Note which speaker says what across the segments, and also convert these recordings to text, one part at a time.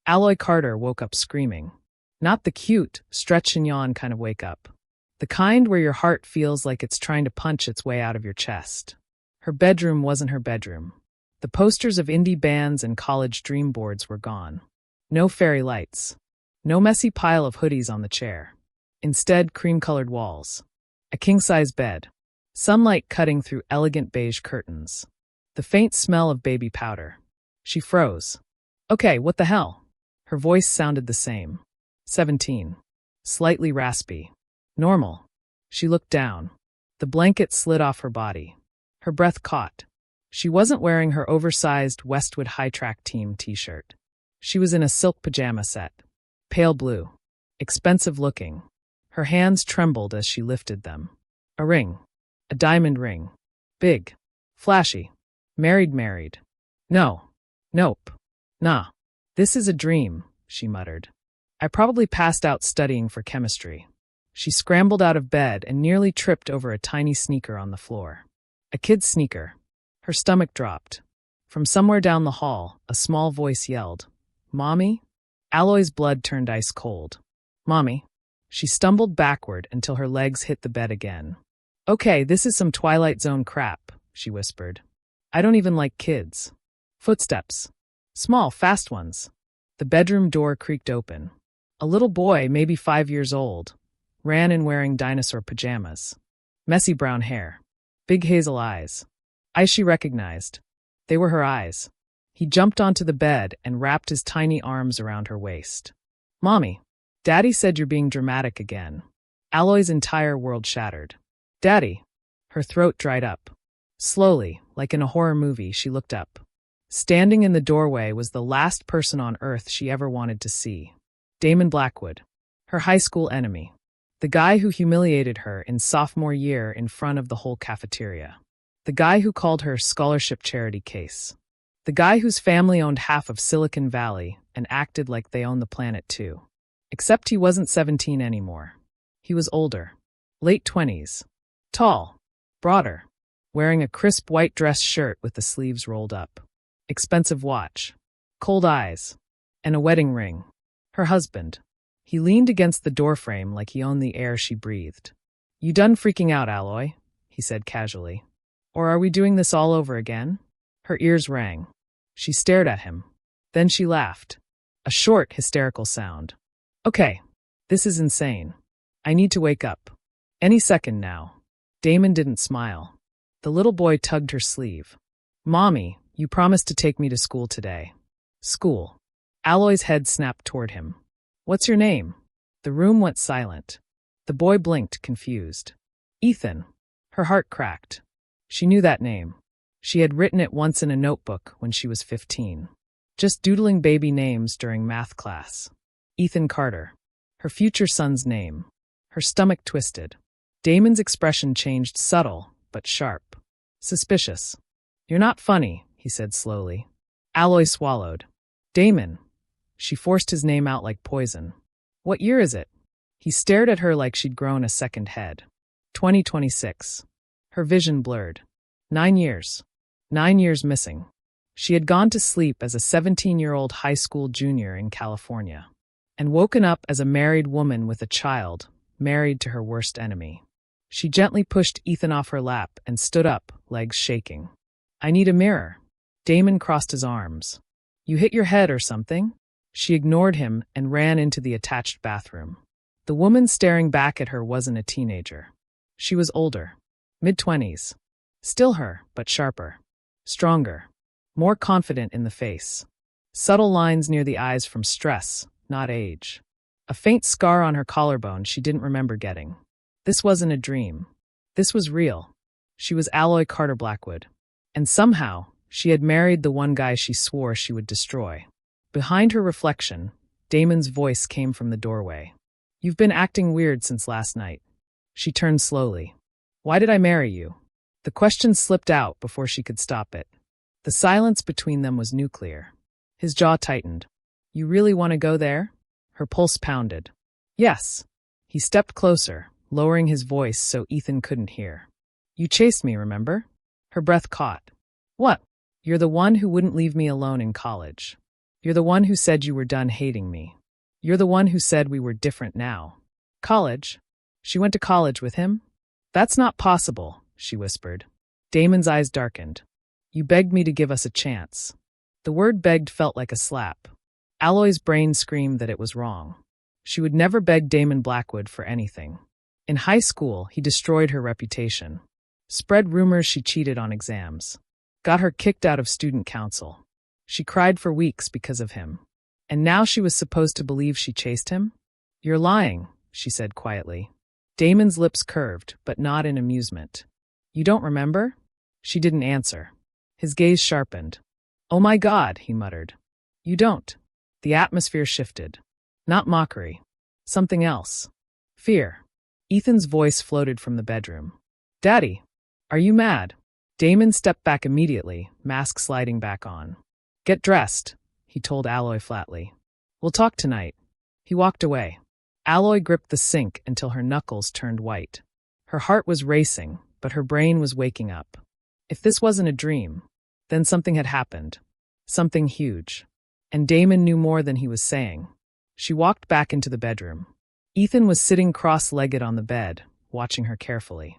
Speaker 1: Alloy Carter woke up screaming. Not the cute, stretch and yawn kind of wake up. The kind where your heart feels like it's trying to punch its way out of your chest. Her bedroom wasn't her bedroom. The posters of indie bands and college dream boards were gone. No fairy lights. No messy pile of hoodies on the chair. Instead, cream-colored walls. A king-size bed. Sunlight cutting through elegant beige curtains. The faint smell of baby powder. She froze. Okay, what the hell? Her voice sounded the same. 17. Slightly raspy. Normal. She looked down. The blanket slid off her body. Her breath caught. She wasn't wearing her oversized Westwood High Track Team t-shirt. She was in a silk pajama set. Pale blue. Expensive looking. Her hands trembled as she lifted them. A ring. A diamond ring. Big. Flashy. Married. No. Nope. Nah. This is a dream, she muttered. I probably passed out studying for chemistry. She scrambled out of bed and nearly tripped over a tiny sneaker on the floor. A kid's sneaker. Her stomach dropped. From somewhere down the hall, a small voice yelled, "Mommy?" Alloy's blood turned ice cold. "Mommy." She stumbled backward until her legs hit the bed again. "Okay, this is some Twilight Zone crap," she whispered. "I don't even like kids." Footsteps. Small, fast ones. The bedroom door creaked open. A little boy, maybe 5 years old, ran in wearing dinosaur pajamas. Messy brown hair. Big hazel eyes. Eyes she recognized. They were her eyes. He jumped onto the bed and wrapped his tiny arms around her waist. "Mommy, Daddy said you're being dramatic again." Alloy's entire world shattered. "Daddy." Her throat dried up. Slowly, like in a horror movie, she looked up. Standing in the doorway was the last person on earth she ever wanted to see. Damon Blackwood. Her high school enemy. The guy who humiliated her in sophomore year in front of the whole cafeteria. The guy who called her scholarship charity case. The guy whose family owned half of Silicon Valley and acted like they owned the planet too. Except he wasn't 17 anymore. He was older. Late 20s. Tall. Broader. Wearing a crisp white dress shirt with the sleeves rolled up. Expensive watch. Cold eyes. And a wedding ring. Her husband. He leaned against the doorframe like he owned the air she breathed. "You done freaking out, Alloy?" he said casually. "Or are we doing this all over again?" Her ears rang. She stared at him. Then she laughed. A short, hysterical sound. "Okay. This is insane. I need to wake up. Any second now." Damon didn't smile. The little boy tugged her sleeve. "Mommy, you promised to take me to school today." "School." Alloy's head snapped toward him. "What's your name?" The room went silent. The boy blinked, confused. "Ethan." Her heart cracked. She knew that name. She had written it once in a notebook when she was 15. Just doodling baby names during math class. Ethan Carter. Her future son's name. Her stomach twisted. Damon's expression changed, subtle, but sharp. Suspicious. "You're not funny," he said slowly. Alloy swallowed. "Damon." She forced his name out like poison. "What year is it?" He stared at her like she'd grown a second head. 2026. Her vision blurred. 9 years. 9 years missing. She had gone to sleep as a 17-year-old high school junior in California. And woken up as a married woman with a child, married to her worst enemy. She gently pushed Ethan off her lap and stood up, legs shaking. "I need a mirror." Damon crossed his arms. "You hit your head or something?" She ignored him and ran into the attached bathroom. The woman staring back at her wasn't a teenager. She was older. Mid-20s. Still her, but sharper. Stronger. More confident in the face. Subtle lines near the eyes from stress, not age. A faint scar on her collarbone she didn't remember getting. This wasn't a dream. This was real. She was Alloy Carter Blackwood. And somehow, she had married the one guy she swore she would destroy. Behind her reflection, Damon's voice came from the doorway. "You've been acting weird since last night." She turned slowly. "Why did I marry you?" The question slipped out before she could stop it. The silence between them was nuclear. His jaw tightened. "You really want to go there?" Her pulse pounded. "Yes." He stepped closer, lowering his voice so Ethan couldn't hear. "You chased me, remember?" Her breath caught. "What?" "You're the one who wouldn't leave me alone in college. You're the one who said you were done hating me. You're the one who said we were different now. College? She went to college with him? That's not possible, she whispered. Damon's eyes darkened. You begged me to give us a chance. The word begged felt like a slap. Alloy's brain screamed that it was wrong. She would never beg Damon Blackwood for anything. In high school, he destroyed her reputation. Spread rumors she cheated on exams. Got her kicked out of student council. She cried for weeks because of him. And now she was supposed to believe she chased him? You're lying, she said quietly. Damon's lips curved, but not in amusement. You don't remember? She didn't answer. His gaze sharpened. Oh my God, he muttered. You don't. The atmosphere shifted. Not mockery. Something else. Fear. Ethan's voice floated from the bedroom. Daddy, are you mad? Damon stepped back immediately, mask sliding back on. Get dressed, he told Alloy flatly. We'll talk tonight. He walked away. Alloy gripped the sink until her knuckles turned white. Her heart was racing, but her brain was waking up. If this wasn't a dream, then something had happened. Something huge. And Damon knew more than he was saying. She walked back into the bedroom. Ethan was sitting cross-legged on the bed, watching her carefully.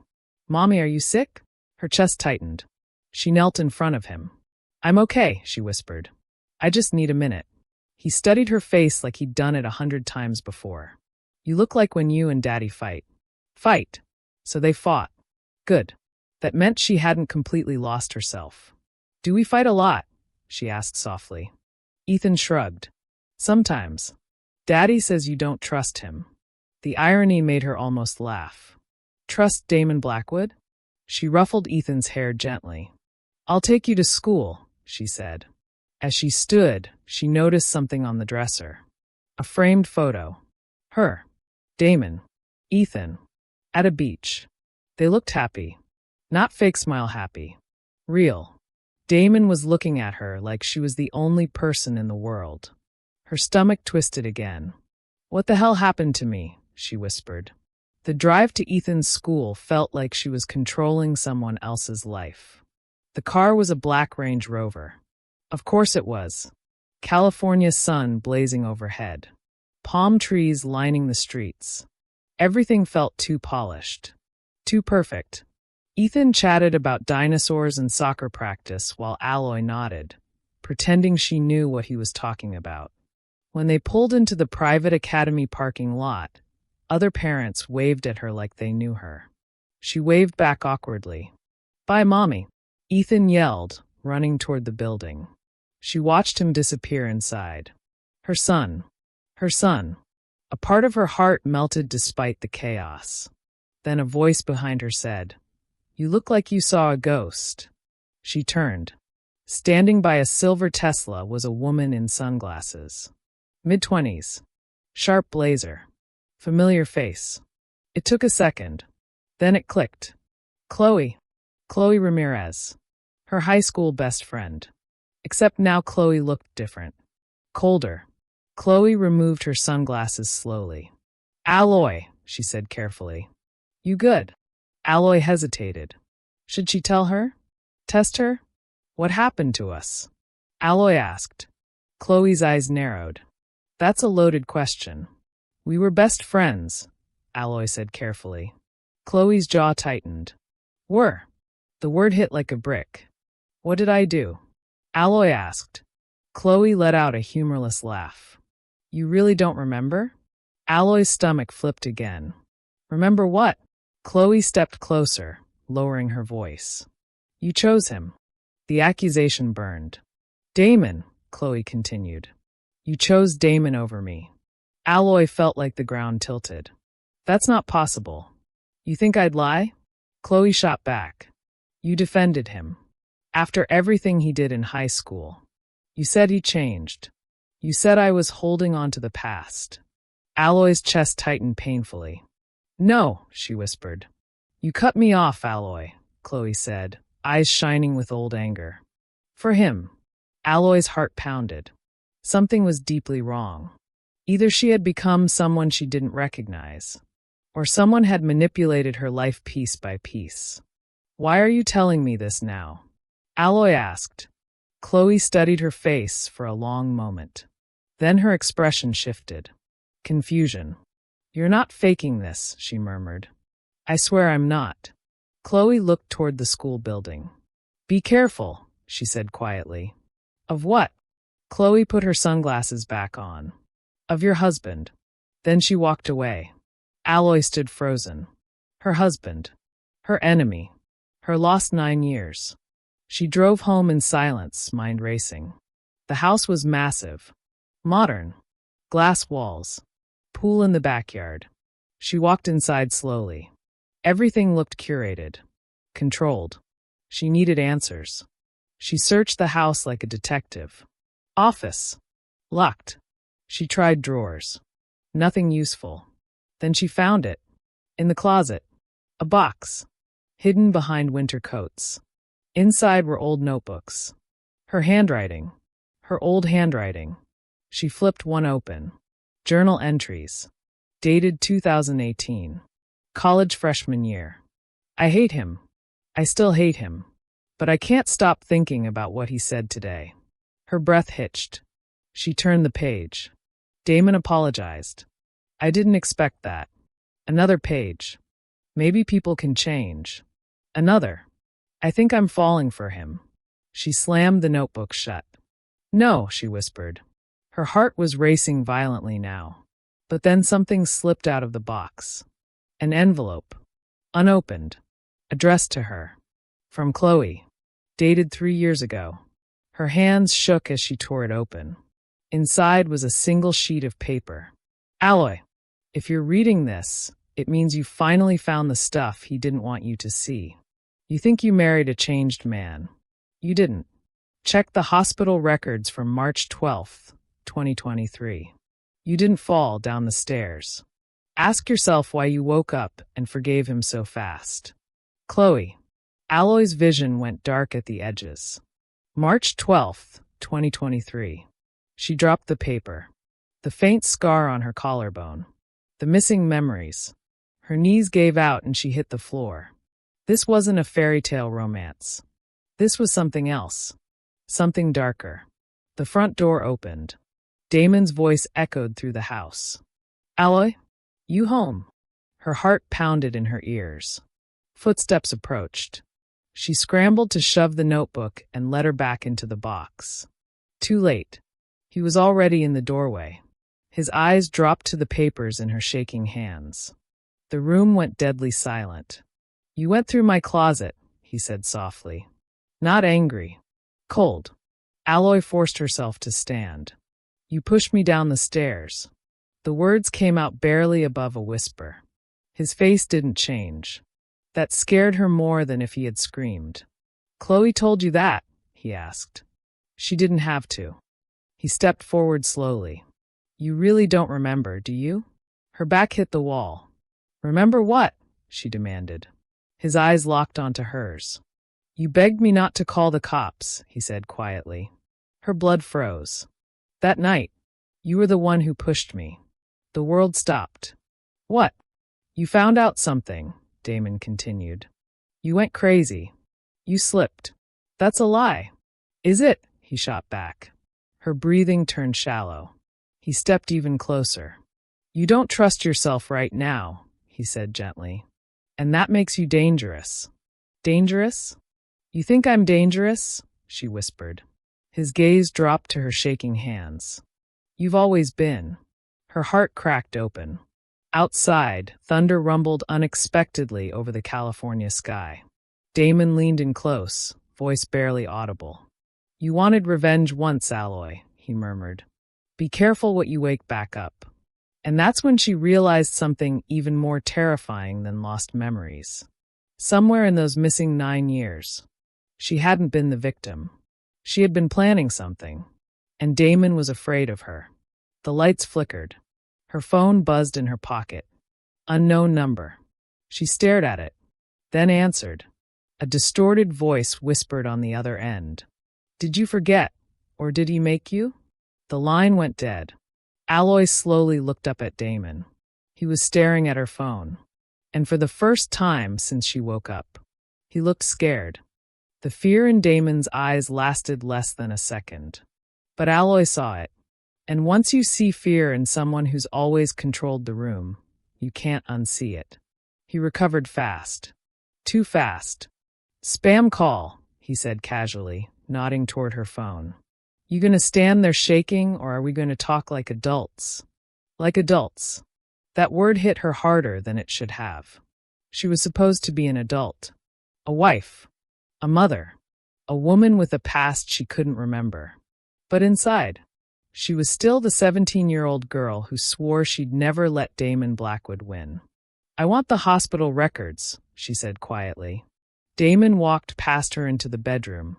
Speaker 1: Mommy, are you sick? Her chest tightened. She knelt in front of him. I'm okay, she whispered. I just need a minute. He studied her face like he'd done it 100 times before. You look like when you and Daddy fight. Fight. So they fought. Good. That meant she hadn't completely lost herself. Do we fight a lot? She asked softly. Ethan shrugged. Sometimes. Daddy says you don't trust him. The irony made her almost laugh. Trust Damon Blackwood? She ruffled Ethan's hair gently. I'll take you to school, she said. As she stood, she noticed something on the dresser. A framed photo. Her. Damon. Ethan. At a beach. They looked happy. Not fake smile happy. Real. Damon was looking at her like she was the only person in the world. Her stomach twisted again. What the hell happened to me? She whispered. The drive to Ethan's school felt like she was controlling someone else's life. The car was a black Range Rover. Of course it was. California sun blazing overhead. Palm trees lining the streets. Everything felt too polished. Too perfect. Ethan chatted about dinosaurs and soccer practice while Alloy nodded, pretending she knew what he was talking about. When they pulled into the private academy parking lot, other parents waved at her like they knew her. She waved back awkwardly. Bye, Mommy, Ethan yelled, running toward the building. She watched him disappear inside. Her son. Her son. A part of her heart melted despite the chaos. Then a voice behind her said, You look like you saw a ghost. She turned. Standing by a silver Tesla was a woman in sunglasses. Mid-20s. Sharp blazer. Familiar face. It took a second. Then it clicked. Chloe. Chloe Ramirez. Her high school best friend. Except now Chloe looked different. Colder. Chloe removed her sunglasses slowly. Alloy, she said carefully. You good? Alloy hesitated. Should she tell her? Test her? What happened to us? Alloy asked. Chloe's eyes narrowed. That's a loaded question. We were best friends, Alloy said carefully. Chloe's jaw tightened. Were. The word hit like a brick. What did I do? Alloy asked. Chloe let out a humorless laugh. You really don't remember? Alloy's stomach flipped again. Remember what? Chloe stepped closer, lowering her voice. You chose him. The accusation burned. Damon, Chloe continued. You chose Damon over me. Alloy felt like the ground tilted. That's not possible. You think I'd lie? Chloe shot back. You defended him. After everything he did in high school. You said he changed. You said I was holding on to the past. Alloy's chest tightened painfully. No, she whispered. You cut me off, Alloy, Chloe said, eyes shining with old anger. For him. Alloy's heart pounded. Something was deeply wrong. Either she had become someone she didn't recognize, or someone had manipulated her life piece by piece. Why are you telling me this now? Alloy asked. Chloe studied her face for a long moment. Then her expression shifted. Confusion. "You're not faking this," she murmured. "I swear I'm not." Chloe looked toward the school building. "Be careful," she said quietly. "Of what?" Chloe put her sunglasses back on. "Of your husband." Then she walked away. Alloy stood frozen. Her husband. Her enemy. Her lost 9 years. She drove home in silence, mind racing. The house was massive. Modern. Glass walls. Pool in the backyard. She walked inside slowly. Everything looked curated. Controlled. She needed answers. She searched the house like a detective. Office. Locked. She tried drawers. Nothing useful. Then she found it. In the closet. A box. Hidden behind winter coats. Inside were old notebooks. Her handwriting. Her old handwriting. She flipped one open. Journal entries. Dated 2018. College freshman year. "I hate him. I still hate him. But I can't stop thinking about what he said today." Her breath hitched. She turned the page. Damon apologized. "I didn't expect that." Another page. "Maybe people can change." Another. "I think I'm falling for him." She slammed the notebook shut. "No," she whispered. Her heart was racing violently now. But then something slipped out of the box. An envelope. Unopened. Addressed to her. From Chloe. Dated 3 years ago. Her hands shook as she tore it open. Inside was a single sheet of paper. "Alloy, if you're reading this, it means you finally found the stuff he didn't want you to see. You think you married a changed man. You didn't. Check the hospital records from March 12th, 2023. You didn't fall down the stairs. Ask yourself why you woke up and forgave him so fast." Chloe. Alloy's vision went dark at the edges. March 12th, 2023. She dropped the paper. The faint scar on her collarbone. The missing memories. Her knees gave out and she hit the floor. This wasn't a fairy tale romance. This was something else. Something darker. The front door opened. Damon's voice echoed through the house. "Alloy? You home?" Her heart pounded in her ears. Footsteps approached. She scrambled to shove the notebook and let her back into the box. Too late. He was already in the doorway. His eyes dropped to the papers in her shaking hands. The room went deadly silent. "You went through my closet," he said softly. Not angry. Cold. Alloy forced herself to stand. "You pushed me down the stairs." The words came out barely above a whisper. His face didn't change. That scared her more than if he had screamed. "Chloe told you that?" he asked. "She didn't have to." He stepped forward slowly. "You really don't remember, do you?" Her back hit the wall. "Remember what?" she demanded. His eyes locked onto hers. "You begged me not to call the cops," he said quietly. Her blood froze. "That night, you were the one who pushed me." The world stopped. "What?" "You found out something," Damon continued. "You went crazy. You slipped." "That's a lie." "Is it?" he shot back. Her breathing turned shallow. He stepped even closer. "You don't trust yourself right now," he said gently. "And that makes you dangerous." "Dangerous?" "You think I'm dangerous?" she whispered. His gaze dropped to her shaking hands. "You've always been." Her heart cracked open. Outside, thunder rumbled unexpectedly over the California sky. Damon leaned in close, voice barely audible. "You wanted revenge once, Alloy," he murmured. "Be careful what you wake back up." And that's when she realized something even more terrifying than lost memories. Somewhere in those missing 9 years, she hadn't been the victim. She had been planning something, and Damon was afraid of her. The lights flickered. Her phone buzzed in her pocket. Unknown number. She stared at it, then answered. A distorted voice whispered on the other end. "Did you forget, or did he make you?" The line went dead. Alloy slowly looked up at Damon. He was staring at her phone, and for the first time since she woke up, he looked scared. The fear in Damon's eyes lasted less than a second. But Alloy saw it. And once you see fear in someone who's always controlled the room, you can't unsee it. He recovered fast. Too fast. Spam call, he said casually, nodding toward her phone. You gonna stand there shaking, or are we gonna talk like adults? Like adults. That word hit her harder than it should have. She was supposed to be an adult. A wife. A mother. A woman with a past she couldn't remember. But inside, she was still the 17-year-old girl who swore she'd never let Damon Blackwood win. I want the hospital records, she said quietly. Damon walked past her into the bedroom,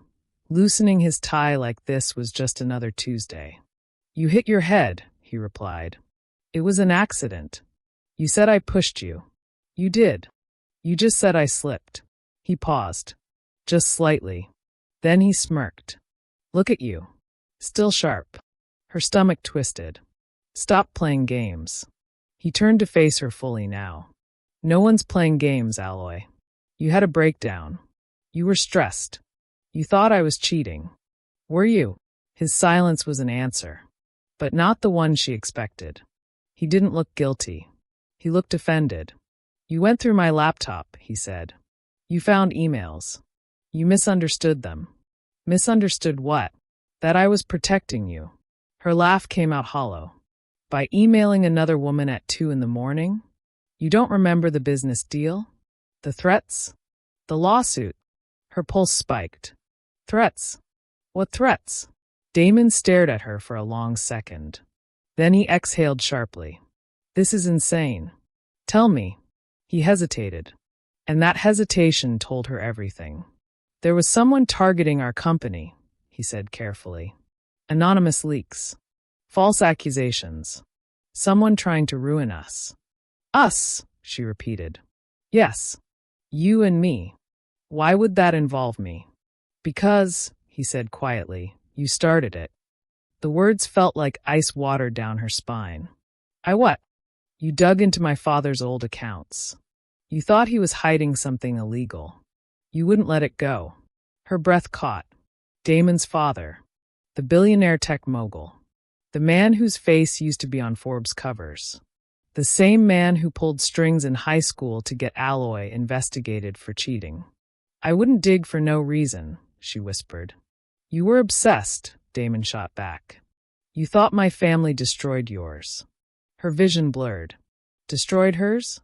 Speaker 1: loosening his tie like this was just another Tuesday. You hit your head, he replied. It was an accident. You said I pushed you. You did. You just said I slipped. He paused. Just slightly. Then he smirked. Look at you. Still sharp. Her stomach twisted. Stop playing games. He turned to face her fully now. No one's playing games, Alloy. You had a breakdown. You were stressed. You thought I was cheating. Were you? His silence was an answer, but not the one she expected. He didn't look guilty. He looked offended. You went through my laptop, he said. You found emails. You misunderstood them. Misunderstood what? That I was protecting you. Her laugh came out hollow. By emailing another woman at 2 a.m? You don't remember the business deal? The threats? The lawsuit? Her pulse spiked. Threats? What threats? Damon stared at her for a long second. Then he exhaled sharply. This is insane. Tell me. He hesitated. And that hesitation told her everything. There was someone targeting our company, he said carefully. Anonymous leaks. False accusations. Someone trying to ruin us. Us, she repeated. Yes. You and me. Why would that involve me? Because, he said quietly, you started it. The words felt like ice water down her spine. I what? You dug into my father's old accounts. You thought he was hiding something illegal. You wouldn't let it go. Her breath caught. Damon's father. The billionaire tech mogul. The man whose face used to be on Forbes covers. The same man who pulled strings in high school to get Alloy investigated for cheating. I wouldn't dig for no reason, she whispered. You were obsessed, Damon shot back. You thought my family destroyed yours. Her vision blurred. Destroyed hers?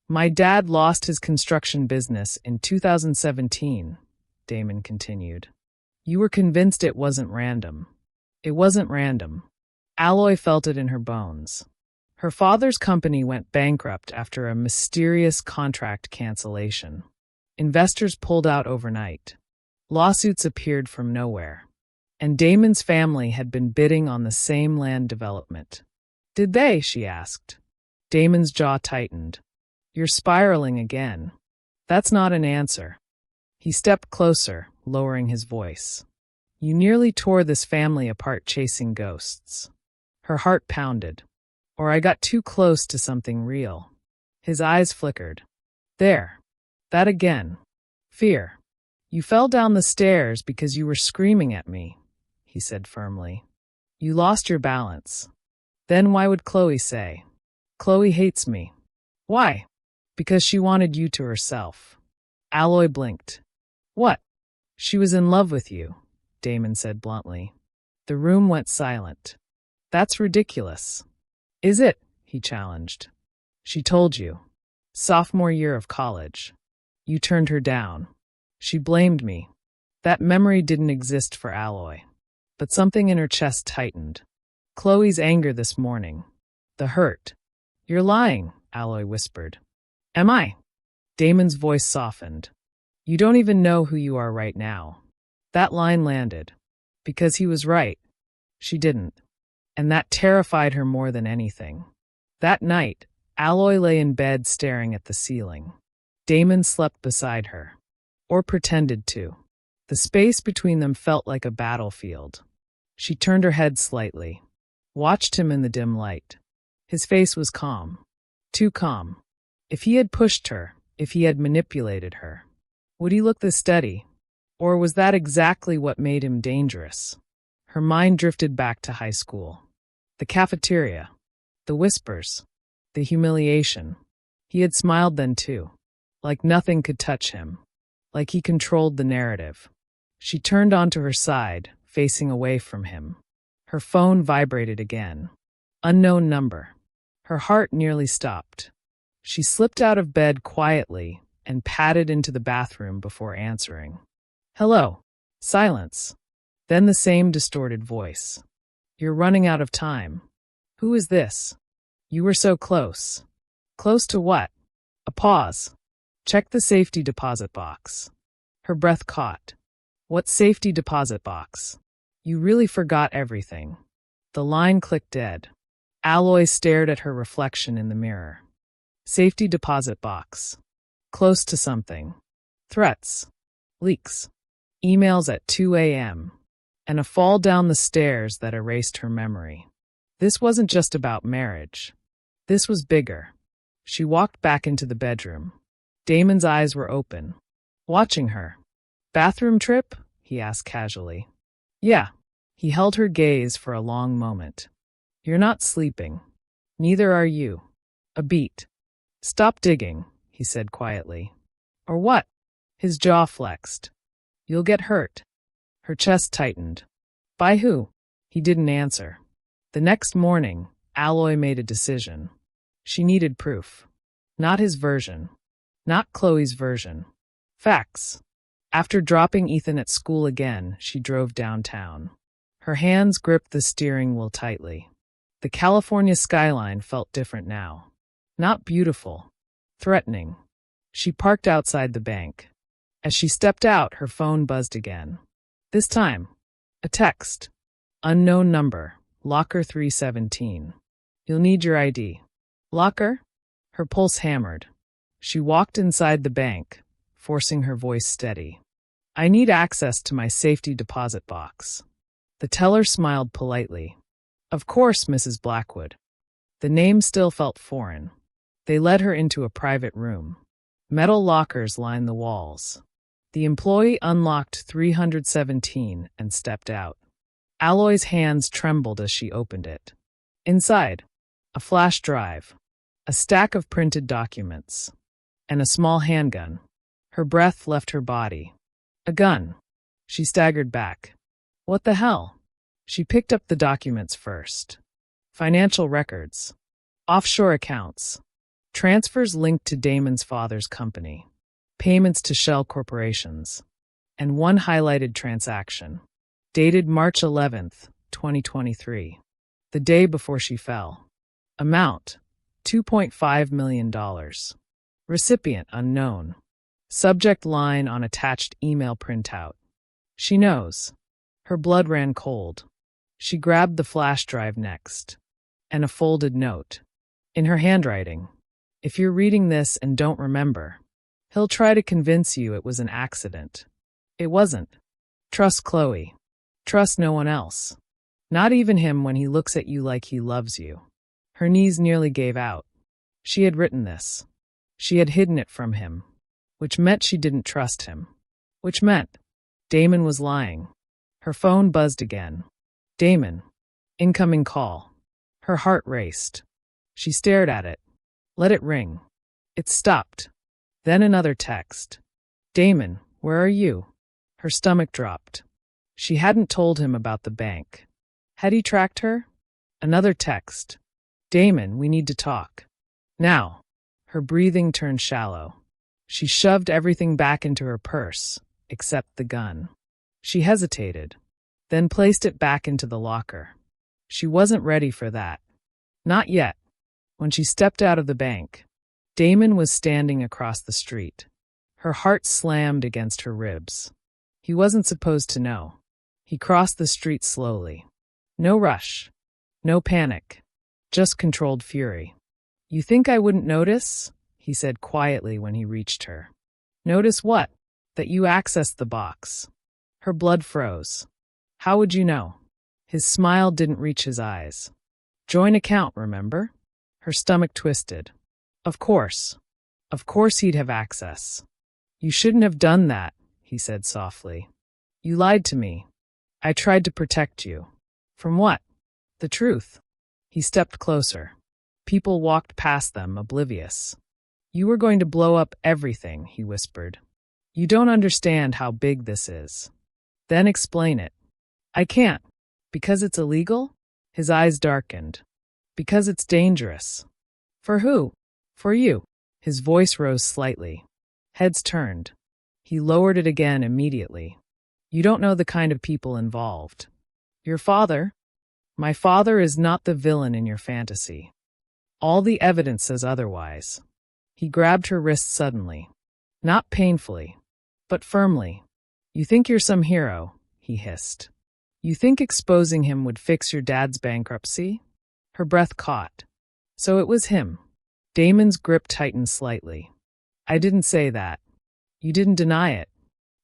Speaker 1: My dad lost his construction business in 2017, Damon continued. You were convinced it wasn't random. It wasn't random. Alloy felt it in her bones. Her father's company went bankrupt after a mysterious contract cancellation. Investors pulled out overnight. Lawsuits appeared from nowhere. And Damon's family had been bidding on the same land development. Did they? She asked. Damon's jaw tightened. You're spiraling again. That's not an answer. He stepped closer, lowering his voice. You nearly tore this family apart chasing ghosts. Her heart pounded. Or I got too close to something real. His eyes flickered. There. That again. Fear. You fell down the stairs because you were screaming at me, he said firmly. You lost your balance. Then why would Chloe say? Chloe hates me. Why? Because she wanted you to herself. Alloy blinked. What? She was in love with you, Damon said bluntly. The room went silent. That's ridiculous. Is it? He challenged. She told you. Sophomore year of college. You turned her down. She blamed me. That memory didn't exist for Alloy. But something in her chest tightened. Chloe's anger this morning. The hurt. You're lying, Alloy whispered. Am I? Damon's voice softened. You don't even know who you are right now. That line landed. Because he was right. She didn't. And that terrified her more than anything. That night, Alloy lay in bed staring at the ceiling. Damon slept beside her. Or pretended to. The space between them felt like a battlefield. She turned her head slightly. Watched him in the dim light. His face was calm. Too calm. If he had pushed her, if he had manipulated her, would he look this steady? Or was that exactly what made him dangerous? Her mind drifted back to high school. The cafeteria. The whispers. The humiliation. He had smiled then too. Like nothing could touch him. Like he controlled the narrative. She turned onto her side, facing away from him. Her phone vibrated again. Unknown number. Her heart nearly stopped. She slipped out of bed quietly and padded into the bathroom before answering. Hello. Silence. Then the same distorted voice. You're running out of time. Who is this? You were so close. Close to what? A pause. Check the safety deposit box. Her breath caught. What safety deposit box? You really forgot everything. The line clicked dead. Alloy stared at her reflection in the mirror. Safety deposit box. Close to something. Threats. Leaks. Emails at 2 a.m. And a fall down the stairs that erased her memory. This wasn't just about marriage. This was bigger. She walked back into the bedroom. Damon's eyes were open, watching her. Bathroom trip? He asked casually. Yeah. He held her gaze for a long moment. You're not sleeping. Neither are you. A beat. Stop digging, he said quietly. Or what? His jaw flexed. You'll get hurt. Her chest tightened. By who? He didn't answer. The next morning, Alloy made a decision. She needed proof. Not his version. Not Chloe's version. Facts. After dropping Ethan at school again, she drove downtown. Her hands gripped the steering wheel tightly. The California skyline felt different now. Not beautiful. Threatening. She parked outside the bank. As she stepped out, her phone buzzed again. This time, a text. Unknown number. Locker 317. You'll need your ID. Locker? Her pulse hammered. She walked inside the bank, forcing her voice steady. I need access to my safety deposit box. The teller smiled politely. Of course, Mrs. Blackwood. The name still felt foreign. They led her into a private room. Metal lockers lined the walls. The employee unlocked 317 and stepped out. Alloy's hands trembled as she opened it. Inside, a flash drive, a stack of printed documents, and a small handgun. Her breath left her body. A gun. She staggered back. What the hell? She picked up the documents first. Financial records. Offshore accounts. Transfers linked to Damon's father's company. Payments to shell corporations. And one highlighted transaction. Dated March 11th, 2023. The day before she fell. Amount: $2.5 million. Recipient unknown. Subject line on attached email printout. She knows. Her blood ran cold. She grabbed the flash drive next. And a folded note. In her handwriting. If you're reading this and don't remember, he'll try to convince you it was an accident. It wasn't. Trust Chloe. Trust no one else. Not even him when he looks at you like he loves you. Her knees nearly gave out. She had written this. She had hidden it from him. Which meant she didn't trust him. Which meant Damon was lying. Her phone buzzed again. Damon. Incoming call. Her heart raced. She stared at it. Let it ring. It stopped. Then another text. Damon, where are you? Her stomach dropped. She hadn't told him about the bank. Had he tracked her? Another text. Damon, we need to talk. Now. Her breathing turned shallow. She shoved everything back into her purse, except the gun. She hesitated, then placed it back into the locker. She wasn't ready for that. Not yet. When she stepped out of the bank, Damon was standing across the street. Her heart slammed against her ribs. He wasn't supposed to know. He crossed the street slowly. No rush. No panic. Just controlled fury. You think I wouldn't notice? He said quietly when he reached her. Notice what? That you accessed the box. Her blood froze. How would you know? His smile didn't reach his eyes. Joint account, remember? Her stomach twisted. Of course. Of course he'd have access. You shouldn't have done that, he said softly. You lied to me. I tried to protect you. From what? The truth. He stepped closer. People walked past them, oblivious. You were going to blow up everything, he whispered. You don't understand how big this is. Then explain it. I can't. Because it's illegal? His eyes darkened. Because it's dangerous. For who? For you. His voice rose slightly. Heads turned. He lowered it again immediately. You don't know the kind of people involved. Your father? My father is not the villain in your fantasy. All the evidence says otherwise. He grabbed her wrist suddenly. Not painfully, but firmly. You think you're some hero, he hissed. You think exposing him would fix your dad's bankruptcy? Her breath caught. So it was him. Damon's grip tightened slightly. I didn't say that. You didn't deny it.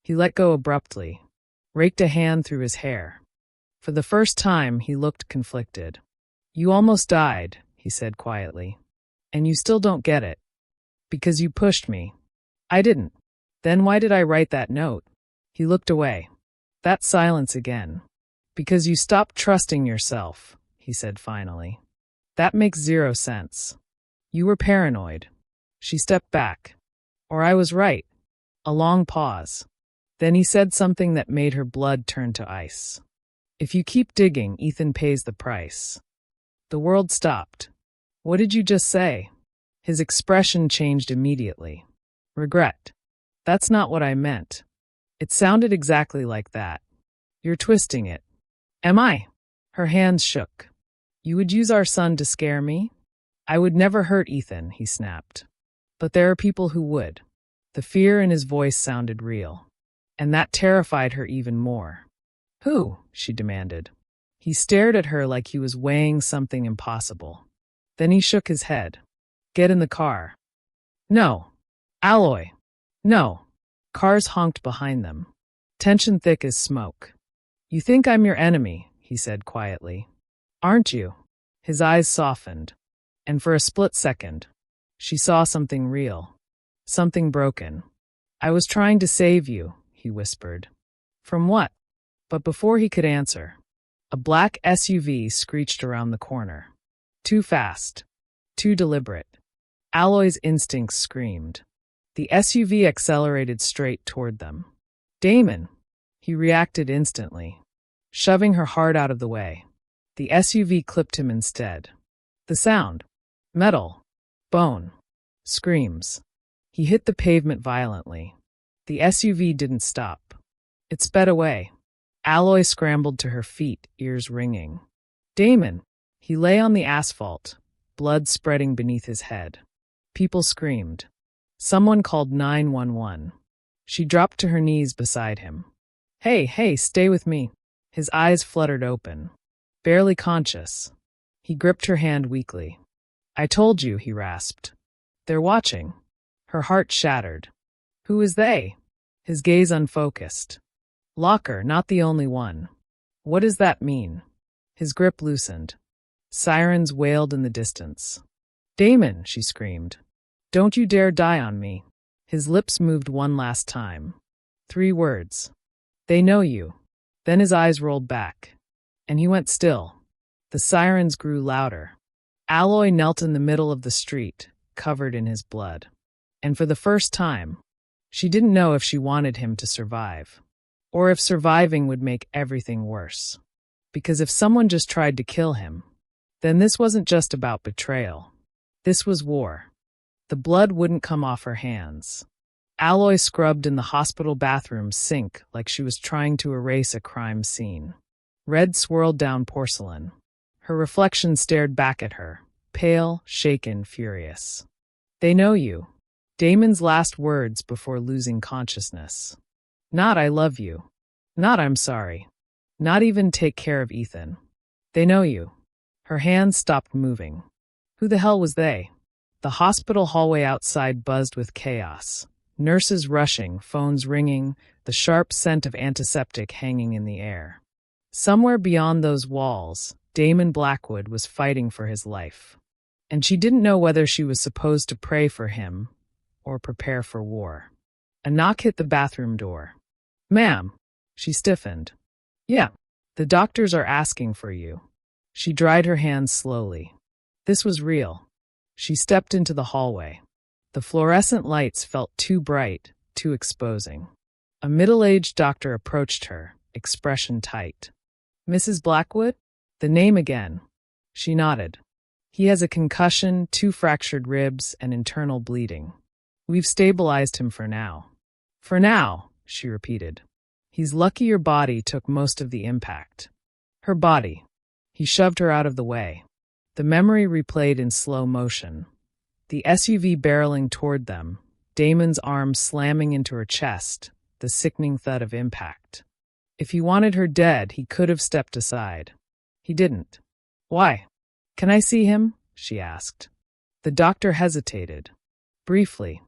Speaker 1: He let go abruptly, raked a hand through his hair. For the first time, he looked conflicted. You almost died, he said quietly. And you still don't get it. Because you pushed me. I didn't. Then why did I write that note? He looked away. That silence again. Because you stopped trusting yourself, he said finally. That makes zero sense. You were paranoid. She stepped back. Or I was right. A long pause. Then he said something that made her blood turn to ice. If you keep digging, Ethan pays the price. The world stopped. What did you just say? His expression changed immediately. Regret. That's not what I meant. It sounded exactly like that. You're twisting it. Am I? Her hands shook. You would use our son to scare me? I would never hurt Ethan, he snapped. But there are people who would. The fear in his voice sounded real. And that terrified her even more. Who? She demanded. He stared at her like he was weighing something impossible. Then he shook his head. Get in the car. No. Alloy. No. Cars honked behind them. Tension thick as smoke. You think I'm your enemy, he said quietly. Aren't you? His eyes softened. And for a split second, she saw something real. Something broken. I was trying to save you, he whispered. From what? But before he could answer, a black SUV screeched around the corner. Too fast. Too deliberate. Alloy's instincts screamed. The SUV accelerated straight toward them. Damon! He reacted instantly, shoving her hard out of the way. The SUV clipped him instead. The sound. Metal. Bone. Screams. He hit the pavement violently. The SUV didn't stop. It sped away. Alloy scrambled to her feet, ears ringing. Damon! He lay on the asphalt, blood spreading beneath his head. People screamed. Someone called 911. She dropped to her knees beside him. Hey, stay with me. His eyes fluttered open. Barely conscious. He gripped her hand weakly. I told you, he rasped. They're watching. Her heart shattered. Who is they? His gaze unfocused. Locker, not the only one. What does that mean? His grip loosened. Sirens wailed in the distance. Damon, she screamed. Don't you dare die on me. His lips moved one last time. 3 words. They know you. Then his eyes rolled back. And he went still. The sirens grew louder. Alloy knelt in the middle of the street, covered in his blood. And for the first time, she didn't know if she wanted him to survive. Or if surviving would make everything worse. Because if someone just tried to kill him, then this wasn't just about betrayal. This was war. The blood wouldn't come off her hands. Alloy scrubbed in the hospital bathroom sink like she was trying to erase a crime scene. Red swirled down porcelain. Her reflection stared back at her, pale, shaken, furious. They know you. Damon's last words before losing consciousness. Not I love you. Not I'm sorry. Not even take care of Ethan. They know you. Her hands stopped moving. Who the hell was they? The hospital hallway outside buzzed with chaos. Nurses rushing, phones ringing, the sharp scent of antiseptic hanging in the air. Somewhere beyond those walls, Damon Blackwood was fighting for his life. And she didn't know whether she was supposed to pray for him or prepare for war. A knock hit the bathroom door. Ma'am. She stiffened. Yeah. The doctors are asking for you. She dried her hands slowly. This was real. She stepped into the hallway. The fluorescent lights felt too bright, too exposing. A middle-aged doctor approached her, expression tight. "Mrs. Blackwood?" The name again. She nodded. "He has a concussion, 2 fractured ribs, and internal bleeding. We've stabilized him for now." "For now," she repeated. "He's lucky your body took most of the impact." Her body. He shoved her out of the way. The memory replayed in slow motion. The SUV barreling toward them, Damon's arm slamming into her chest, the sickening thud of impact. If he wanted her dead, he could have stepped aside. He didn't. "Why? Can I see him?" she asked. The doctor hesitated. Briefly.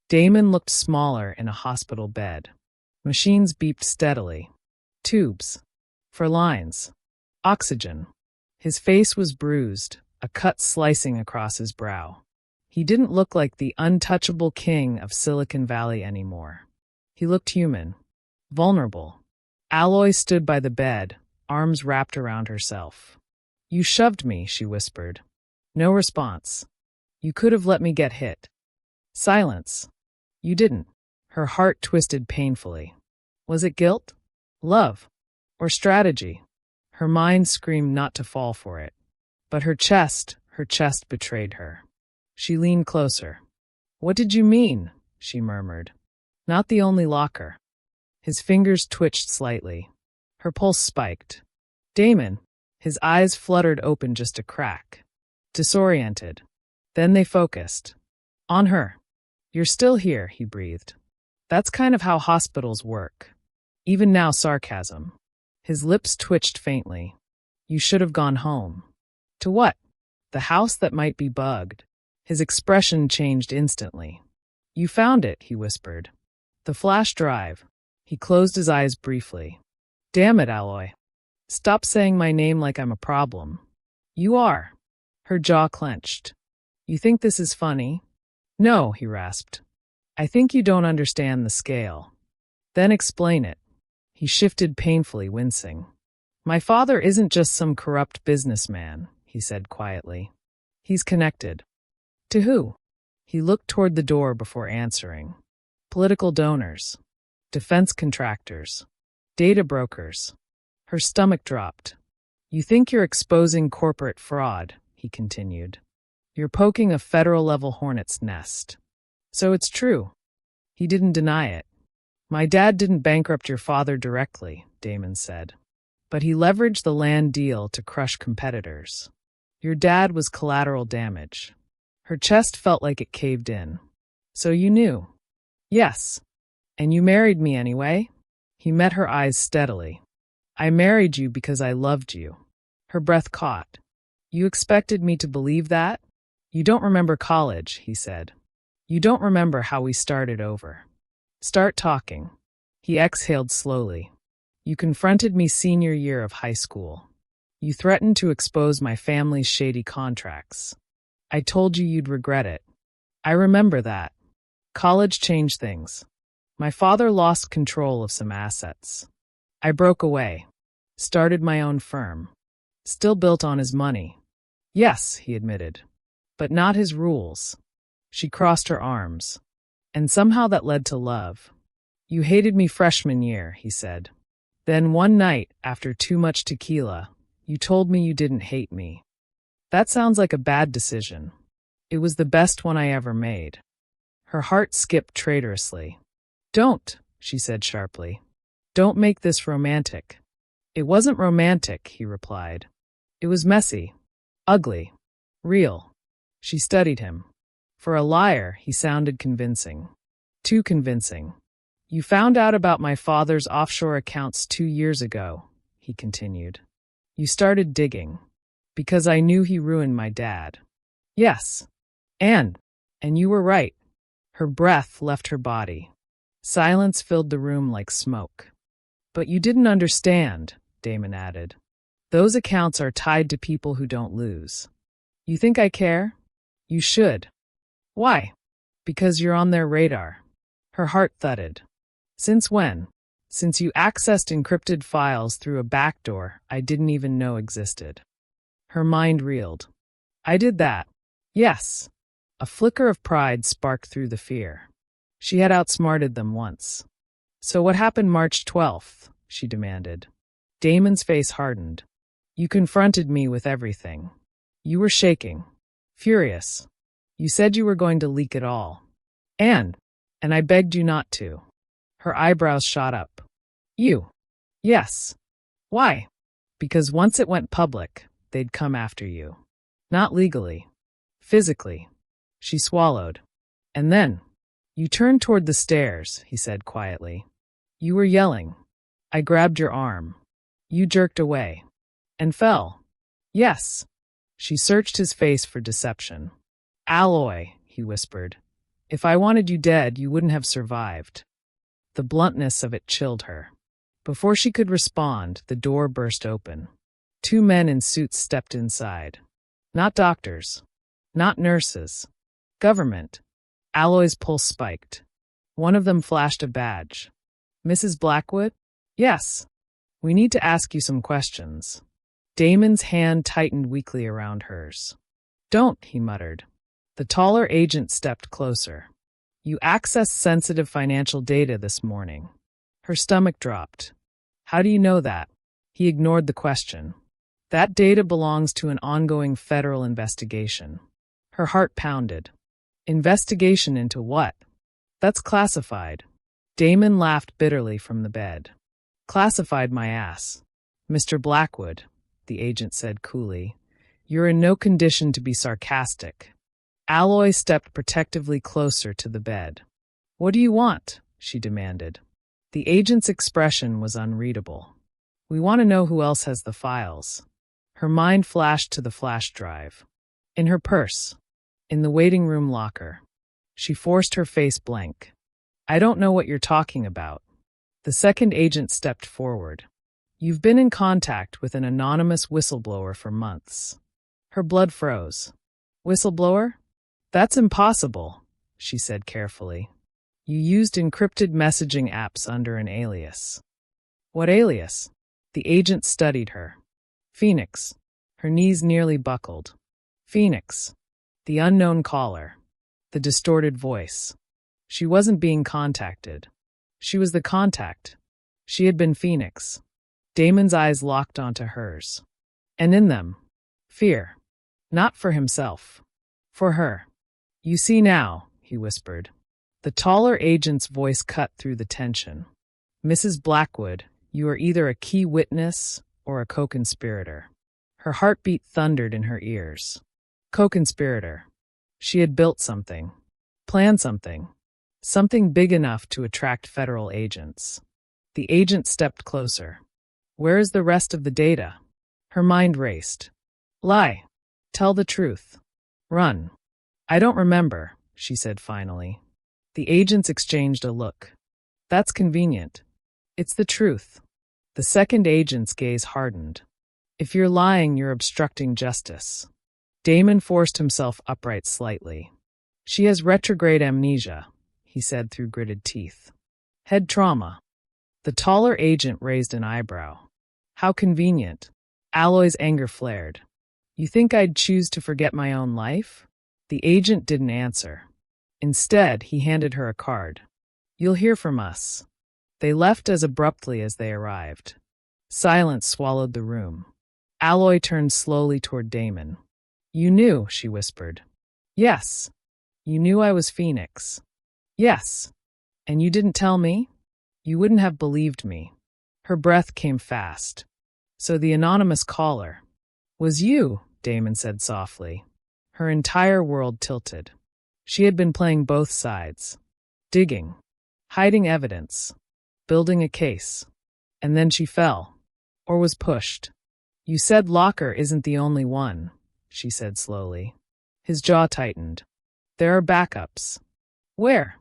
Speaker 1: Damon looked smaller in a hospital bed. Machines beeped steadily. Tubes. For lines. Oxygen. His face was bruised, a cut slicing across his brow. He didn't look like the untouchable king of Silicon Valley anymore. He looked human. Vulnerable. Alloy stood by the bed, arms wrapped around herself. "You shoved me," she whispered. No response. "You could have let me get hit." Silence. "You didn't." Her heart twisted painfully. Was it guilt? Love? Or strategy? Her mind screamed not to fall for it. But her chest betrayed her. She leaned closer. "What did you mean?" she murmured. "Not the only locker." His fingers twitched slightly. Her pulse spiked. "Damon." His eyes fluttered open just a crack. Disoriented. Then they focused. On her. "You're still here," he breathed. "That's kind of how hospitals work." Even now, sarcasm. His lips twitched faintly. "You should have gone home." "To what?" "The house that might be bugged." His expression changed instantly. "You found it," he whispered. "The flash drive." He closed his eyes briefly. "Damn it, Alloy. Stop saying my name like I'm a problem." "You are." Her jaw clenched. "You think this is funny?" "No," he rasped. "I think you don't understand the scale." "Then explain it." He shifted painfully, wincing. "My father isn't just some corrupt businessman," he said quietly. "He's connected." "To who?" He looked toward the door before answering. "Political donors. Defense contractors. Data brokers." Her stomach dropped. "You think you're exposing corporate fraud," he continued. "You're poking a federal-level hornet's nest." "So it's true." He didn't deny it. "My dad didn't bankrupt your father directly," Damon said. "But he leveraged the land deal to crush competitors. Your dad was collateral damage." Her chest felt like it caved in. "So you knew?" "Yes." "And you married me anyway?" He met her eyes steadily. "I married you because I loved you." Her breath caught. "You expected me to believe that?" "You don't remember college," he said. "You don't remember how we started over." "Start talking." He exhaled slowly. "You confronted me senior year of high school. You threatened to expose my family's shady contracts. I told you you'd regret it. I remember that. College changed things. My father lost control of some assets. I broke away. Started my own firm. Still built on his money." "Yes," he admitted. "But not his rules." She crossed her arms. "And somehow that led to love." "You hated me freshman year," he said. "Then one night, after too much tequila, you told me you didn't hate me." "That sounds like a bad decision." "It was the best one I ever made." Her heart skipped traitorously. "Don't," she said sharply. "Don't make this romantic." "It wasn't romantic," he replied. "It was messy. Ugly. Real." She studied him. For a liar, he sounded convincing. Too convincing. "You found out about my father's offshore accounts 2 years ago," he continued. "You started digging. Because I knew he ruined my dad." "Yes. And you were right." Her breath left her body. Silence filled the room like smoke. "But you didn't understand," Damon added. "Those accounts are tied to people who don't lose." "You think I care?" "You should." "Why?" "Because you're on their radar." Her heart thudded. "Since when?" "Since you accessed encrypted files through a backdoor I didn't even know existed." Her mind reeled. I did that. Yes. A flicker of pride sparked through the fear. She had outsmarted them once. So what happened March 12th? She demanded. Damon's face hardened. You confronted me with everything. You were shaking. Furious. You said you were going to leak it all. And I begged you not to. Her eyebrows shot up. You? Yes. Why? Because once it went public, they'd come after you. Not legally. Physically. She swallowed. And then, you turned toward the stairs, he said quietly. You were yelling. I grabbed your arm. You jerked away. And fell. Yes. She searched his face for deception. Alloy, he whispered. If I wanted you dead, you wouldn't have survived. The bluntness of it chilled her. Before she could respond, the door burst open. 2 men in suits stepped inside. Not doctors. Not nurses. Government. Alloy's pulse spiked. One of them flashed a badge. Mrs. Blackwood? Yes. We need to ask you some questions. Damon's hand tightened weakly around hers. Don't, he muttered. The taller agent stepped closer. You accessed sensitive financial data this morning. Her stomach dropped. How do you know that? He ignored the question. That data belongs to an ongoing federal investigation. Her heart pounded. Investigation into what? That's classified. Damon laughed bitterly from the bed. Classified my ass. Mr. Blackwood, the agent said coolly, you're in no condition to be sarcastic. Alloy stepped protectively closer to the bed. What do you want? She demanded. The agent's expression was unreadable. We want to know who else has the files. Her mind flashed to the flash drive. In her purse. In the waiting room locker. She forced her face blank. I don't know what you're talking about. The second agent stepped forward. You've been in contact with an anonymous whistleblower for months. Her blood froze. Whistleblower? That's impossible, she said carefully. You used encrypted messaging apps under an alias. What alias? The agent studied her. Phoenix. Her knees nearly buckled. Phoenix. The unknown caller. The distorted voice. She wasn't being contacted. She was the contact. She had been Phoenix. Damon's eyes locked onto hers. And in them, fear. Not for himself. For her. You see now, he whispered. The taller agent's voice cut through the tension. Mrs. Blackwood, you are either a key witness or a co-conspirator. Her heartbeat thundered in her ears. Co-conspirator. She had built something. Planned something. Something big enough to attract federal agents. The agent stepped closer. Where is the rest of the data? Her mind raced. Lie. Tell the truth. Run. I don't remember, she said finally. The agents exchanged a look. That's convenient. It's the truth. The second agent's gaze hardened. If you're lying, you're obstructing justice. Damon forced himself upright slightly. She has retrograde amnesia, he said through gritted teeth. Head trauma. The taller agent raised an eyebrow. How convenient. Alloy's anger flared. You think I'd choose to forget my own life? The agent didn't answer. Instead, he handed her a card. You'll hear from us. They left as abruptly as they arrived. Silence swallowed the room. Alloy turned slowly toward Damon. You knew, she whispered. Yes. You knew I was Phoenix. Yes. And you didn't tell me? You wouldn't have believed me. Her breath came fast. So the anonymous caller. Was you, Damon said softly. Her entire world tilted. She had been playing both sides. Digging. Hiding evidence. Building a case. And then she fell. Or was pushed. You said Locker isn't the only one, she said slowly. His jaw tightened. There are backups. Where?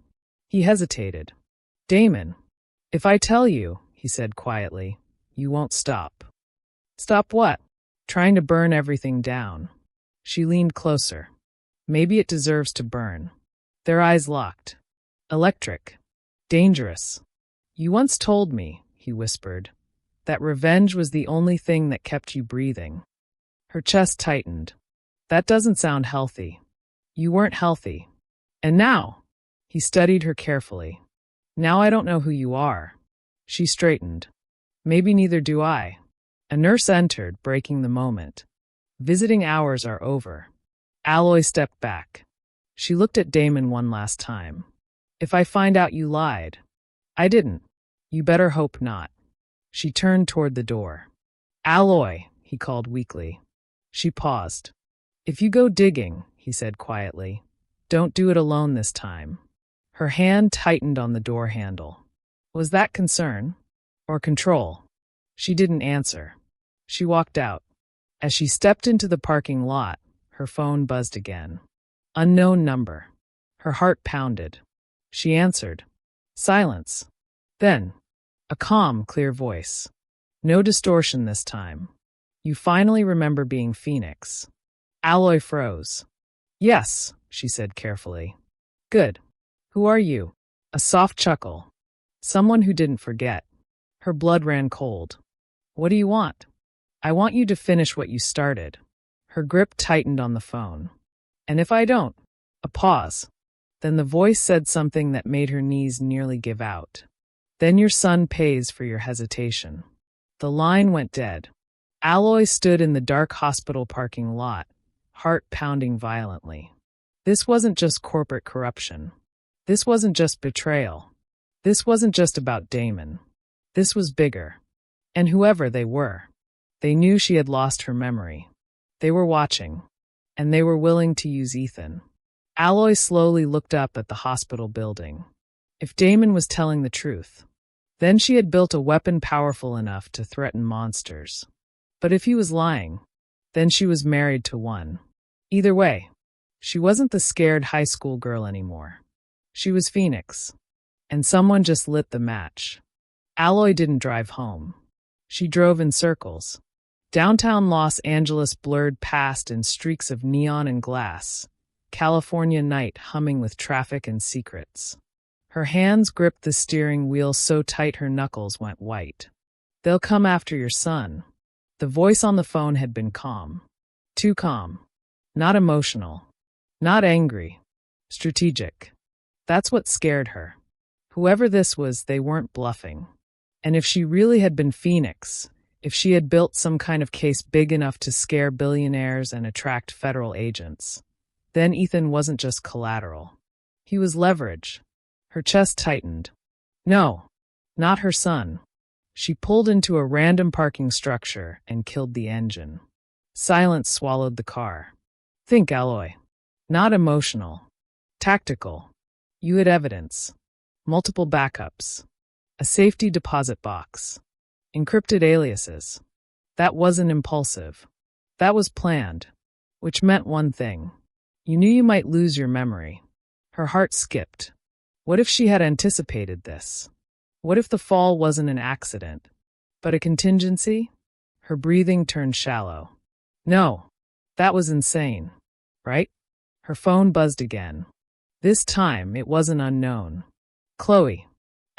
Speaker 1: He hesitated. Damon. If I tell you, he said quietly, you won't stop. Stop what? Trying to burn everything down. She leaned closer. Maybe it deserves to burn. Their eyes locked. Electric. Dangerous. You once told me, he whispered, that revenge was the only thing that kept you breathing. Her chest tightened. That doesn't sound healthy. You weren't healthy. And now? He studied her carefully. Now I don't know who you are. She straightened. Maybe neither do I. A nurse entered, breaking the moment. Visiting hours are over. Alloy stepped back. She looked at Damon one last time. If I find out you lied. I didn't. You better hope not. She turned toward the door. Alloy, he called weakly. She paused. If you go digging, he said quietly, don't do it alone this time. Her hand tightened on the door handle. Was that concern? Or control? She didn't answer. She walked out. As she stepped into the parking lot, her phone buzzed again. Unknown number. Her heart pounded. She answered. Silence. Then, a calm, clear voice. No distortion this time. You finally remember being Phoenix. Alloy froze. Yes, she said carefully. Good. Who are you? A soft chuckle. Someone who didn't forget. Her blood ran cold. What do you want? I want you to finish what you started. Her grip tightened on the phone. And if I don't? A pause. Then the voice said something that made her knees nearly give out. Then your son pays for your hesitation. The line went dead. Alloy stood in the dark hospital parking lot, heart pounding violently. This wasn't just corporate corruption. This wasn't just betrayal. This wasn't just about Damon. This was bigger. And whoever they were, they knew she had lost her memory. They were watching. And they were willing to use Ethan. Alloy slowly looked up at the hospital building. If Damon was telling the truth, then she had built a weapon powerful enough to threaten monsters. But if he was lying, then she was married to one. Either way, she wasn't the scared high school girl anymore. She was Phoenix. And someone just lit the match. Alloy didn't drive home. She drove in circles. Downtown Los Angeles blurred past in streaks of neon and glass. California night humming with traffic and secrets. Her hands gripped the steering wheel so tight her knuckles went white. They'll come after your son. The voice on the phone had been calm. Too calm. Not emotional. Not angry. Strategic. That's what scared her. Whoever this was, they weren't bluffing. And if she really had been Phoenix, if she had built some kind of case big enough to scare billionaires and attract federal agents, then Ethan wasn't just collateral. He was leverage. Her chest tightened. No, not her son. She pulled into a random parking structure and killed the engine. Silence swallowed the car. Think, Alloy. Not emotional. Tactical. You had evidence. Multiple backups. A safety deposit box. Encrypted aliases. That wasn't impulsive. That was planned. Which meant one thing. You knew you might lose your memory. Her heart skipped. What if she had anticipated this? What if the fall wasn't an accident, but a contingency? Her breathing turned shallow. No, that was insane, right? Her phone buzzed again. This time, it wasn't unknown. Chloe.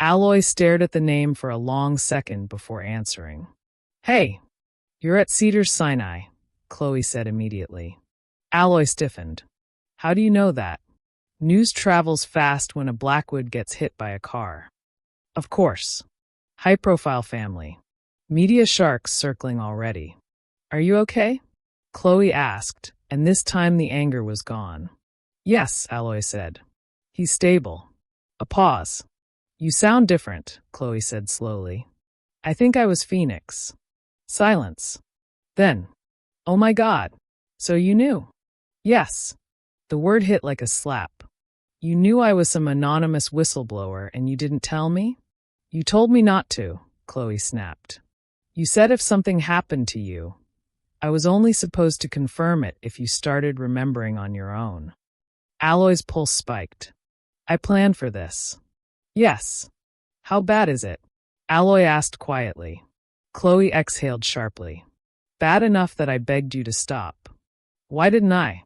Speaker 1: Alloy stared at the name for a long second before answering. Hey, you're at Cedars-Sinai, Chloe said immediately. Alloy stiffened. How do you know that? News travels fast when a Blackwood gets hit by a car. Of course. High-profile family. Media sharks circling already. Are you okay? Chloe asked, and this time the anger was gone. Yes, Alloy said. He's stable. A pause. You sound different, Chloe said slowly. I think I was Phoenix. Silence. Then. Oh my God. So you knew? Yes. The word hit like a slap. You knew I was some anonymous whistleblower and you didn't tell me? You told me not to, Chloe snapped. You said if something happened to you, I was only supposed to confirm it if you started remembering on your own. Alloy's pulse spiked. I planned for this. Yes. How bad is it? Alloy asked quietly. Chloe exhaled sharply. Bad enough that I begged you to stop. Why didn't I?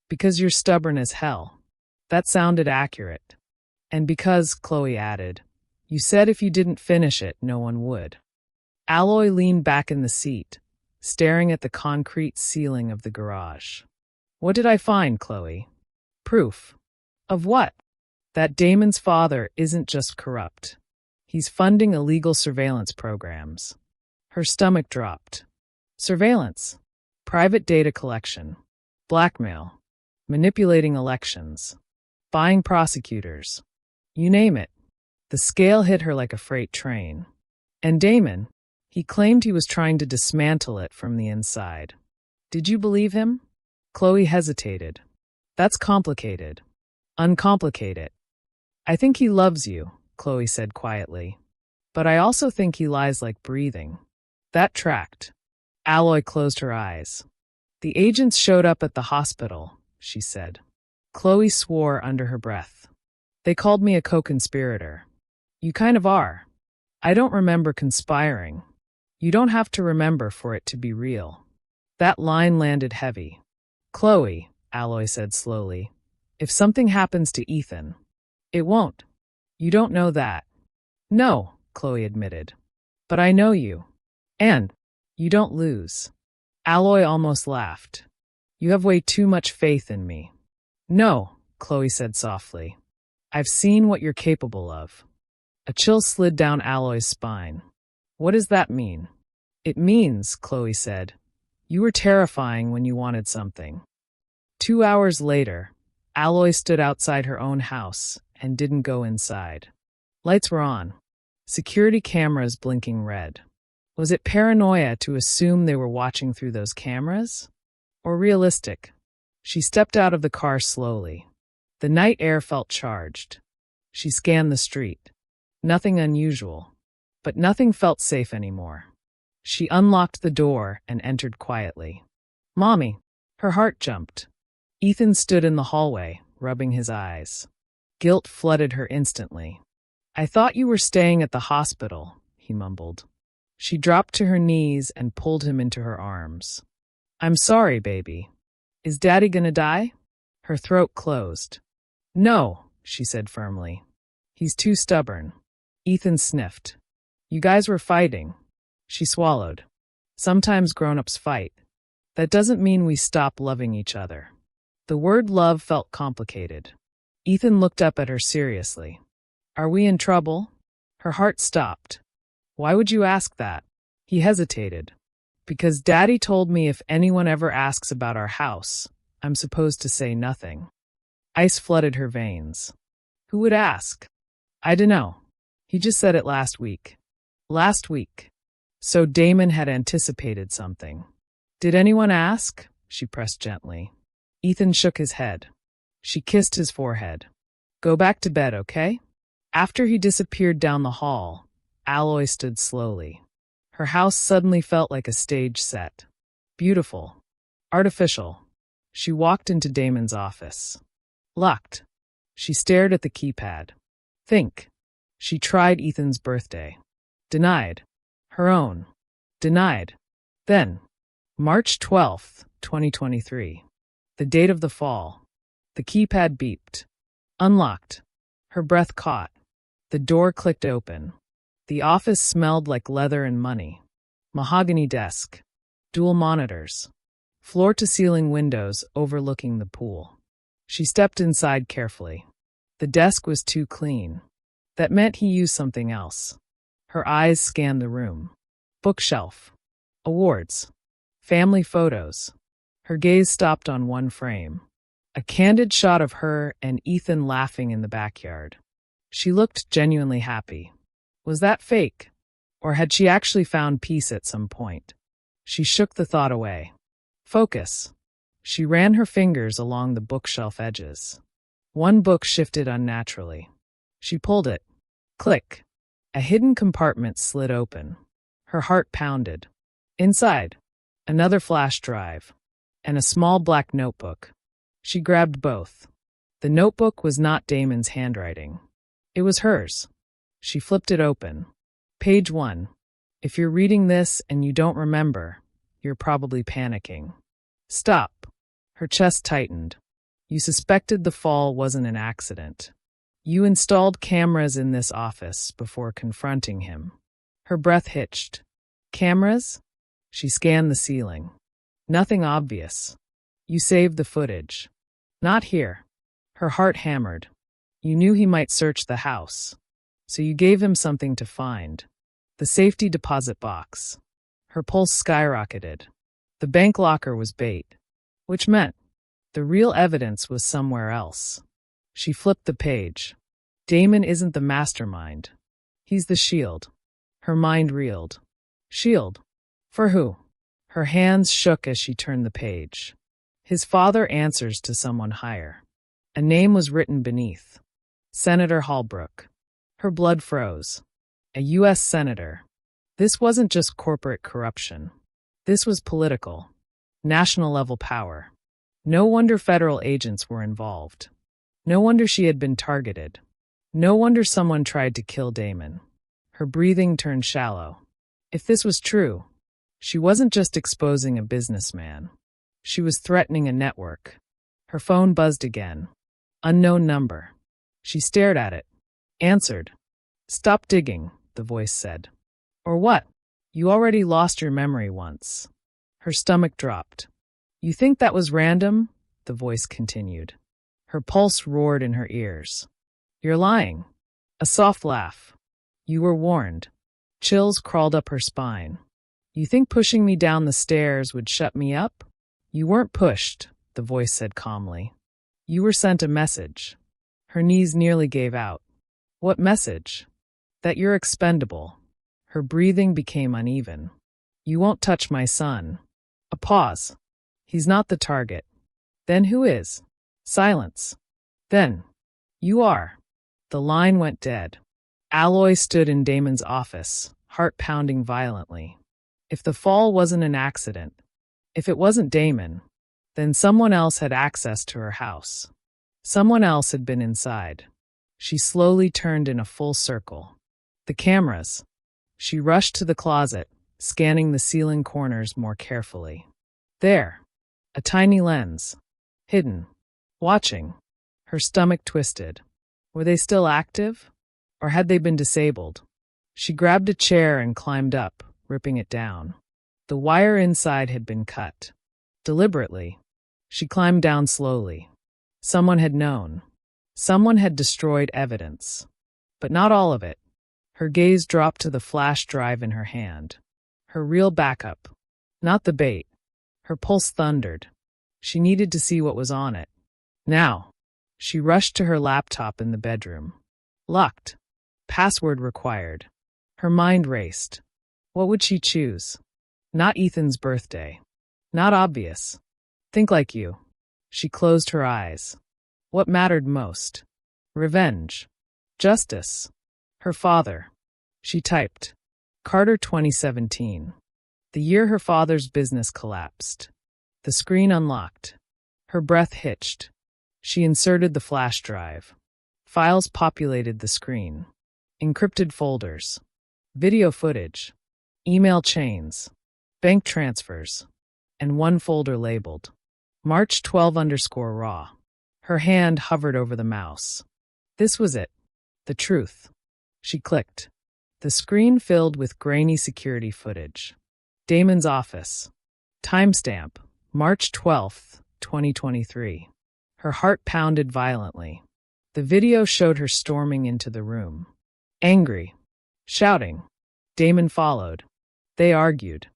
Speaker 1: Because you're stubborn as hell. That sounded accurate. And because, Chloe added, you said if you didn't finish it, no one would. Alloy leaned back in the seat, staring at the concrete ceiling of the garage. What did I find, Chloe? Proof. Of what? That Damon's father isn't just corrupt. He's funding illegal surveillance programs. Her stomach dropped. Surveillance. Private data collection. Blackmail. Manipulating elections. Buying prosecutors. You name it. The scale hit her like a freight train. And Damon, he claimed he was trying to dismantle it from the inside. Did you believe him? Chloe hesitated. That's complicated. Uncomplicate it. I think he loves you, Chloe said quietly. But I also think he lies like breathing. That tracked. Alloy closed her eyes. The agents showed up at the hospital, she said. Chloe swore under her breath. They called me a co-conspirator. You kind of are. I don't remember conspiring. You don't have to remember for it to be real. That line landed heavy. Chloe, Alloy said slowly, if something happens to Ethan, it won't. You don't know that. No, Chloe admitted. But I know you. And you don't lose. Alloy almost laughed. You have way too much faith in me. No, Chloe said softly. I've seen what you're capable of. A chill slid down Alloy's spine. What does that mean? It means, Chloe said, you were terrifying when you wanted something. 2 hours later, Alloy stood outside her own house and didn't go inside. Lights were on. Security cameras blinking red. Was it paranoia to assume they were watching through those cameras? Or realistic? She stepped out of the car slowly. The night air felt charged. She scanned the street. Nothing unusual. But nothing felt safe anymore. She unlocked the door and entered quietly. Mommy! Her heart jumped. Ethan stood in the hallway, rubbing his eyes. Guilt flooded her instantly. I thought you were staying at the hospital, he mumbled. She dropped to her knees and pulled him into her arms. I'm sorry, baby. Is Daddy gonna die? Her throat closed. No, she said firmly. He's too stubborn. Ethan sniffed. You guys were fighting. She swallowed. Sometimes grown-ups fight. That doesn't mean we stop loving each other. The word love felt complicated. Ethan looked up at her seriously. Are we in trouble? Her heart stopped. Why would you ask that? He hesitated. Because Daddy told me if anyone ever asks about our house, I'm supposed to say nothing. Ice flooded her veins. Who would ask? I dunno. He just said it last week. Last week. So Damon had anticipated something. Did anyone ask? She pressed gently. Ethan shook his head. She kissed his forehead. Go back to bed, okay? After he disappeared down the hall, Alloy stood slowly. Her house suddenly felt like a stage set. Beautiful. Artificial. She walked into Damon's office. Locked. She stared at the keypad. Think. She tried Ethan's birthday. Denied. Her own. Denied. Then, March 12th, 2023. The date of the fall. The keypad beeped. Unlocked. Her breath caught. The door clicked open. The office smelled like leather and money. Mahogany desk. Dual monitors. Floor-to-ceiling windows overlooking the pool. She stepped inside carefully. The desk was too clean. That meant he used something else. Her eyes scanned the room. Bookshelf. Awards. Family photos. Her gaze stopped on one frame. A candid shot of her and Ethan laughing in the backyard. She looked genuinely happy. Was that fake? Or had she actually found peace at some point? She shook the thought away. Focus. She ran her fingers along the bookshelf edges. One book shifted unnaturally. She pulled it. Click. A hidden compartment slid open. Her heart pounded. Inside, another flash drive, and a small black notebook. She grabbed both. The notebook was not Damon's handwriting. It was hers. She flipped it open. Page 1. If you're reading this and you don't remember, you're probably panicking. Stop. Her chest tightened. You suspected the fall wasn't an accident. You installed cameras in this office before confronting him. Her breath hitched. Cameras? She scanned the ceiling. Nothing obvious. You saved the footage. Not here. Her heart hammered. You knew he might search the house. So you gave him something to find. The safety deposit box. Her pulse skyrocketed. The bank locker was bait. Which meant the real evidence was somewhere else. She flipped the page. Damon isn't the mastermind. He's the shield. Her mind reeled. Shield? For who? Her hands shook as she turned the page. His father answers to someone higher. A name was written beneath. Senator Holbrook. Her blood froze. A U.S. senator. This wasn't just corporate corruption. This was political. National-level power. No wonder federal agents were involved. No wonder she had been targeted. No wonder someone tried to kill Damon. Her breathing turned shallow. If this was true, she wasn't just exposing a businessman. She was threatening a network. Her phone buzzed again. Unknown number. She stared at it. Answered. Stop digging, the voice said. Or what? You already lost your memory once. Her stomach dropped. You think that was random? The voice continued. Her pulse roared in her ears. You're lying. A soft laugh. You were warned. Chills crawled up her spine. You think pushing me down the stairs would shut me up? You weren't pushed, the voice said calmly. You were sent a message. Her knees nearly gave out. What message? That you're expendable. Her breathing became uneven. You won't touch my son. A pause. He's not the target. Then who is? Silence. Then. You are. The line went dead. Alloy stood in Damon's office, heart pounding violently. If the fall wasn't an accident, if it wasn't Damon, then someone else had access to her house. Someone else had been inside. She slowly turned in a full circle. The cameras. She rushed to the closet, scanning the ceiling corners more carefully. There. A tiny lens. Hidden. Watching. Her stomach twisted. Were they still active? Or had they been disabled? She grabbed a chair and climbed up, ripping it down. The wire inside had been cut. Deliberately. She climbed down slowly. Someone had known. Someone had destroyed evidence. But not all of it. Her gaze dropped to the flash drive in her hand. Her real backup. Not the bait. Her pulse thundered. She needed to see what was on it. Now. She rushed to her laptop in the bedroom. Locked. Password required. Her mind raced. What would she choose? Not Ethan's birthday. Not obvious. Think like you. She closed her eyes. What mattered most? Revenge. Justice. Her father. She typed. Carter 2017. The year her father's business collapsed. The screen unlocked. Her breath hitched. She inserted the flash drive. Files populated the screen. Encrypted folders. Video footage. Email chains. Bank transfers. And one folder labeled. March 12_raw. Her hand hovered over the mouse. This was it. The truth. She clicked. The screen filled with grainy security footage. Damon's office. Timestamp. March 12th, 2023. Her heart pounded violently. The video showed her storming into the room. Angry. Shouting. Damon followed. They argued.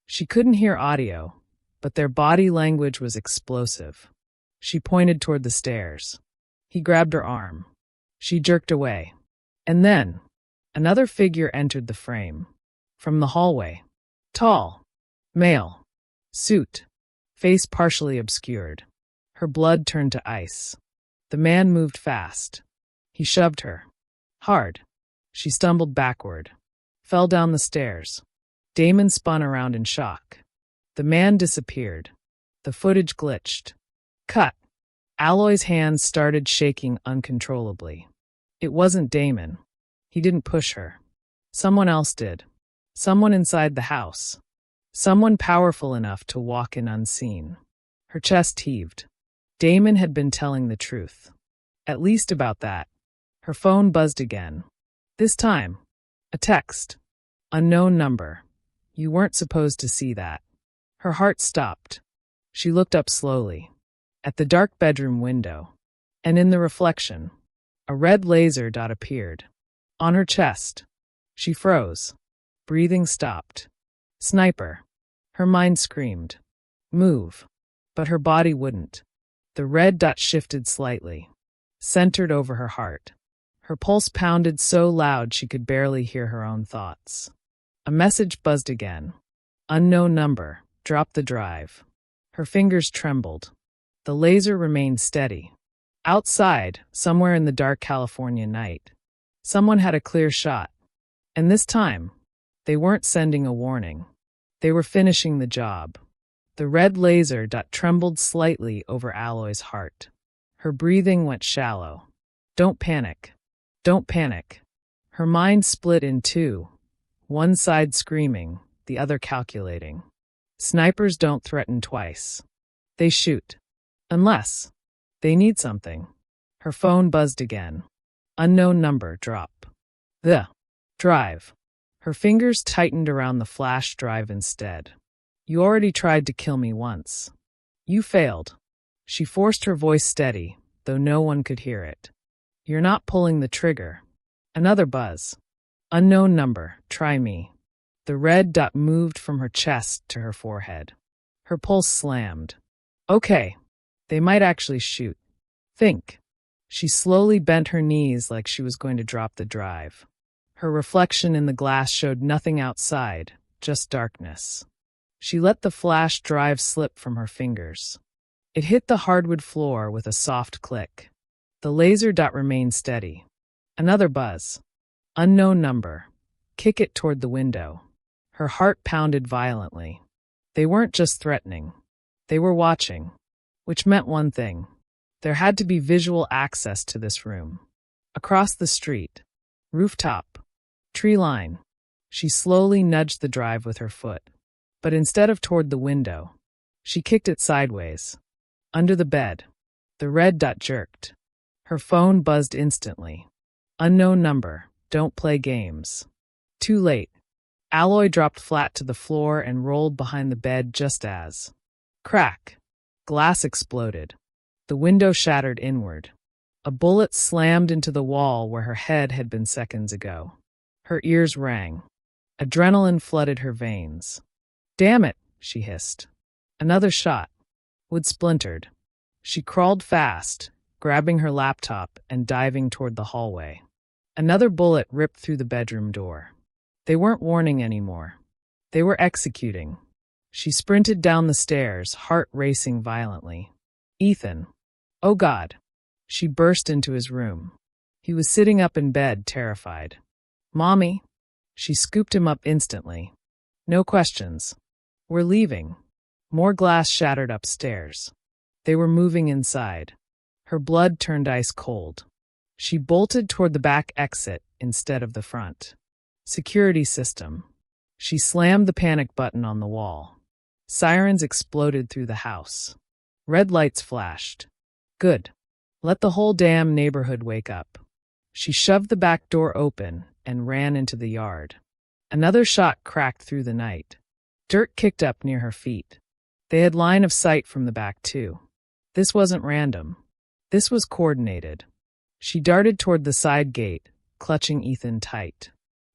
Speaker 1: She couldn't hear audio, but their body language was explosive. She pointed toward the stairs. He grabbed her arm. She jerked away. And then, another figure entered the frame. From the hallway. Tall. Male. Suit. Face partially obscured. Her blood turned to ice. The man moved fast. He shoved her. Hard. She stumbled backward. Fell down the stairs. Damon spun around in shock. The man disappeared. The footage glitched. Cut. Alloy's hands started shaking uncontrollably. It wasn't Damon. He didn't push her. Someone else did. Someone inside the house. Someone powerful enough to walk in unseen. Her chest heaved. Damon had been telling the truth. At least about that. Her phone buzzed again. This time, a text. Unknown number. You weren't supposed to see that. Her heart stopped. She looked up slowly, at the dark bedroom window, and in the reflection, a red laser dot appeared. On her chest. She froze. Breathing stopped. Sniper. Her mind screamed. Move. But her body wouldn't. The red dot shifted slightly, centered over her heart. Her pulse pounded so loud she could barely hear her own thoughts. A message buzzed again. Unknown number. Drop the drive. Her fingers trembled. The laser remained steady. Outside, somewhere in the dark California night, someone had a clear shot. And this time, they weren't sending a warning. They were finishing the job. The red laser dot trembled slightly over Alloy's heart. Her breathing went shallow. Don't panic. Don't panic. Her mind split in two, one side screaming, the other calculating. Snipers don't threaten twice. They shoot. Unless they need something. Her phone buzzed again. Unknown number. Drop the drive. Her fingers tightened around the flash drive instead. You already tried to kill me once. You failed. She forced her voice steady, though no one could hear it. You're not pulling the trigger. Another buzz. Unknown number. Try me. The red dot moved from her chest to her forehead. Her pulse slammed. Okay. They might actually shoot. Think. She slowly bent her knees like she was going to drop the drive. Her reflection in the glass showed nothing outside, just darkness. She let the flash drive slip from her fingers. It hit the hardwood floor with a soft click. The laser dot remained steady. Another buzz. Unknown number. Kick it toward the window. Her heart pounded violently. They weren't just threatening. They were watching. Which meant one thing. There had to be visual access to this room. Across the street. Rooftop. Tree line. She slowly nudged the drive with her foot. But instead of toward the window, she kicked it sideways. Under the bed. The red dot jerked. Her phone buzzed instantly. Unknown number. Don't play games. Too late. Alloy dropped flat to the floor and rolled behind the bed just as. Crack. Glass exploded. The window shattered inward. A bullet slammed into the wall where her head had been seconds ago. Her ears rang. Adrenaline flooded her veins. Damn it, she hissed. Another shot. Wood splintered. She crawled fast, grabbing her laptop and diving toward the hallway. Another bullet ripped through the bedroom door. They weren't warning anymore. They were executing. She sprinted down the stairs, heart racing violently. Ethan. Oh God. She burst into his room. He was sitting up in bed, terrified. Mommy. She scooped him up instantly. No questions. We're leaving. More glass shattered upstairs. They were moving inside. Her blood turned ice cold. She bolted toward the back exit instead of the front. Security system. She slammed the panic button on the wall. Sirens exploded through the house. Red lights flashed. Good. Let the whole damn neighborhood wake up. She shoved the back door open and ran into the yard. Another shot cracked through the night. Dirt kicked up near her feet. They had line of sight from the back too. This wasn't random. This was coordinated. She darted toward the side gate, clutching Ethan tight.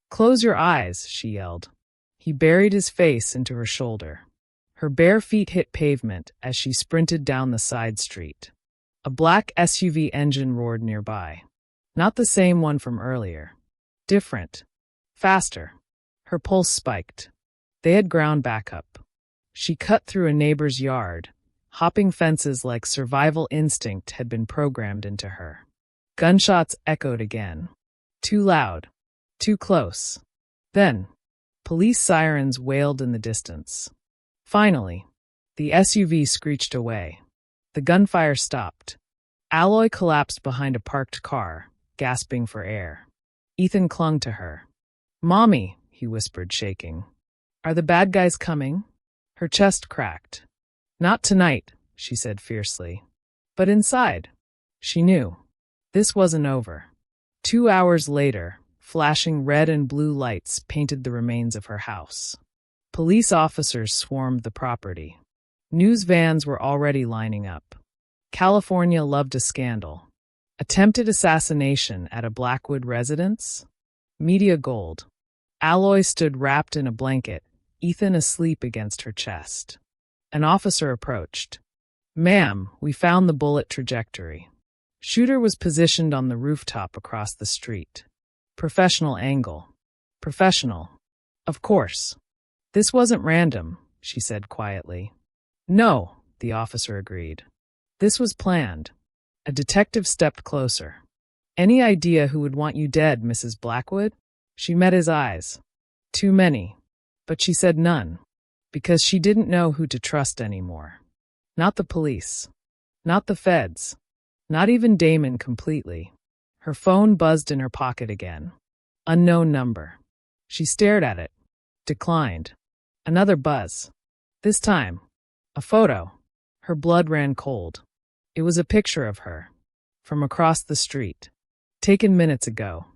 Speaker 1: Close your eyes, she yelled. He buried his face into her shoulder. Her bare feet hit pavement as she sprinted down the side street. A black SUV engine roared nearby. Not the same one from earlier. Different. Faster. Her pulse spiked. They had ground back up. She cut through a neighbor's yard, hopping fences like survival instinct had been programmed into her. Gunshots echoed again. Too loud. Too close. Then, police sirens wailed in the distance. Finally, the SUV screeched away. The gunfire stopped. Alloy collapsed behind a parked car, gasping for air. Ethan clung to her. Mommy, he whispered, shaking. Are the bad guys coming? Her chest cracked. Not tonight, she said fiercely. But inside, she knew. This wasn't over. 2 hours later, flashing red and blue lights painted the remains of her house. Police officers swarmed the property. News vans were already lining up. California loved a scandal. Attempted assassination at a Blackwood residence? Media gold. Alloy stood wrapped in a blanket, Ethan asleep against her chest. An officer approached. "Ma'am, we found the bullet trajectory." Shooter was positioned on the rooftop across the street. Professional angle. Professional. Of course. "This wasn't random," she said quietly. "No," the officer agreed. "This was planned." A detective stepped closer. "Any idea who would want you dead, Mrs. Blackwood?" She met his eyes. Too many. But she said none. Because she didn't know who to trust anymore. Not the police. Not the feds. Not even Damon completely. Her phone buzzed in her pocket again. Unknown number. She stared at it. Declined. Another buzz. This time. A photo. Her blood ran cold. It was a picture of her. From across the street. Taken minutes ago.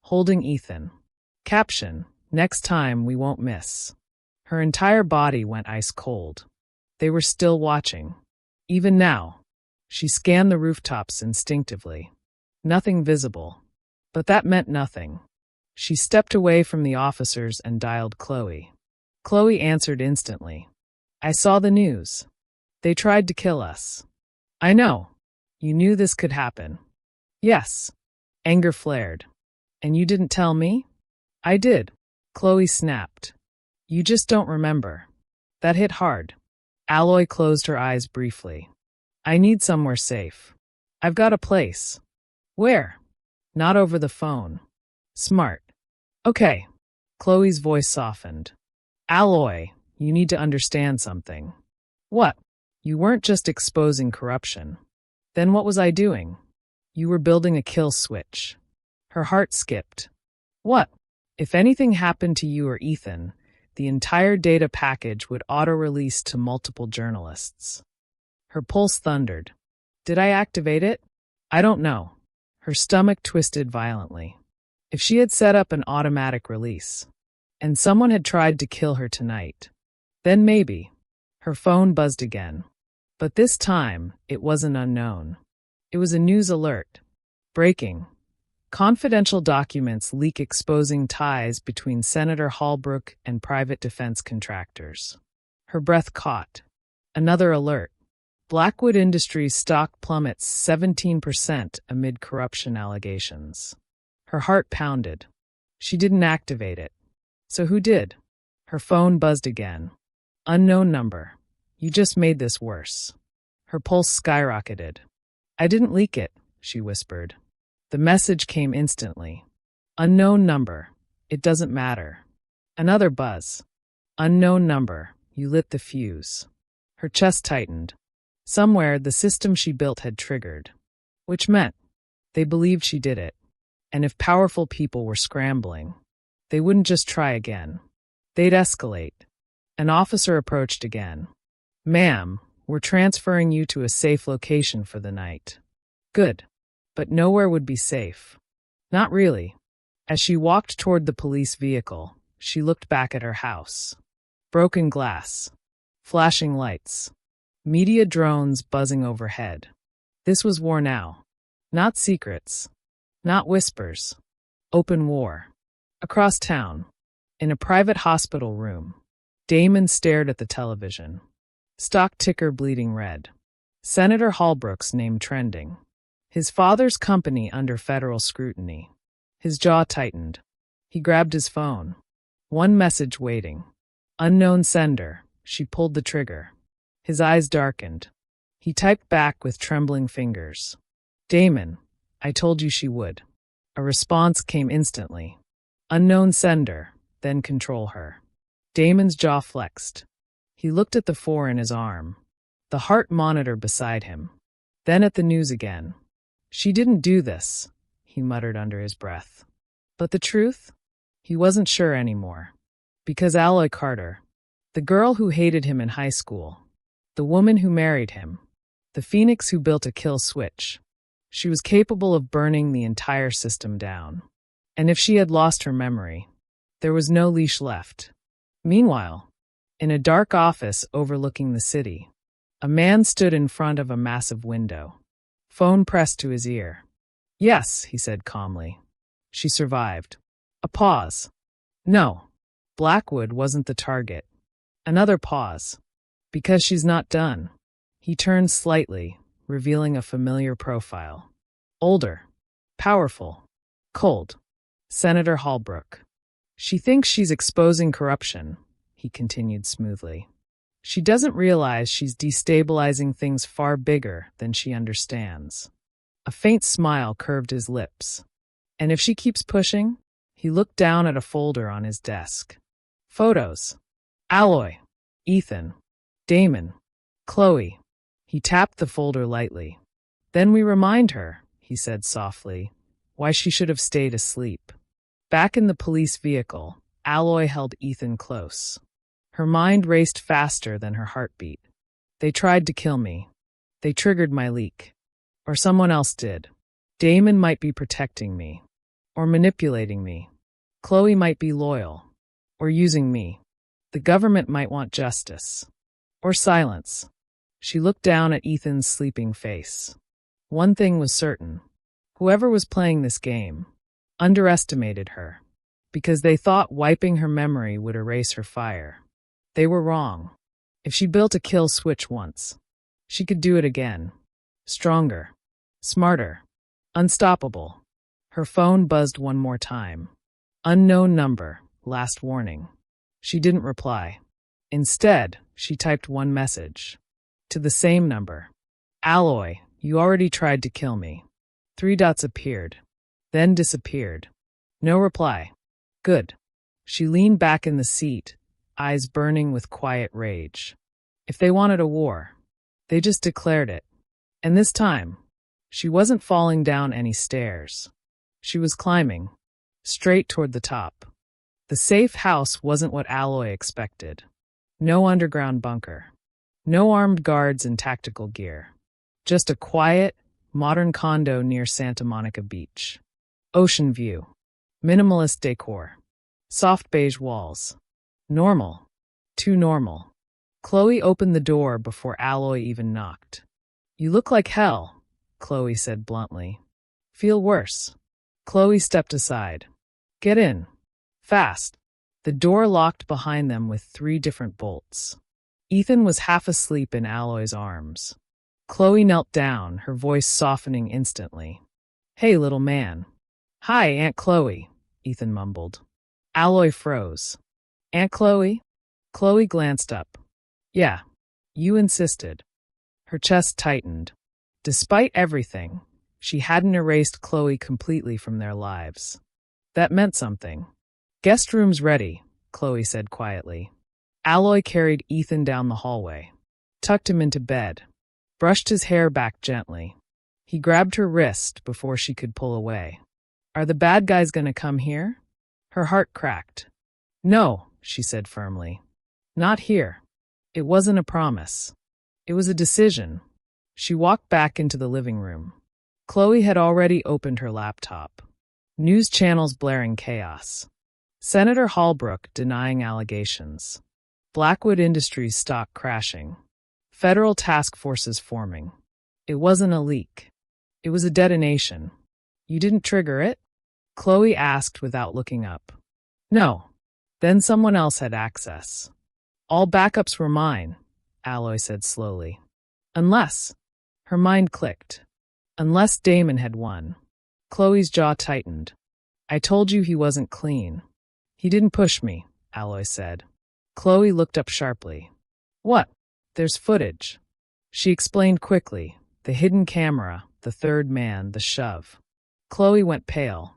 Speaker 1: Holding Ethan. Caption: "Next time we won't miss." Her entire body went ice cold. They were still watching. Even now. She scanned the rooftops instinctively. Nothing visible. But that meant nothing. She stepped away from the officers and dialed Chloe. Chloe answered instantly. "I saw the news. They tried to kill us." "I know. You knew this could happen." "Yes." Anger flared. "And you didn't tell me?" "I did." Chloe snapped. "You just don't remember." That hit hard. Alloy closed her eyes briefly. "I need somewhere safe. I've got a place." "Where?" "Not over the phone." "Smart." "Okay." Chloe's voice softened. "Alloy, you need to understand something." "What?" "You weren't just exposing corruption." "Then what was I doing?" "You were building a kill switch." Her heart skipped. "What?" "If anything happened to you or Ethan, the entire data package would auto-release to multiple journalists." Her pulse thundered. "Did I activate it?" "I don't know." Her stomach twisted violently. If she had set up an automatic release, and someone had tried to kill her tonight, then maybe. Her phone buzzed again. But this time, it wasn't unknown. It was a news alert. Breaking. Confidential documents leak exposing ties between Senator Holbrook and private defense contractors. Her breath caught. Another alert. Blackwood Industries stock plummets 17% amid corruption allegations. Her heart pounded. She didn't activate it. So who did? Her phone buzzed again. Unknown number. You just made this worse. Her pulse skyrocketed. "I didn't leak it," she whispered. The message came instantly. "Unknown number. It doesn't matter." Another buzz. "Unknown number. You lit the fuse." Her chest tightened. Somewhere the system she built had triggered. Which meant they believed she did it. And if powerful people were scrambling, they wouldn't just try again. They'd escalate. An officer approached again. "Ma'am, we're transferring you to a safe location for the night." Good. But nowhere would be safe. Not really. As she walked toward the police vehicle, she looked back at her house. Broken glass. Flashing lights. Media drones buzzing overhead. This was war now. Not secrets. Not whispers. Open war. Across town. In a private hospital room. Damon stared at the television. Stock ticker bleeding red. Senator Holbrook's name trending. His father's company under federal scrutiny. His jaw tightened. He grabbed his phone. One message waiting. Unknown sender. She pulled the trigger. His eyes darkened. He typed back with trembling fingers. "Damon, I told you she would." A response came instantly. Unknown sender, then control her. Damon's jaw flexed. He looked at the 4 in his arm. The heart monitor beside him. Then at the news again. "She didn't do this," he muttered under his breath. But the truth? He wasn't sure anymore. Because Alloy Carter, the girl who hated him in high school, the woman who married him, the phoenix who built a kill switch, she was capable of burning the entire system down. And if she had lost her memory, there was no leash left. Meanwhile, In a dark office overlooking the city, a man stood in front of a massive window. Phone pressed to his ear. Yes, he said calmly. She survived. A pause. No. Blackwood wasn't the target. Another pause. Because she's not done. He turned slightly, revealing a familiar profile. Older. Powerful. Cold. Senator Holbrook. She thinks she's exposing corruption, he continued smoothly. She doesn't realize she's destabilizing things far bigger than she understands. A faint smile curved his lips. And if she keeps pushing? He looked down at a folder on his desk. Photos. Alloy. Ethan. Damon. Chloe. He tapped the folder lightly. Then we remind her, he said softly, why she should have stayed asleep. Back in the police vehicle, Alloy held Ethan close. Her mind raced faster than her heartbeat. They tried to kill me. They triggered my leak. Or someone else did. Damon might be protecting me. Or manipulating me. Chloe might be loyal. Or using me. The government might want justice. Or silence. She looked down at Ethan's sleeping face. One thing was certain. Whoever was playing this game underestimated her. Because they thought wiping her memory would erase her fire. They were wrong. If she built a kill switch once, she could do it again. Stronger. Smarter. Unstoppable. Her phone buzzed one more time. Unknown number. Last warning. She didn't reply. Instead, she typed one message. To the same number. Alloy, you already tried to kill me. 3 dots appeared. Then disappeared. No reply. Good. She leaned back in the seat, eyes burning with quiet rage. If they wanted a war, they just declared it. And this time, she wasn't falling down any stairs. She was climbing, straight toward the top. The safe house wasn't what Alloy expected. No underground bunker. No armed guards in tactical gear. Just a quiet, modern condo near Santa Monica Beach. Ocean view. Minimalist decor. Soft beige walls. Normal. Too normal. Chloe opened the door before Alloy even knocked. You look like hell, Chloe said bluntly. Feel worse. Chloe stepped aside. Get in. Fast. The door locked behind them with 3 different bolts. Ethan was half asleep in Alloy's arms. Chloe knelt down, her voice softening instantly. Hey, little man. Hi, Aunt Chloe, Ethan mumbled. Alloy froze. Aunt Chloe? Chloe glanced up. Yeah, you insisted. Her chest tightened. Despite everything, she hadn't erased Chloe completely from their lives. That meant something. Guest room's ready, Chloe said quietly. Alloy carried Ethan down the hallway, tucked him into bed, brushed his hair back gently. He grabbed her wrist before she could pull away. Are the bad guys gonna come here? Her heart cracked. No, she said firmly. Not here. It wasn't a promise. It was a decision. She walked back into the living room. Chloe had already opened her laptop. News channels blaring chaos. Senator Holbrook denying allegations. Blackwood Industries stock crashing. Federal task forces forming. It wasn't a leak. It was a detonation. You didn't trigger it? Chloe asked without looking up. No. Then someone else had access. All backups were mine, Alloy said slowly. Unless. Her mind clicked. Unless Damon had won. Chloe's jaw tightened. I told you he wasn't clean. He didn't push me, Alloy said. Chloe looked up sharply. What? There's footage. She explained quickly. The hidden camera, the third man, the shove. Chloe went pale.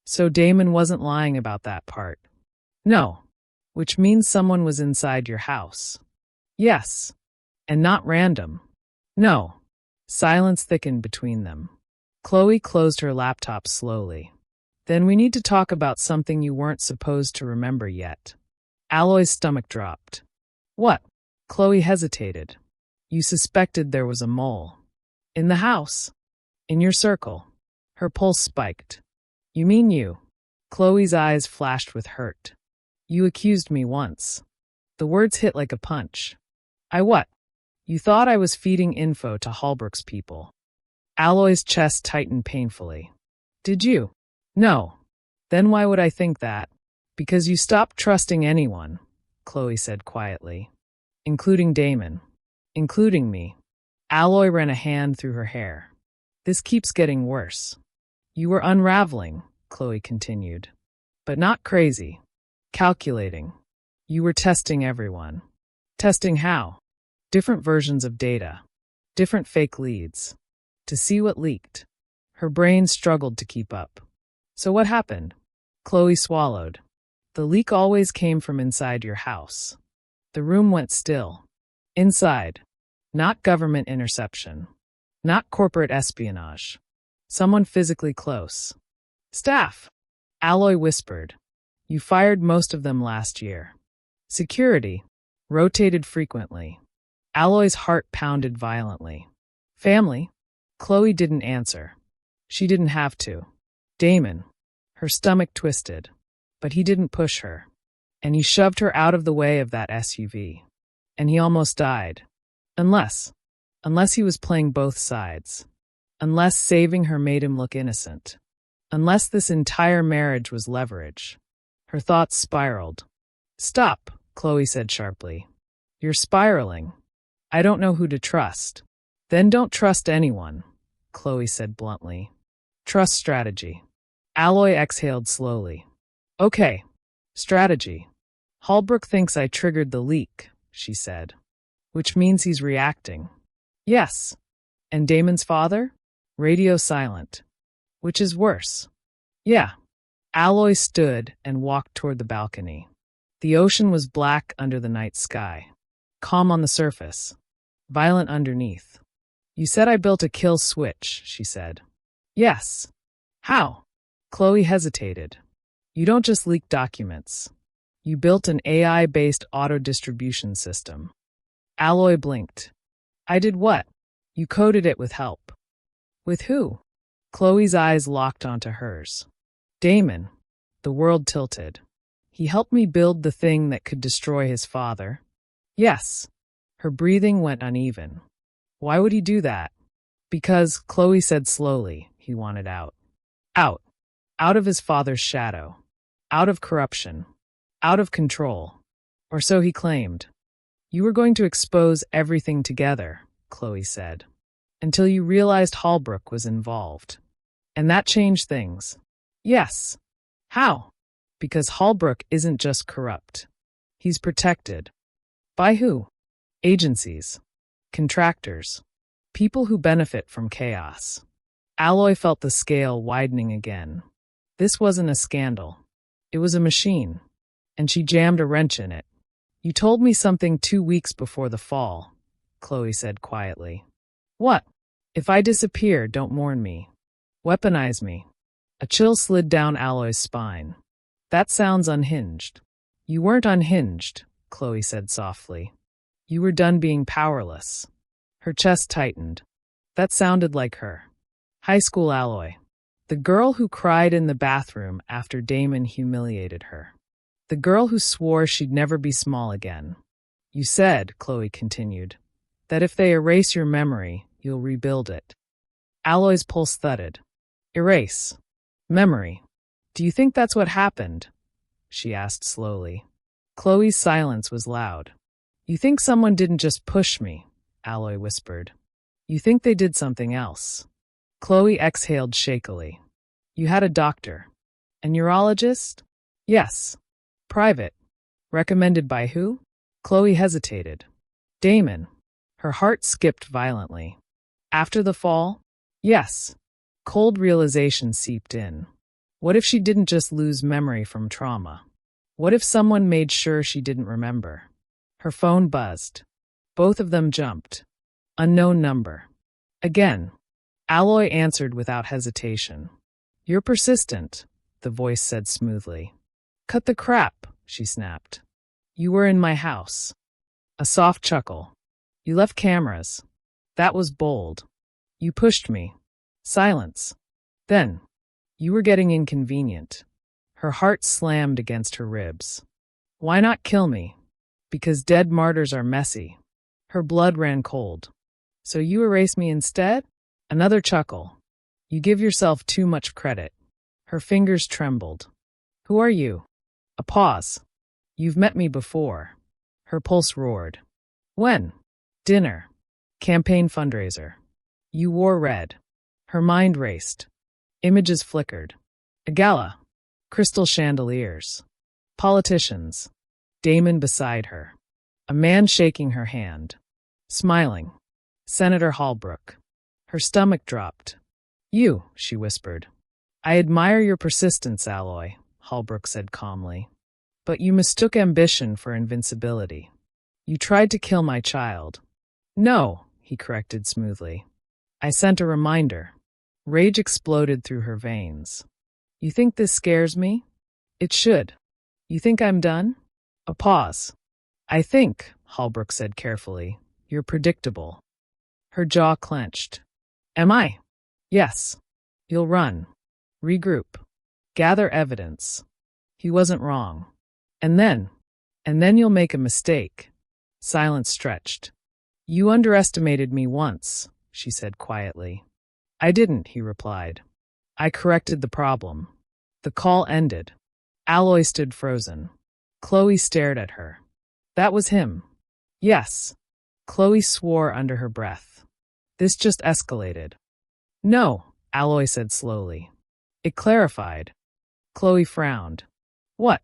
Speaker 1: So Damon wasn't lying about that part. No. Which means someone was inside your house. Yes. And not random. No. Silence thickened between them. Chloe closed her laptop slowly. Then we need to talk about something you weren't supposed to remember yet. Alloy's stomach dropped. What? Chloe hesitated. You suspected there was a mole. In the house. In your circle. Her pulse spiked. You mean you? Chloe's eyes flashed with hurt. You accused me once. The words hit like a punch. I what? You thought I was feeding info to Holbrook's people. Alloy's chest tightened painfully. Did you? No. Then why would I think that? Because you stopped trusting anyone, Chloe said quietly. Including Damon. Including me. Alloy ran a hand through her hair. This keeps getting worse. You were unraveling, Chloe continued. But not crazy. Calculating. You were testing everyone. Testing how? Different versions of data. Different fake leads. To see what leaked. Her brain struggled to keep up. So what happened? Chloe swallowed. The leak always came from inside your house. The room went still. Inside. Not government interception. Not corporate espionage. Someone physically close. Staff. Alloy whispered. You fired most of them last year. Security. Rotated frequently. Alloy's heart pounded violently. Family. Chloe didn't answer. She didn't have to. Damon. Her stomach twisted. But he didn't push her. And he shoved her out of the way of that SUV. And he almost died. Unless he was playing both sides. Unless saving her made him look innocent. Unless this entire marriage was leverage. Her thoughts spiraled. Stop, Chloe said sharply. You're spiraling. I don't know who to trust. Then don't trust anyone, Chloe said bluntly. Trust strategy. Alloy exhaled slowly. Okay, strategy. Holbrook thinks I triggered the leak, she said. Which means he's reacting. Yes. And Damon's father? Radio silent. Which is worse. Yeah. Alloy stood and walked toward the balcony. The ocean was black under the night sky. Calm on the surface. Violent underneath. You said I built a kill switch, she said. Yes. How? Chloe hesitated. You don't just leak documents. You built an AI-based auto-distribution system. Alloy blinked. I did what? You coded it with help. With who? Chloe's eyes locked onto hers. Damon. The world tilted. He helped me build the thing that could destroy his father. Yes. Her breathing went uneven. Why would he do that? Because, Chloe said slowly, he wanted out. Out. Out of his father's shadow. Out of corruption. Out of control. Or so he claimed. You were going to expose everything together, Chloe said. Until you realized Holbrook was involved. And that changed things. Yes. How? Because Holbrook isn't just corrupt. He's protected. By who? Agencies. Contractors. People who benefit from chaos. Alloy felt the scale widening again. This wasn't a scandal. It was a machine. And she jammed a wrench in it. You told me something 2 weeks before the fall, Chloe said quietly. What? If I disappear, don't mourn me. Weaponize me. A chill slid down Alloy's spine. That sounds unhinged. You weren't unhinged, Chloe said softly. You were done being powerless. Her chest tightened. That sounded like her. High school Alloy. The girl who cried in the bathroom after Damon humiliated her. The girl who swore she'd never be small again. You said, Chloe continued, that if they erase your memory, you'll rebuild it. Alloy's pulse thudded. Erase. Memory. Do you think that's what happened? She asked slowly. Chloe's silence was loud. You think someone didn't just push me, Alloy whispered. You think they did something else. Chloe exhaled shakily. You had a doctor. A neurologist? Yes. Private. Recommended by who? Chloe hesitated. Damon. Her heart skipped violently. After the fall? Yes. Cold realization seeped in. What if she didn't just lose memory from trauma? What if someone made sure she didn't remember? Her phone buzzed. Both of them jumped. Unknown number. Again. Alloy answered without hesitation. You're persistent, the voice said smoothly. Cut the crap, she snapped. You were in my house. A soft chuckle. You left cameras. That was bold. You pushed me. Silence. Then. You were getting inconvenient. Her heart slammed against her ribs. Why not kill me? Because dead martyrs are messy. Her blood ran cold. So you erase me instead? Another chuckle. You give yourself too much credit. Her fingers trembled. Who are you? A pause. You've met me before. Her pulse roared. When? Dinner. Campaign fundraiser. You wore red. Her mind raced. Images flickered. A gala. Crystal chandeliers. Politicians. Damon beside her. A man shaking her hand. Smiling. Senator Holbrook. Her stomach dropped. You, she whispered. I admire your persistence, Alloy, Holbrook said calmly. But you mistook ambition for invincibility. You tried to kill my child. No, he corrected smoothly. I sent a reminder. Rage exploded through her veins. You think this scares me? It should. You think I'm done? A pause. I think, Holbrook said carefully, you're predictable. Her jaw clenched. Am I? Yes. You'll run. Regroup. Gather evidence. He wasn't wrong. And then you'll make a mistake. Silence stretched. You underestimated me once, she said quietly. I didn't, he replied. I corrected the problem. The call ended. Alloy stood frozen. Chloe stared at her. That was him. Yes. Chloe swore under her breath. This just escalated. No, Alloy said slowly. It clarified. Chloe frowned. What?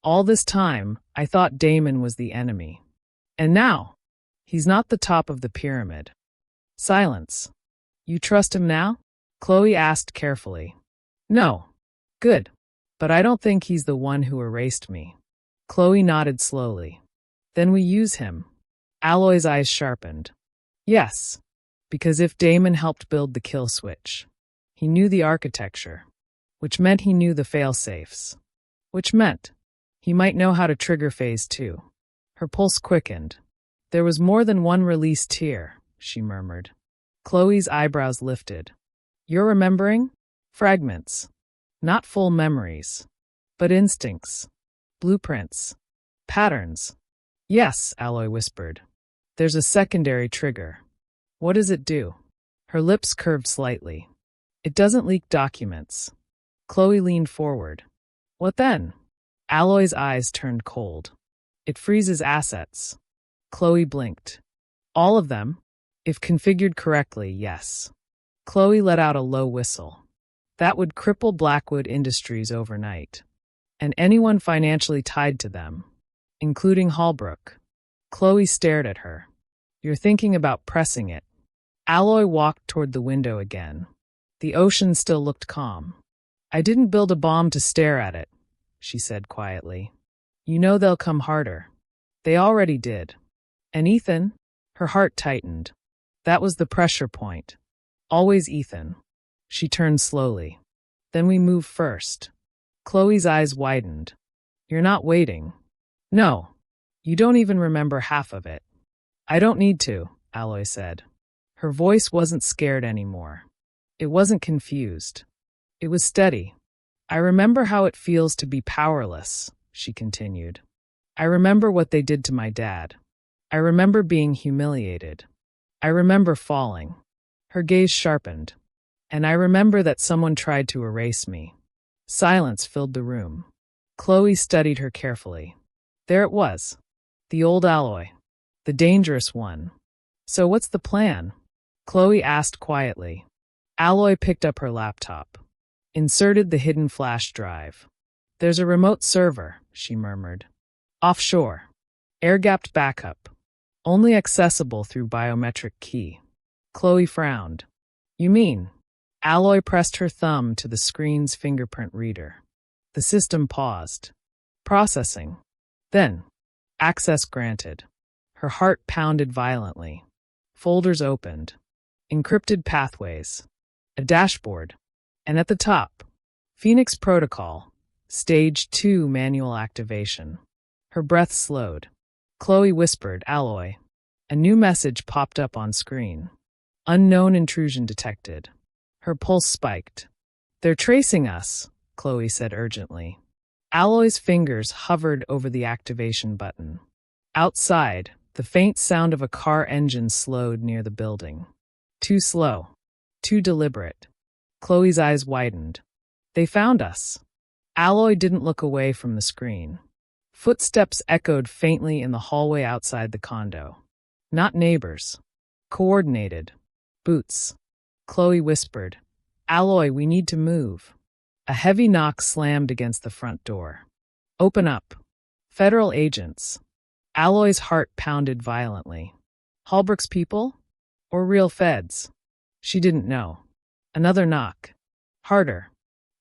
Speaker 1: All this time, I thought Damon was the enemy. And now? He's not the top of the pyramid. Silence. You trust him now? Chloe asked carefully. No. Good. But I don't think he's the one who erased me. Chloe nodded slowly. Then we use him. Alloy's eyes sharpened. Yes. Because if Damon helped build the kill switch, he knew the architecture, which meant he knew the fail-safes, which meant he might know how to trigger phase 2. Her pulse quickened. There was more than one released tear, she murmured. Chloe's eyebrows lifted. You're remembering? Fragments. Not full memories, but instincts, blueprints, patterns. Yes, Alloy whispered. There's a secondary trigger. What does it do? Her lips curved slightly. It doesn't leak documents. Chloe leaned forward. What then? Alloy's eyes turned cold. It freezes assets. Chloe blinked. All of them? If configured correctly, yes. Chloe let out a low whistle. That would cripple Blackwood Industries overnight. And anyone financially tied to them, including Holbrook. Chloe stared at her. You're thinking about pressing it. Alloy walked toward the window again. The ocean still looked calm. I didn't build a bomb to stare at it, she said quietly. You know they'll come harder. They already did. And Ethan? Her heart tightened. That was the pressure point. Always Ethan. She turned slowly. Then we move first. Chloe's eyes widened. You're not waiting. No. You don't even remember half of it. I don't need to, Alloy said. Her voice wasn't scared anymore. It wasn't confused. It was steady. I remember how it feels to be powerless, she continued. I remember what they did to my dad. I remember being humiliated. I remember falling. Her gaze sharpened. And I remember that someone tried to erase me. Silence filled the room. Chloe studied her carefully. There it was. The old Alloy. The dangerous one. So what's the plan? Chloe asked quietly. Alloy picked up her laptop. Inserted the hidden flash drive. There's a remote server, she murmured. Offshore. Air-gapped backup. Only accessible through biometric key. Chloe frowned. You mean? Alloy pressed her thumb to the screen's fingerprint reader. The system paused. Processing. Then, access granted. Her heart pounded violently. Folders opened. Encrypted pathways. A dashboard. And at the top, Phoenix Protocol. Stage 2 manual activation. Her breath slowed. Chloe whispered, Alloy. A new message popped up on screen. Unknown intrusion detected. Her pulse spiked. They're tracing us, Chloe said urgently. Alloy's fingers hovered over the activation button. Outside, the faint sound of a car engine slowed near the building. Too slow. Too deliberate. Chloe's eyes widened. They found us. Alloy didn't look away from the screen. Footsteps echoed faintly in the hallway outside the condo. Not neighbors. Coordinated. Boots. Chloe whispered, "Alloy, we need to move." A heavy knock slammed against the front door. "Open up." Federal agents. Alloy's heart pounded violently. Holbrook's people? Or real feds? She didn't know. Another knock. Harder.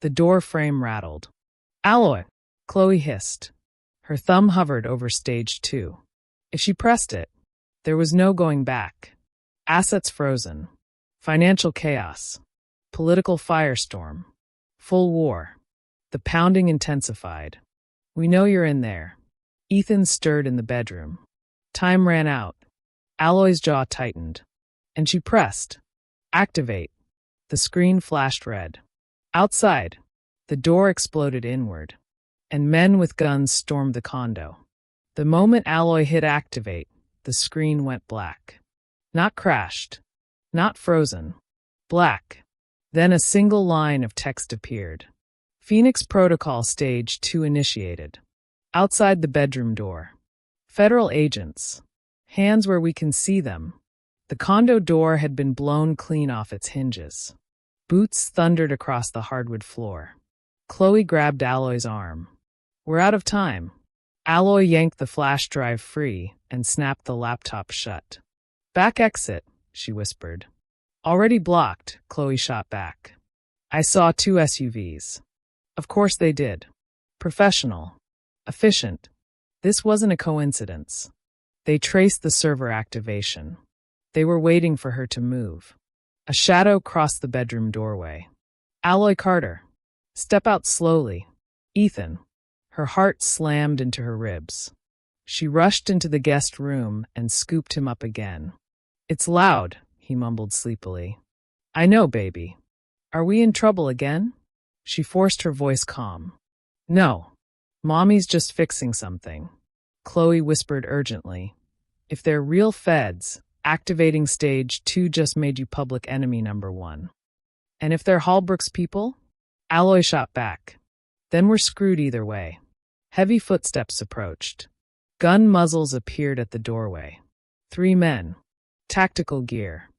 Speaker 1: The door frame rattled. "Alloy!" Chloe hissed. Her thumb hovered over stage 2. If she pressed it, there was no going back. Assets frozen. Financial chaos. Political firestorm. Full war. The pounding intensified. "We know you're in there." Ethan stirred in the bedroom. Time ran out. Alloy's jaw tightened. And she pressed. Activate. The screen flashed red. Outside, the door exploded inward, and men with guns stormed the condo. The moment Alloy hit activate, the screen went black. Not crashed. Not frozen. Black. Then a single line of text appeared. Phoenix Protocol Stage 2 initiated. Outside the bedroom door. Federal agents. Hands where we can see them. The condo door had been blown clean off its hinges. Boots thundered across the hardwood floor. Chloe grabbed Alloy's arm. "We're out of time." Alloy yanked the flash drive free and snapped the laptop shut. "Back exit," she whispered. "Already blocked," Chloe shot back. "I saw 2 SUVs. Of course they did. Professional. Efficient. This wasn't a coincidence. They traced the server activation. They were waiting for her to move." A shadow crossed the bedroom doorway. "Alloy Carter. Step out slowly." "Ethan." Her heart slammed into her ribs. She rushed into the guest room and scooped him up again. "It's loud," he mumbled sleepily. "I know, baby. Are we in trouble again?" She forced her voice calm. "No. Mommy's just fixing something." Chloe whispered urgently. "If they're real feds, activating stage 2 just made you public enemy number 1. And if they're Holbrook's people?" Alloy shot back. "Then we're screwed either way." Heavy footsteps approached. Gun muzzles appeared at the doorway. 3 men. Tactical gear.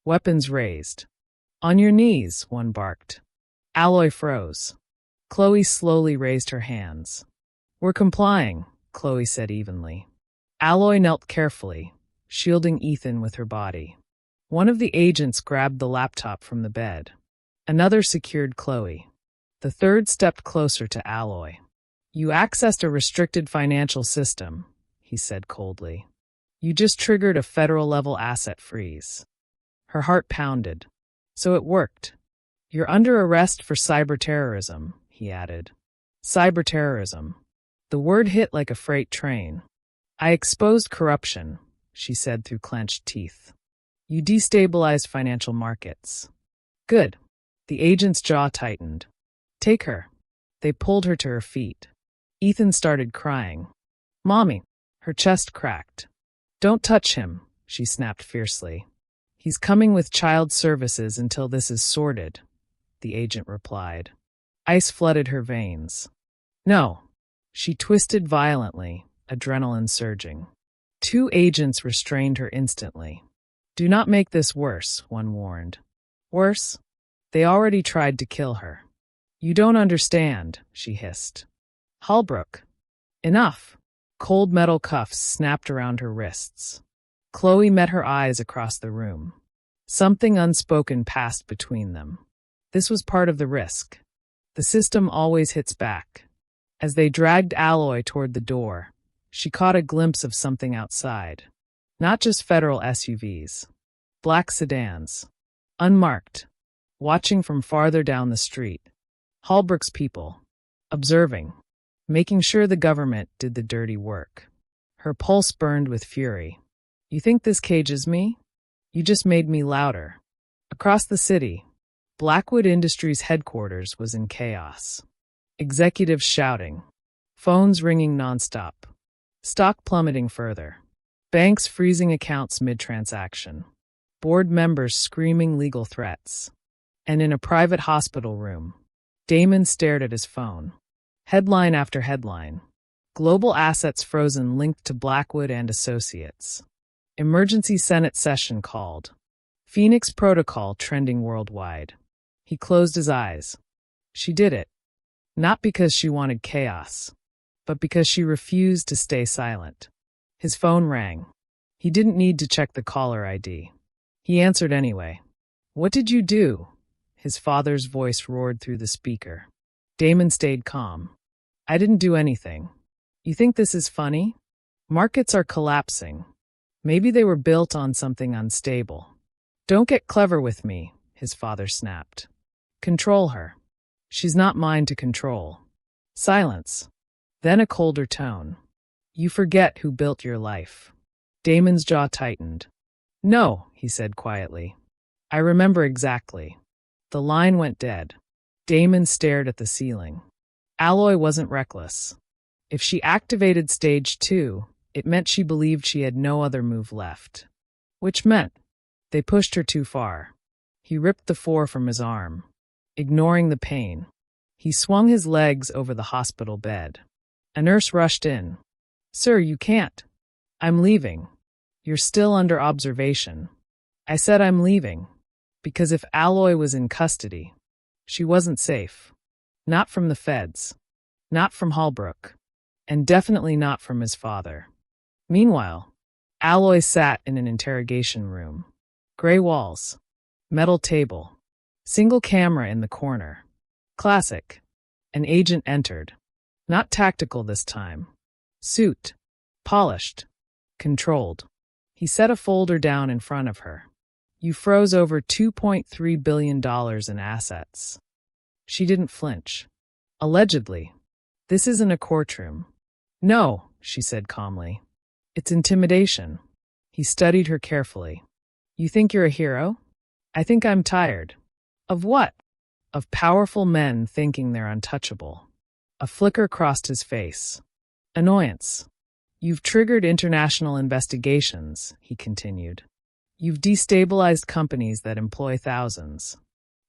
Speaker 1: Weapons raised. "On your knees," one barked. Alloy froze. Chloe slowly raised her hands. "We're complying," Chloe said evenly. Alloy knelt carefully, shielding Ethan with her body. One of the agents grabbed the laptop from the bed. Another secured Chloe. The third stepped closer to Alloy. "You accessed a restricted financial system," he said coldly. "You just triggered a federal-level asset freeze." Her heart pounded. "So it worked." "You're under arrest for cyberterrorism," he added. Cyberterrorism. The word hit like a freight train. "I exposed corruption," she said through clenched teeth. "You destabilized financial markets." "Good." The agent's jaw tightened. "Take her." They pulled her to her feet. Ethan started crying. "Mommy." Her chest cracked. "Don't touch him," she snapped fiercely. "He's coming with child services until this is sorted," the agent replied. Ice flooded her veins. "No." She twisted violently, adrenaline surging. 2 agents restrained her instantly. "Do not make this worse," one warned. "Worse? They already tried to kill her." "You don't understand," she hissed. "Holbrook." "Enough." Cold metal cuffs snapped around her wrists. Chloe met her eyes across the room. Something unspoken passed between them. This was part of the risk. The system always hits back. As they dragged Alloy toward the door, she caught a glimpse of something outside. Not just federal SUVs. Black sedans. Unmarked. Watching from farther down the street. Holbrook's people. Observing. Making sure the government did the dirty work. Her pulse burned with fury. "You think this cages me? You just made me louder." Across the city, Blackwood Industries headquarters was in chaos. Executives shouting. Phones ringing nonstop. Stock plummeting further. Banks freezing accounts mid-transaction. Board members screaming legal threats. And in a private hospital room, Damon stared at his phone. Headline after headline. Global assets frozen linked to Blackwood and Associates. Emergency Senate session called. Phoenix Protocol trending worldwide. He closed his eyes. She did it. Not because she wanted chaos, but because she refused to stay silent. His phone rang. He didn't need to check the caller ID. He answered anyway. "What did you do?" His father's voice roared through the speaker. Damon stayed calm. "I didn't do anything. You think this is funny? Markets are collapsing. Maybe they were built on something unstable." "Don't get clever with me," his father snapped. "Control her. She's not mine to control." Silence. Then a colder tone. "You forget who built your life." Damon's jaw tightened. "No," he said quietly. "I remember exactly." The line went dead. Damon stared at the ceiling. Alloy wasn't reckless. If she activated stage 2, it meant she believed she had no other move left. Which meant they pushed her too far. He ripped the 4 from his arm. Ignoring the pain, he swung his legs over the hospital bed. A nurse rushed in. "Sir, you can't." "I'm leaving." "You're still under observation." "I said I'm leaving." Because if Alloy was in custody, she wasn't safe. Not from the feds. Not from Holbrook. And definitely not from his father. Meanwhile, Alloy sat in an interrogation room. Gray walls. Metal table. Single camera in the corner. Classic. An agent entered. Not tactical this time. Suit. Polished. Controlled. He set a folder down in front of her. "You froze over $2.3 billion in assets." She didn't flinch. "Allegedly. This isn't a courtroom." "No," she said calmly. "It's intimidation." He studied her carefully. "You think you're a hero?" "I think I'm tired." "Of what?" "Of powerful men thinking they're untouchable." A flicker crossed his face. Annoyance. "You've triggered international investigations," he continued. "You've destabilized companies that employ thousands.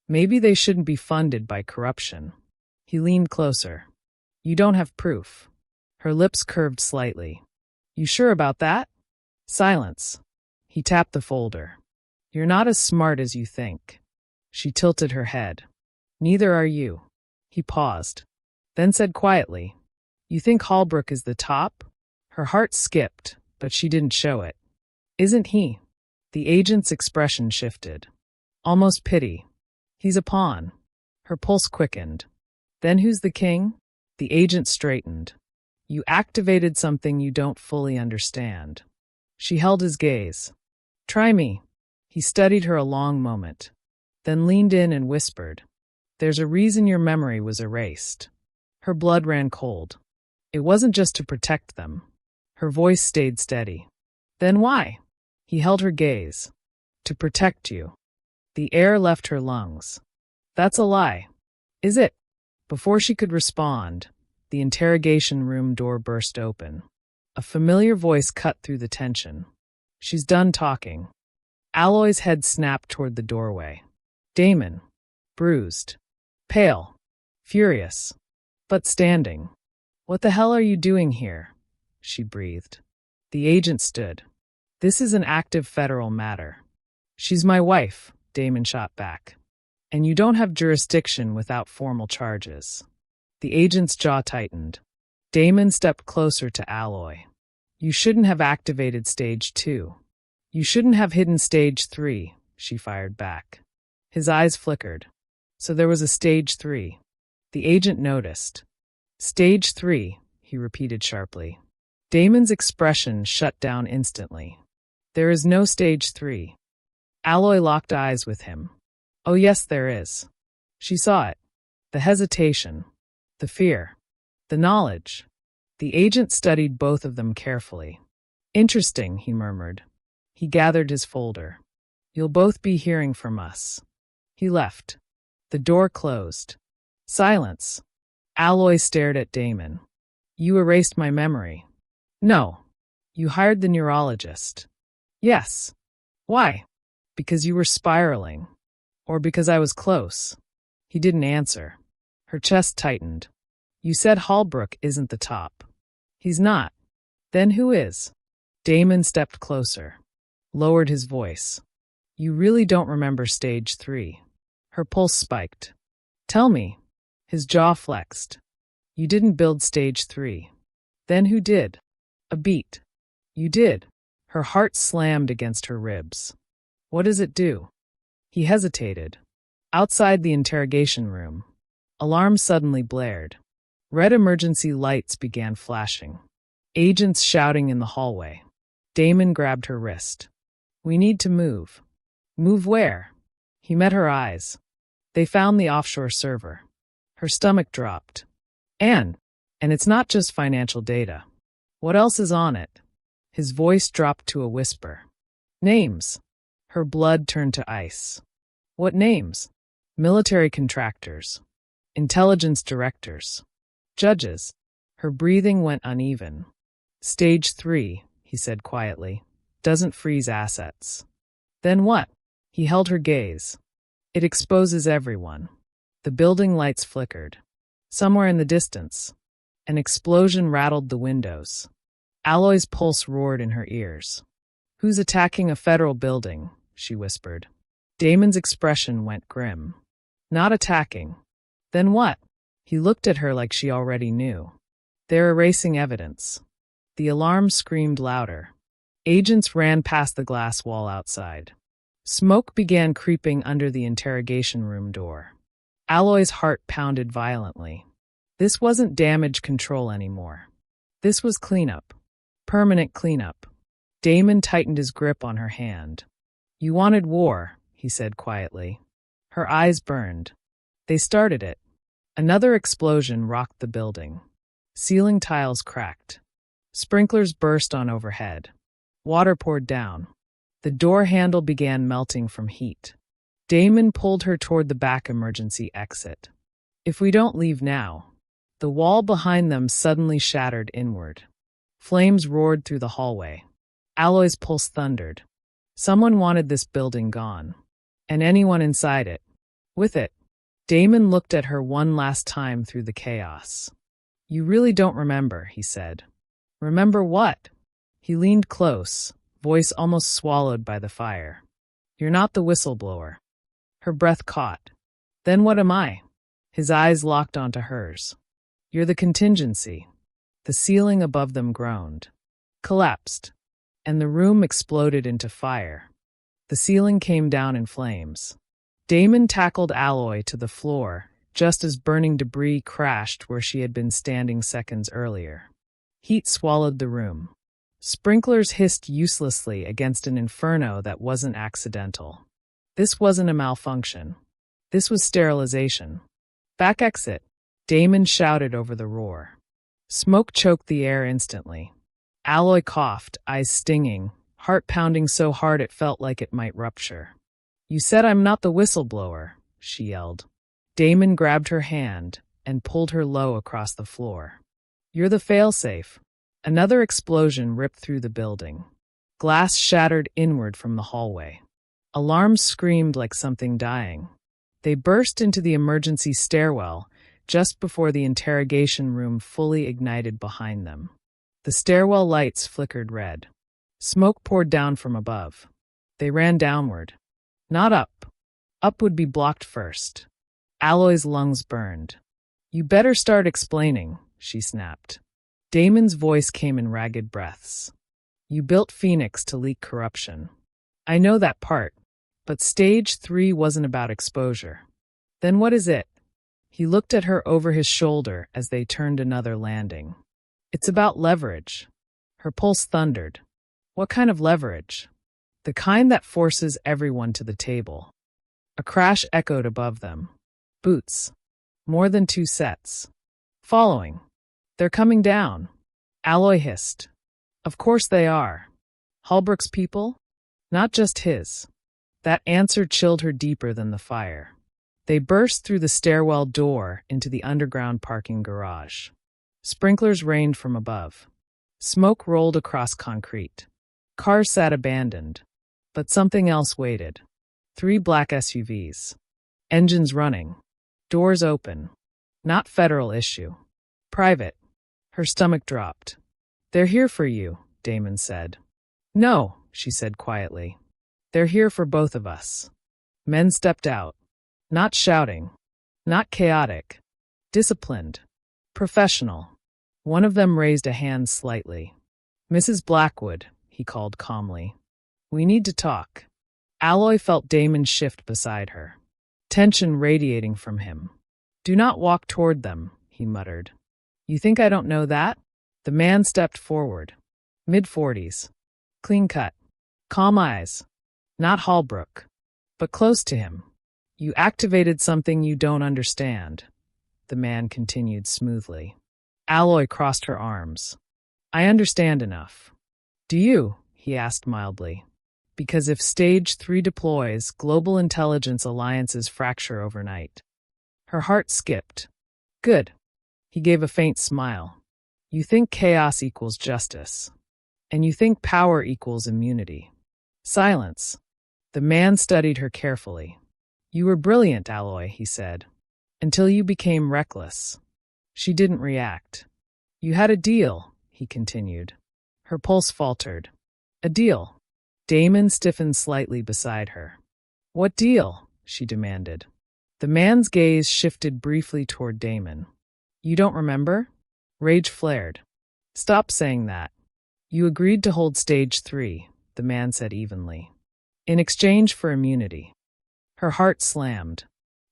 Speaker 1: Maybe they shouldn't be funded by corruption." He leaned closer. "You don't have proof." Her lips curved slightly. "You sure about that?" Silence. He tapped the folder. "You're not as smart as you think." She tilted her head. "Neither are you." He paused, then said quietly, "You think Holbrook is the top?" Her heart skipped, but she didn't show it. "Isn't he?" The agent's expression shifted. Almost pity. "He's a pawn." Her pulse quickened. "Then who's the king?" The agent straightened. "You activated something you don't fully understand." She held his gaze. "Try me." He studied her a long moment, then leaned in and whispered, "There's a reason your memory was erased." Her blood ran cold. It wasn't just to protect them. Her voice stayed steady. "Then why?" He held her gaze. "To protect you." The air left her lungs. "That's a lie." "Is it?" Before she could respond, the interrogation room door burst open. A familiar voice cut through the tension. "She's done talking." Alloy's head snapped toward the doorway. Damon. Bruised. Pale. Furious. But standing. "What the hell are you doing here?" she breathed. The agent stood. "This is an active federal matter." "She's my wife," Damon shot back. "And you don't have jurisdiction without formal charges." The agent's jaw tightened. Damon stepped closer to Alloy. "You shouldn't have activated stage 2. You shouldn't have hidden stage 3, she fired back. His eyes flickered. "So there was a stage 3. The agent noticed. "Stage 3, he repeated sharply. Damon's expression shut down instantly. "There is no stage 3. Alloy locked eyes with him. "Oh yes, there is." She saw it. The hesitation. The fear. The knowledge. The agent studied both of them carefully. "Interesting," he murmured. He gathered his folder. "You'll both be hearing from us." He left. The door closed. Silence. Alloy stared at Damon. "You erased my memory." No. You hired the neurologist. Yes. Why? Because you were spiraling. Or because I was close. He didn't answer. Her chest tightened. You said Holbrook isn't the top. He's not. Then who is? Damon stepped closer. Lowered his voice. You really don't remember stage 3. Her pulse spiked. Tell me. His jaw flexed. You didn't build stage 3. Then who did? A beat. You did. Her heart slammed against her ribs. What does it do? He hesitated. Outside the interrogation room, alarms suddenly blared. Red emergency lights began flashing. Agents shouting in the hallway. Damon grabbed her wrist. We need to move. Move where? He met her eyes. They found the offshore server. Her stomach dropped. And it's not just financial data. What else is on it? His voice dropped to a whisper. Names. Her blood turned to ice. What names? Military contractors. Intelligence directors. Judges. Her breathing went uneven. Stage 3, he said quietly, doesn't freeze assets. Then what? He held her gaze. It exposes everyone. The building lights flickered. Somewhere in the distance, an explosion rattled the windows. Alloy's pulse roared in her ears. Who's attacking a federal building? She whispered. Damon's expression went grim. Not attacking. Then what? He looked at her like she already knew. They're erasing evidence. The alarm screamed louder. Agents ran past the glass wall outside. Smoke began creeping under the interrogation room door. Alloy's heart pounded violently. This wasn't damage control anymore. This was cleanup. Permanent cleanup. Damon tightened his grip on her hand. You wanted war, he said quietly. Her eyes burned. They started it. Another explosion rocked the building. Ceiling tiles cracked. Sprinklers burst on overhead. Water poured down. The door handle began melting from heat. Damon pulled her toward the back emergency exit. If we don't leave now. The wall behind them suddenly shattered inward. Flames roared through the hallway. Alloy's pulse thundered. Someone wanted this building gone. And anyone inside it. With it. Damon looked at her one last time through the chaos. You really don't remember, he said. Remember what? He leaned close, voice almost swallowed by the fire. You're not the whistleblower. Her breath caught. Then what am I? His eyes locked onto hers. You're the contingency. The ceiling above them groaned. Collapsed. And the room exploded into fire. The ceiling came down in flames. Damon tackled Alloy to the floor, just as burning debris crashed where she had been standing seconds earlier. Heat swallowed the room. Sprinklers hissed uselessly against an inferno that wasn't accidental. This wasn't a malfunction. This was sterilization. Back exit, Damon shouted over the roar. Smoke choked the air instantly. Alloy coughed, eyes stinging, heart pounding so hard it felt like it might rupture. You said I'm not the whistleblower, she yelled. Damon grabbed her hand and pulled her low across the floor. You're the failsafe. Another explosion ripped through the building. Glass shattered inward from the hallway. Alarms screamed like something dying. They burst into the emergency stairwell just before the interrogation room fully ignited behind them. The stairwell lights flickered red. Smoke poured down from above. They ran downward. Not up. Up would be blocked first. Alloy's lungs burned. You better start explaining, she snapped. Damon's voice came in ragged breaths. You built Phoenix to leak corruption. I know that part, but stage 3 wasn't about exposure. Then what is it? He looked at her over his shoulder as they turned another landing. It's about leverage. Her pulse thundered. What kind of leverage? The kind that forces everyone to the table. A crash echoed above them. Boots. More than 2 sets. Following. They're coming down. Alloy hissed. Of course they are. Holbrook's people? Not just his. That answer chilled her deeper than the fire. They burst through the stairwell door into the underground parking garage. Sprinklers rained from above. Smoke rolled across concrete. Cars sat abandoned. But something else waited. 3 black SUVs. Engines running. Doors open. Not federal issue. Private. Her stomach dropped. "They're here for you," Damon said. "No," she said quietly. "They're here for both of us." Men stepped out. Not shouting. Not chaotic. Disciplined. Professional. One of them raised a hand slightly. "Mrs. Blackwood," he called calmly. "We need to talk." Alloy felt Damon shift beside her. Tension radiating from him. "Do not walk toward them," he muttered. "You think I don't know that?" The man stepped forward. Mid-40s. Clean cut. Calm eyes. Not Holbrook. But close to him. "You activated something you don't understand," the man continued smoothly. Alloy crossed her arms. "I understand enough." "Do you?" he asked mildly. "Because if Stage 3 deploys, global intelligence alliances fracture overnight." Her heart skipped. "Good." He gave a faint smile. "You think chaos equals justice. And you think power equals immunity." Silence. The man studied her carefully. "You were brilliant, Alloy," he said. "Until you became reckless." She didn't react. "You had a deal," he continued. Her pulse faltered. "A deal?" Damon stiffened slightly beside her. "What deal?" she demanded. The man's gaze shifted briefly toward Damon. "You don't remember?" Rage flared. "Stop saying that." "You agreed to hold Stage 3, the man said evenly. "In exchange for immunity." Her heart slammed.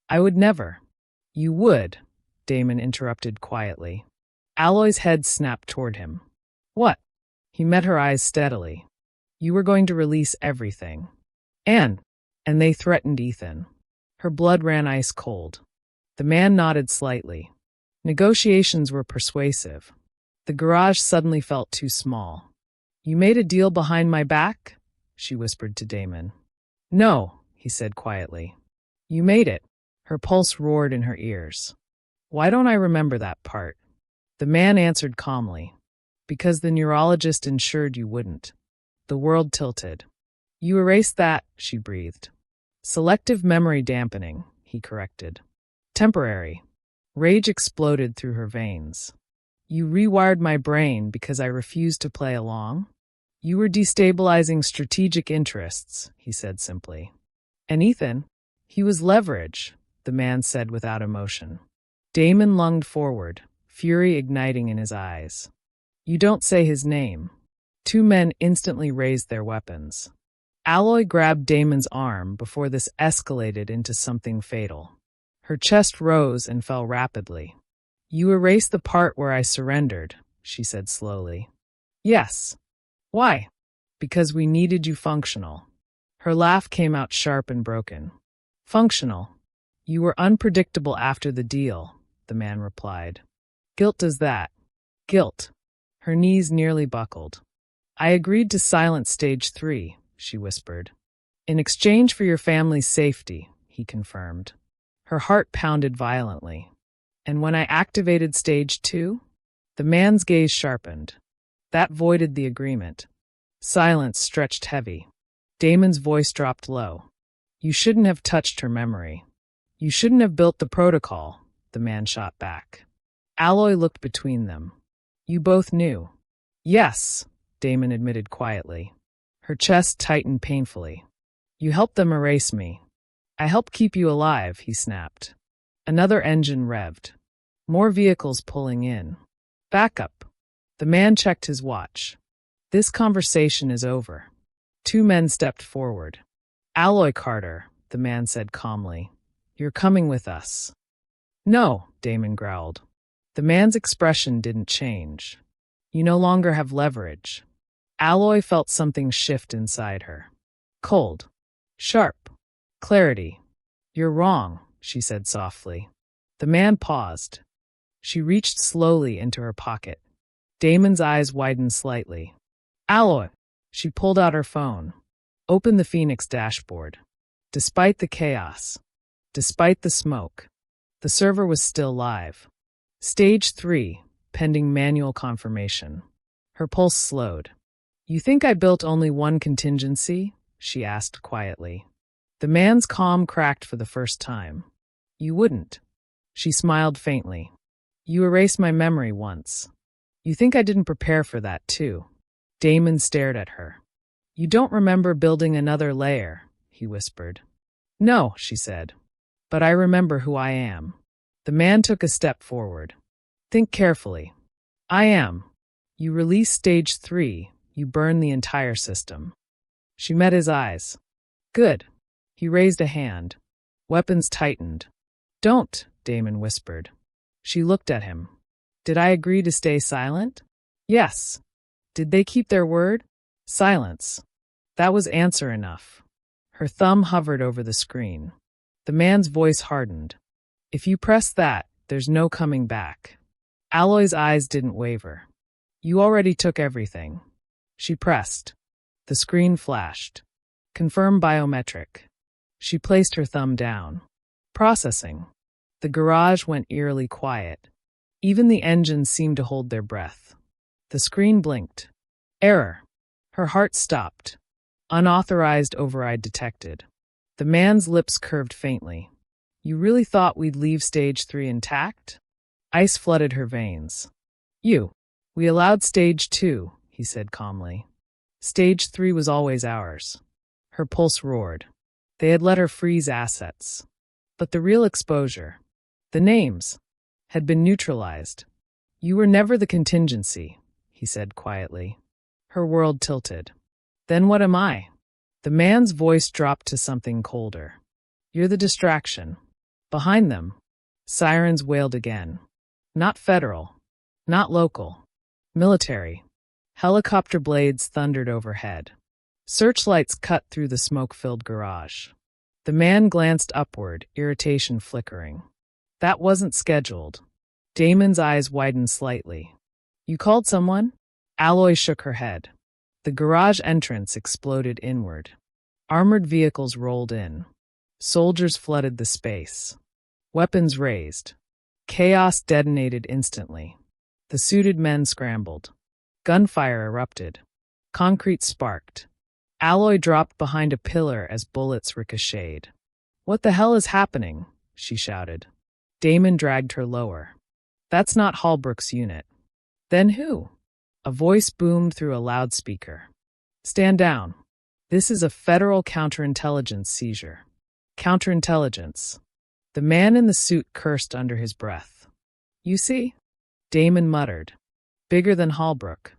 Speaker 1: "I would never." "You would," Damon interrupted quietly. Alloy's head snapped toward him. "What?" He met her eyes steadily. "You were going to release everything. And they threatened Ethan." Her blood ran ice cold. The man nodded slightly. Negotiations were persuasive. The garage suddenly felt too small. "You made a deal behind my back?" she whispered to Damon. "No," he said quietly. "You made it." Her pulse roared in her ears. "Why don't I remember that part?" The man answered calmly. "Because the neurologist ensured you wouldn't." The world tilted. "You erased that," she breathed. "Selective memory dampening," he corrected. "Temporary." Rage exploded through her veins. "You rewired my brain because I refused to play along?" "You were destabilizing strategic interests," he said simply. "And Ethan?" "He was leverage," the man said without emotion. Damon lunged forward, fury igniting in his eyes. "You don't say his name." 2 men instantly raised their weapons. Alloy grabbed Damon's arm before this escalated into something fatal. Her chest rose and fell rapidly. "You erased the part where I surrendered," she said slowly. "Yes." "Why?" "Because we needed you functional." Her laugh came out sharp and broken. "Functional. You were unpredictable after the deal," the man replied. "Guilt does that." "Guilt." Her knees nearly buckled. "I agreed to silence Stage 3, she whispered. "In exchange for your family's safety," he confirmed. Her heart pounded violently. "And when I activated Stage 2? The man's gaze sharpened. "That voided the agreement." Silence stretched heavy. Damon's voice dropped low. "You shouldn't have touched her memory. You shouldn't have built the protocol," the man shot back. Alloy looked between them. "You both knew." "Yes," Damon admitted quietly. Her chest tightened painfully. "You helped them erase me." "I helped keep you alive," he snapped. Another engine revved. More vehicles pulling in. "Backup." The man checked his watch. "This conversation is over." 2 men stepped forward. "Alloy Carter," the man said calmly. "You're coming with us." "No," Damon growled. The man's expression didn't change. "You no longer have leverage." Alloy felt something shift inside her. Cold. Sharp. Clarity. "You're wrong," she said softly. The man paused. She reached slowly into her pocket. Damon's eyes widened slightly. "Alloy." She pulled out her phone. Opened the Phoenix dashboard. Despite the chaos. Despite the smoke. The server was still live. Stage 3, pending manual confirmation. Her pulse slowed. You think I built only one contingency? She asked quietly. The man's calm cracked for the first time. You wouldn't. She smiled faintly. You erased my memory once. You think I didn't prepare for that, too? Damon stared at her. You don't remember building another layer, he whispered. No, she said. But I remember who I am. The man took a step forward. Think carefully. I am. You release stage 3, you burn the entire system. She met his eyes. Good. He raised a hand. Weapons tightened. Don't, Damon whispered. She looked at him. Did I agree to stay silent? Yes. Did they keep their word? Silence. That was answer enough. Her thumb hovered over the screen. The man's voice hardened. If you press that, there's no coming back. Alloy's eyes didn't waver. You already took everything. She pressed. The screen flashed. Confirm biometric. She placed her thumb down. Processing. The garage went eerily quiet. Even the engines seemed to hold their breath. The screen blinked. Error. Her heart stopped. Unauthorized override detected. The man's lips curved faintly. You really thought we'd leave stage 3 intact? Ice flooded her veins. We allowed stage 2, he said calmly. Stage 3 was always ours. Her pulse roared. They had let her freeze assets. But the real exposure, the names, had been neutralized. You were never the contingency, he said quietly. Her world tilted. Then what am I? The man's voice dropped to something colder. You're the distraction. Behind them, sirens wailed again. Not federal. Not local. Military. Helicopter blades thundered overhead. Searchlights cut through the smoke-filled garage. The man glanced upward, irritation flickering. That wasn't scheduled. Damon's eyes widened slightly. You called someone? Alloy shook her head. The garage entrance exploded inward. Armored vehicles rolled in. Soldiers flooded the space. Weapons raised. Chaos detonated instantly. The suited men scrambled. Gunfire erupted. Concrete sparked. Alloy dropped behind a pillar as bullets ricocheted. What the hell is happening? She shouted. Damon dragged her lower. That's not Holbrook's unit. Then who? A voice boomed through a loudspeaker. Stand down. This is a federal counterintelligence seizure. Counterintelligence. The man in the suit cursed under his breath. You see? Damon muttered. Bigger than Holbrook.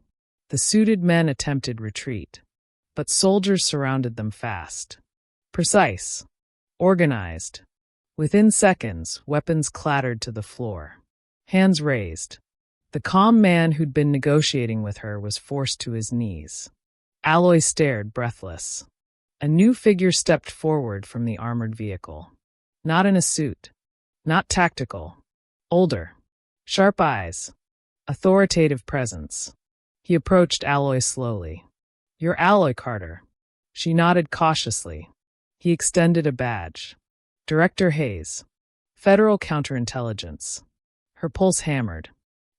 Speaker 1: The suited men attempted retreat. But soldiers surrounded them fast. Precise. Organized. Within seconds, weapons clattered to the floor. Hands raised. The calm man who'd been negotiating with her was forced to his knees. Alloy stared, breathless. A new figure stepped forward from the armored vehicle. Not in a suit. Not tactical. Older. Sharp eyes. Authoritative presence. He approached Alloy slowly. You're Alloy Carter. She nodded cautiously. He extended a badge. Director Hayes. Federal Counterintelligence. Her pulse hammered.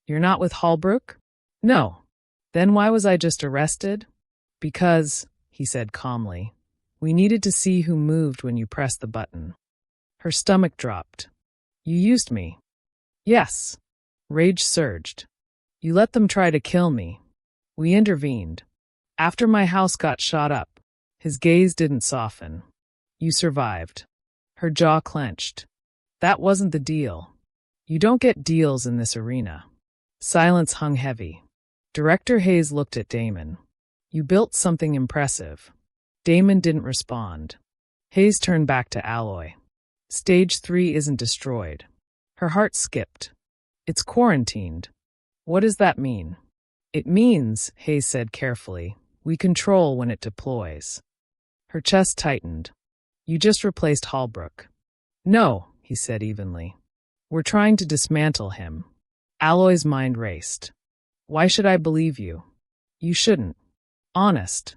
Speaker 1: You're not with Holbrook? No. Then why was I just arrested? Because, he said calmly, we needed to see who moved when you pressed the button. Her stomach dropped. You used me. Yes. Rage surged. You let them try to kill me. We intervened. After my house got shot up, his gaze didn't soften. You survived. Her jaw clenched. That wasn't the deal. You don't get deals in this arena. Silence hung heavy. Director Hayes looked at Damon. You built something impressive. Damon didn't respond. Hayes turned back to Alloy. Stage 3 isn't destroyed. Her heart skipped. It's quarantined. What does that mean? It means, Hayes said carefully, we control when it deploys. Her chest tightened. You just replaced Holbrook. No, he said evenly. We're trying to dismantle him. Alloy's mind raced. Why should I believe you? You shouldn't. Honest.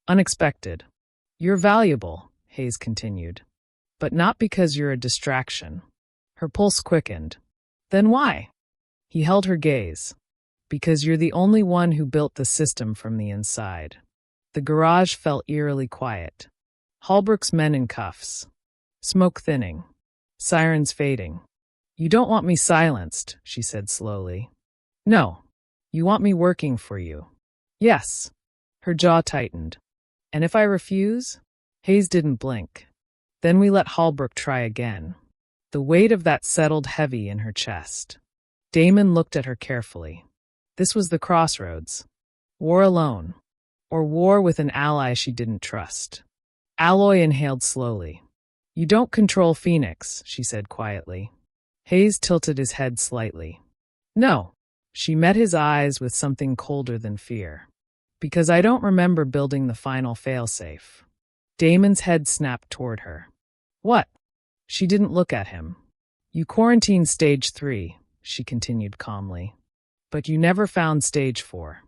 Speaker 1: Unexpected. You're valuable, Hayes continued. But not because you're a distraction. Her pulse quickened. Then why? He held her gaze. Because you're the only one who built the system from the inside. The garage felt eerily quiet. Holbrook's men in cuffs. Smoke thinning. Sirens fading. You don't want me silenced, she said slowly. No. You want me working for you. Yes. Her jaw tightened. And if I refuse? Hayes didn't blink. Then we let Holbrook try again. The weight of that settled heavy in her chest. Damon looked at her carefully. This was the crossroads. War alone. Or war with an ally she didn't trust. Alloy inhaled slowly. You don't control Phoenix, she said quietly. Hayes tilted his head slightly. No. She met his eyes with something colder than fear. Because I don't remember building the final failsafe. Damon's head snapped toward her. What? She didn't look at him. You quarantined stage 3, she continued calmly. But you never found stage 4.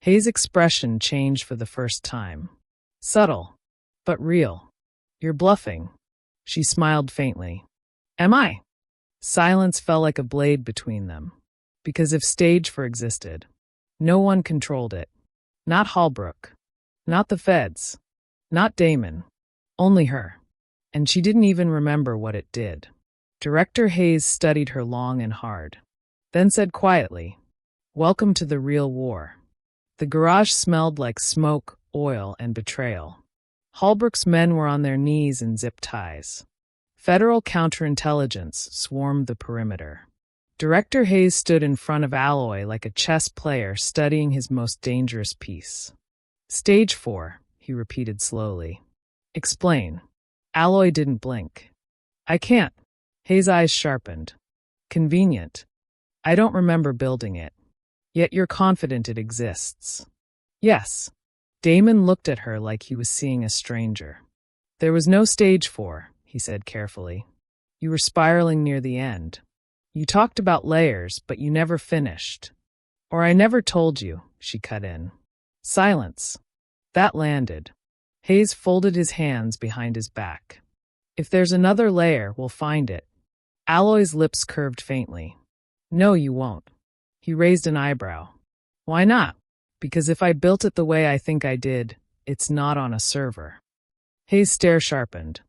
Speaker 1: Hayes' expression changed for the first time. Subtle, but real. You're bluffing. She smiled faintly. Am I? Silence fell like a blade between them. Because if stage 4 existed, no one controlled it. Not Holbrook. Not the feds. Not Damon. Only her. And she didn't even remember what it did. Director Hayes studied her long and hard. Then said quietly, Welcome to the real war. The garage smelled like smoke, oil, and betrayal. Holbrook's men were on their knees in zip ties. Federal counterintelligence swarmed the perimeter. Director Hayes stood in front of Alloy like a chess player studying his most dangerous piece. Stage 4, he repeated slowly. Explain. Alloy didn't blink. I can't. Hayes' eyes sharpened. Convenient. I don't remember building it. Yet you're confident it exists. Yes. Damon looked at her like he was seeing a stranger. There was no stage 4, he said carefully. You were spiraling near the end. You talked about layers, but you never finished. Or I never told you, she cut in. Silence. That landed. Hayes folded his hands behind his back. If there's another layer, we'll find it. Alloy's lips curved faintly. No, you won't. He raised an eyebrow. Why not? Because if I built it the way I think I did, it's not on a server. Hayes' stare sharpened.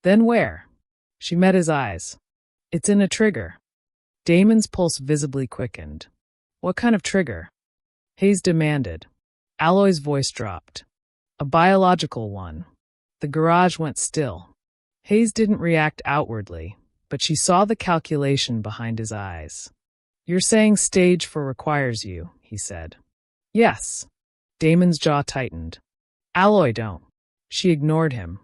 Speaker 1: Then where? She met his eyes. It's in a trigger. Damon's pulse visibly quickened. What kind of trigger? Hayes demanded. Alloy's voice dropped. A biological one. The garage went still. Hayes didn't react outwardly, but she saw the calculation behind his eyes. You're saying stage 4 requires you, he said. Yes. Damon's jaw tightened. Alloy don't. She ignored him.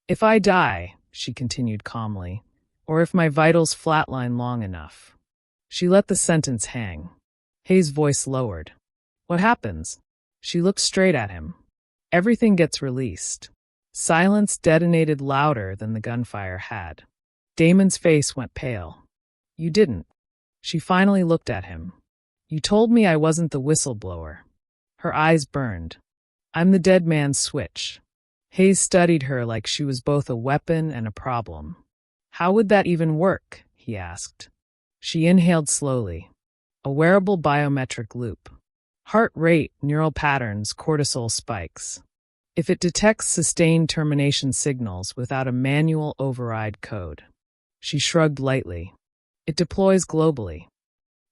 Speaker 1: If I die, she continued calmly, or if my vitals flatline long enough. She let the sentence hang. Hayes' voice lowered. What happens? She looked straight at him. Everything gets released. Silence detonated louder than the gunfire had. Damon's face went pale. You didn't. She finally looked at him. You told me I wasn't the whistleblower. Her eyes burned. I'm the dead man's switch. Hayes studied her like she was both a weapon and a problem. How would that even work? He asked. She inhaled slowly. A wearable biometric loop. Heart rate, neural patterns, cortisol spikes. If it detects sustained termination signals without a manual override code. She shrugged lightly. It deploys globally.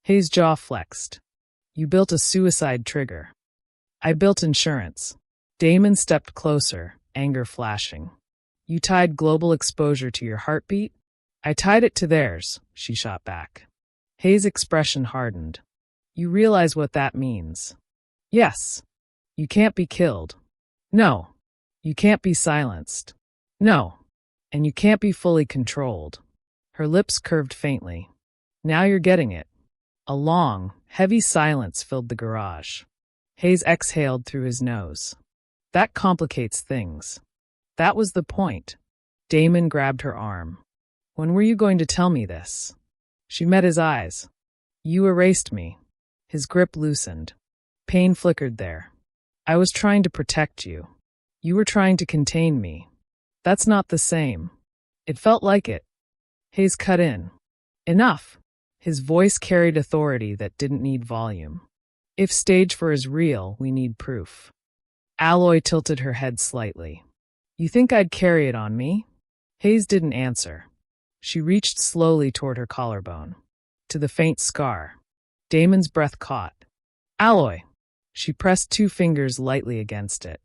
Speaker 1: Hayes' jaw flexed. You built a suicide trigger. I built insurance. Damon stepped closer, anger flashing. You tied global exposure to your heartbeat? I tied it to theirs, she shot back. Hayes' expression hardened. You realize what that means. Yes. You can't be killed. No. You can't be silenced. No. And you can't be fully controlled. Her lips curved faintly. Now you're getting it. A long, heavy silence filled the garage. Hayes exhaled through his nose. That complicates things. That was the point. Damon grabbed her arm. When were you going to tell me this? She met his eyes. You erased me. His grip loosened. Pain flickered there. I was trying to protect you. You were trying to contain me. That's not the same. It felt like it. Hayes cut in. Enough. His voice carried authority that didn't need volume. If stage 4 is real, we need proof. Alloy tilted her head slightly. You think I'd carry it on me? Hayes didn't answer. She reached slowly toward her collarbone, to the faint scar. Damon's breath caught. Alloy. She pressed 2 fingers lightly against it.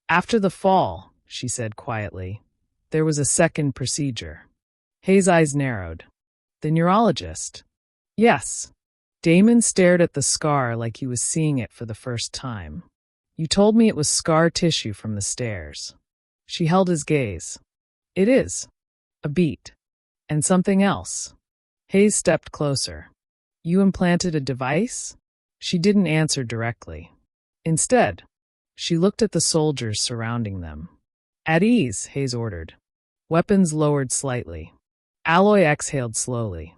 Speaker 1: After the fall, she said quietly, there was a second procedure. Hayes' eyes narrowed. The neurologist? Yes. Damon stared at the scar like he was seeing it for the first time. You told me it was scar tissue from the stairs. She held his gaze. It is. A beat. And something else. Hayes stepped closer. You implanted a device? She didn't answer directly. Instead, she looked at the soldiers surrounding them. At ease, Hayes ordered. Weapons lowered slightly. Alloy exhaled slowly.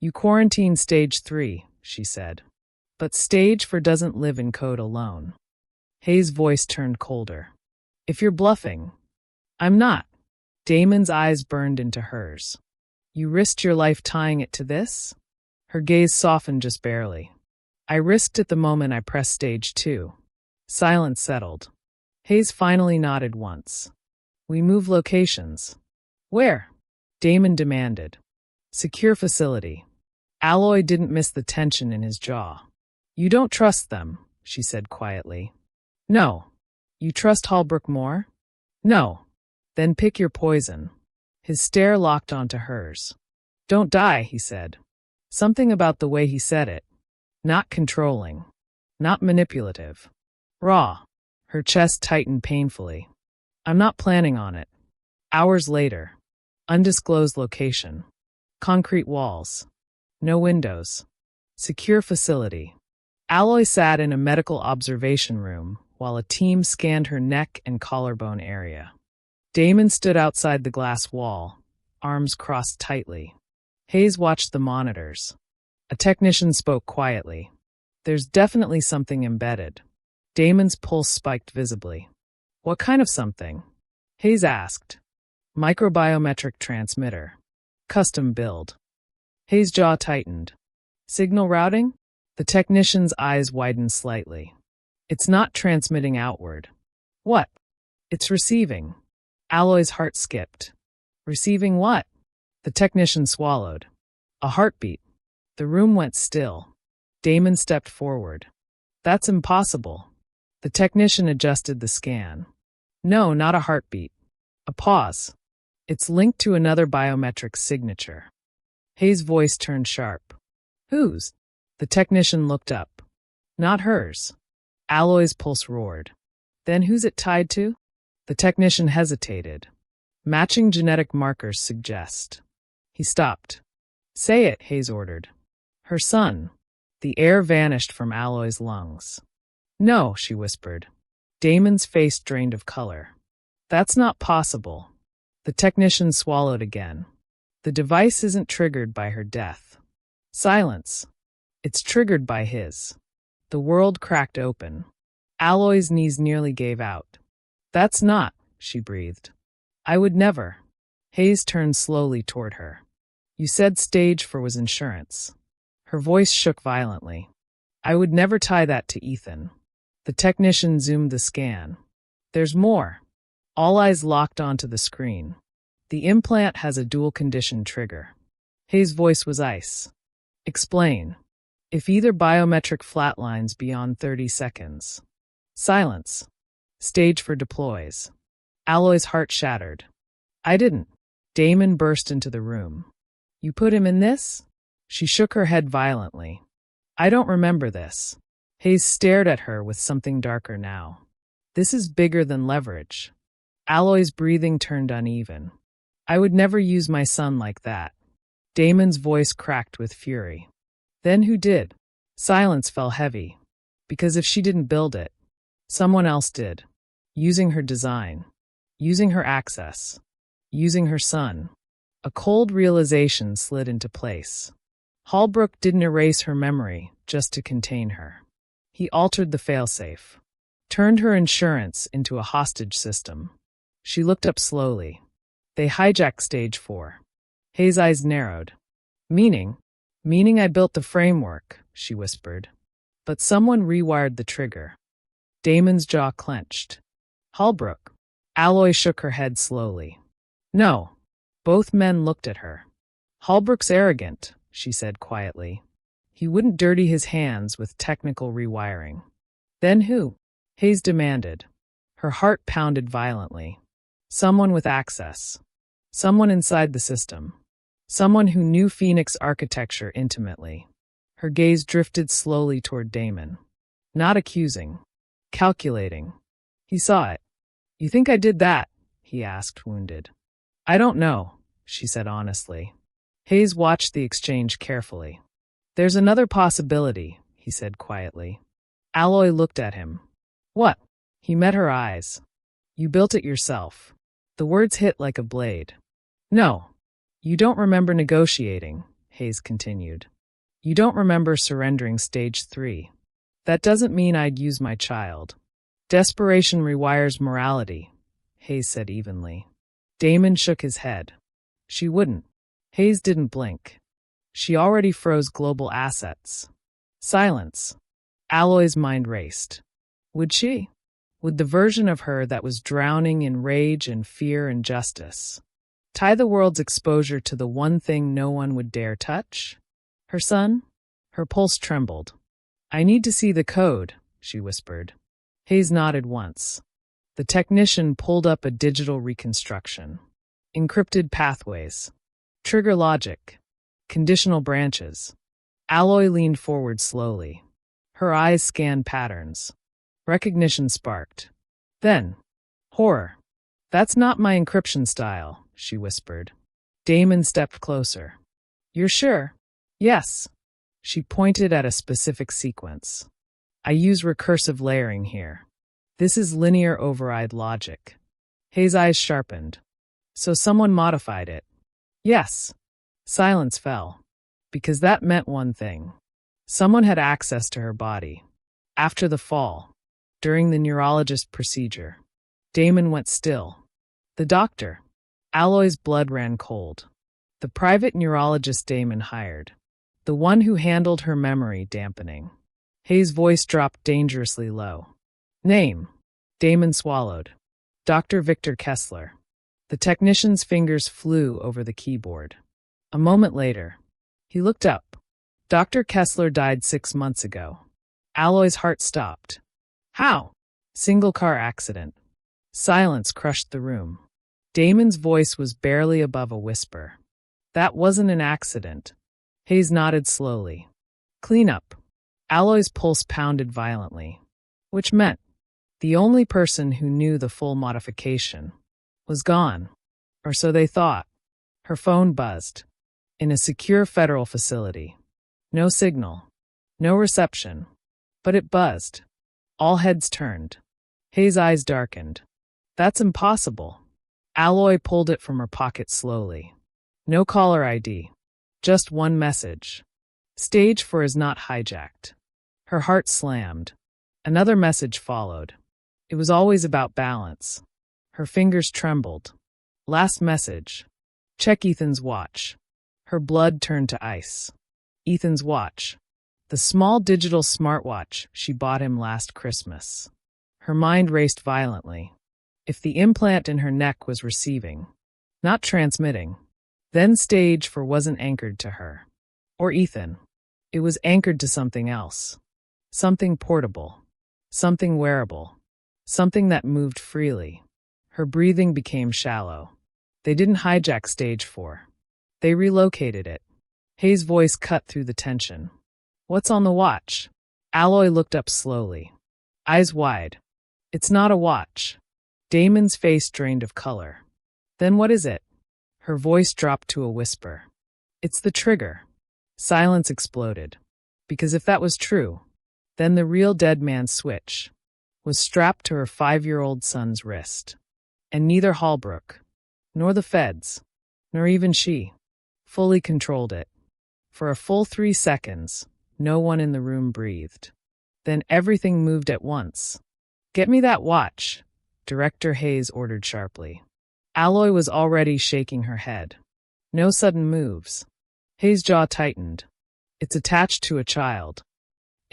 Speaker 1: You quarantine stage 3, she said. But stage 4 doesn't live in code alone. Hayes' voice turned colder. If you're bluffing. I'm not. Damon's eyes burned into hers. You risked your life tying it to this? Her gaze softened just barely. I risked it the moment I pressed stage 2. Silence settled. Hayes finally nodded once. We move locations. Where? Damon demanded. Secure facility. Alloy didn't miss the tension in his jaw. You don't trust them, she said quietly. No. You trust Holbrook more? No. Then pick your poison. His stare locked onto hers. Don't die, he said. Something about the way he said it. Not controlling. Not manipulative. Raw. Her chest tightened painfully. I'm not planning on it. Hours later. Undisclosed location. Concrete walls. No windows. Secure facility. Alloy sat in a medical observation room while a team scanned her neck and collarbone area. Damon stood outside the glass wall, arms crossed tightly. Hayes watched the monitors. A technician spoke quietly. There's definitely something embedded. Damon's pulse spiked visibly. What kind of something? Hayes asked. Microbiometric transmitter. Custom build. Hayes' jaw tightened. Signal routing? The technician's eyes widened slightly. It's not transmitting outward. What? It's receiving. Alloy's heart skipped. Receiving what? The technician swallowed. A heartbeat. The room went still. Damon stepped forward. That's impossible. The technician adjusted the scan. No, not a heartbeat. A pause. It's linked to another biometric signature. Hayes' voice turned sharp. Whose? The technician looked up. Not hers. Alloy's pulse roared. Then who's it tied to? The technician hesitated. Matching genetic markers suggest. He stopped. Say it, Hayes ordered. Her son. The air vanished from Alloy's lungs. No, she whispered. Damon's face drained of color. That's not possible. The technician swallowed again. The device isn't triggered by her death. Silence. It's triggered by his. The world cracked open. Alloy's knees nearly gave out. That's not, she breathed. I would never. Hayes turned slowly toward her. You said stage 4 was insurance. Her voice shook violently. I would never tie that to Ethan. The technician zoomed the scan. There's more. All eyes locked onto the screen. The implant has a dual condition trigger. Hayes' voice was ice. Explain. If either biometric flatlines beyond 30 seconds. Silence. Stage 4 deploys. Alloy's heart shattered. I didn't. Damon burst into the room. You put him in this? She shook her head violently. I don't remember this. Hayes stared at her with something darker now. This is bigger than leverage. Alloy's breathing turned uneven. I would never use my son like that. Damon's voice cracked with fury. Then who did? Silence fell heavy. Because if she didn't build it, someone else did. Using her design. Using her access. Using her son. A cold realization slid into place. Holbrook didn't erase her memory just to contain her. He altered the failsafe. Turned her insurance into a hostage system. She looked up slowly. They hijacked stage 4. Hayes' eyes narrowed. Meaning I built the framework, she whispered. But someone rewired the trigger. Damon's jaw clenched. Holbrook. Alloy shook her head slowly. No. Both men looked at her. Holbrook's arrogant, she said quietly. He wouldn't dirty his hands with technical rewiring. Then who? Hayes demanded. Her heart pounded violently. Someone with access. Someone inside the system. Someone who knew Phoenix architecture intimately. Her gaze drifted slowly toward Damon. Not accusing. Calculating. He saw it. You think I did that? He asked, wounded. I don't know, she said honestly. Hayes watched the exchange carefully. There's another possibility, he said quietly. Alloy looked at him. What? He met her eyes. You built it yourself. The words hit like a blade. No. You don't remember negotiating, Hayes continued. You don't remember surrendering stage 3. That doesn't mean I'd use my child. Desperation rewires morality, Hayes said evenly. Damon shook his head. She wouldn't. Hayes didn't blink. She already froze global assets. Silence. Alloy's mind raced. Would she? Would the version of her that was drowning in rage and fear and justice tie the world's exposure to the one thing no one would dare touch? Her son? Her pulse trembled. I need to see the code, she whispered. Hayes nodded once. The technician pulled up a digital reconstruction. Encrypted pathways. Trigger logic. Conditional branches. Alloy leaned forward slowly. Her eyes scanned patterns. Recognition sparked. Then, horror. That's not my encryption style, she whispered. Damon stepped closer. You're sure? Yes. She pointed at a specific sequence. I use recursive layering here. This is linear override logic. Hayes' eyes sharpened. So someone modified it. Yes. Silence fell. Because that meant one thing. Someone had access to her body. After the fall. During the neurologist procedure. Damon went still. The doctor. Alloy's blood ran cold. The private neurologist Damon hired. The one who handled her memory dampening. Hayes' voice dropped dangerously low. Name. Damon swallowed. Dr. Victor Kessler. The technician's fingers flew over the keyboard. A moment later, he looked up. Dr. Kessler died 6 months ago. Alloy's heart stopped. How? Single car accident. Silence crushed the room. Damon's voice was barely above a whisper. That wasn't an accident. Hayes nodded slowly. Clean up. Alloy's pulse pounded violently. Which meant the only person who knew the full modification was gone. Or so they thought. Her phone buzzed. In a secure federal facility. No signal. No reception. But it buzzed. All heads turned. Hayes' eyes darkened. That's impossible. Alloy pulled it from her pocket slowly. No caller ID. Just one message. Stage 4 is not hijacked. Her heart slammed. Another message followed. It was always about balance. Her fingers trembled. Last message. Check Ethan's watch. Her blood turned to ice. Ethan's watch. The small digital smartwatch she bought him last Christmas. Her mind raced violently. If the implant in her neck was receiving, not transmitting, then stage 4 wasn't anchored to her. Or Ethan. It was anchored to something else. Something portable. Something wearable. Something that moved freely. Her breathing became shallow. They didn't hijack stage 4. They relocated it. Hayes' voice cut through the tension. What's on the watch? Alloy looked up slowly. Eyes wide. It's not a watch. Damon's face drained of color. Then what is it? Her voice dropped to a whisper. It's the trigger. Silence exploded. Because if that was true, then the real dead man's switch was strapped to her 5-year-old son's wrist. And neither Holbrook, nor the feds, nor even she, fully controlled it. For a full 3 seconds, no one in the room breathed. Then everything moved at once. Get me that watch, Director Hayes ordered sharply. Alloy was already shaking her head. No sudden moves. Hayes' jaw tightened. It's attached to a child.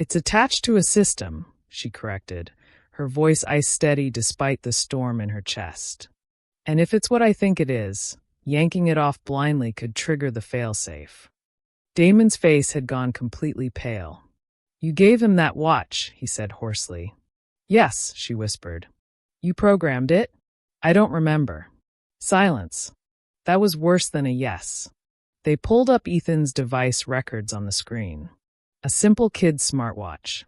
Speaker 1: It's attached to a system, she corrected, her voice ice-steady despite the storm in her chest. And if it's what I think it is, yanking it off blindly could trigger the failsafe. Damon's face had gone completely pale. You gave him that watch, he said hoarsely. Yes, she whispered. You programmed it? I don't remember. Silence. That was worse than a yes. They pulled up Ethan's device records on the screen. A simple kid's smartwatch.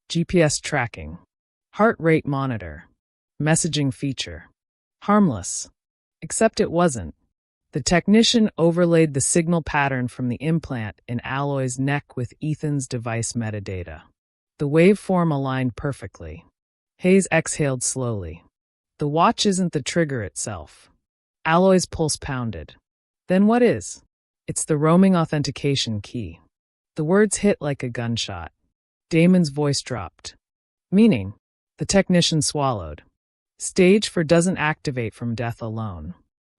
Speaker 1: GPS tracking. Heart rate monitor. Messaging feature. Harmless. Except it wasn't. The technician overlaid the signal pattern from the implant in Alloy's neck with Ethan's device metadata. The waveform aligned perfectly. Hayes exhaled slowly. The watch isn't the trigger itself. Alloy's pulse pounded. Then what is? It's the roaming authentication key. The words hit like a gunshot. Damon's voice dropped. Meaning? The technician swallowed. Stage 4 doesn't activate from death alone.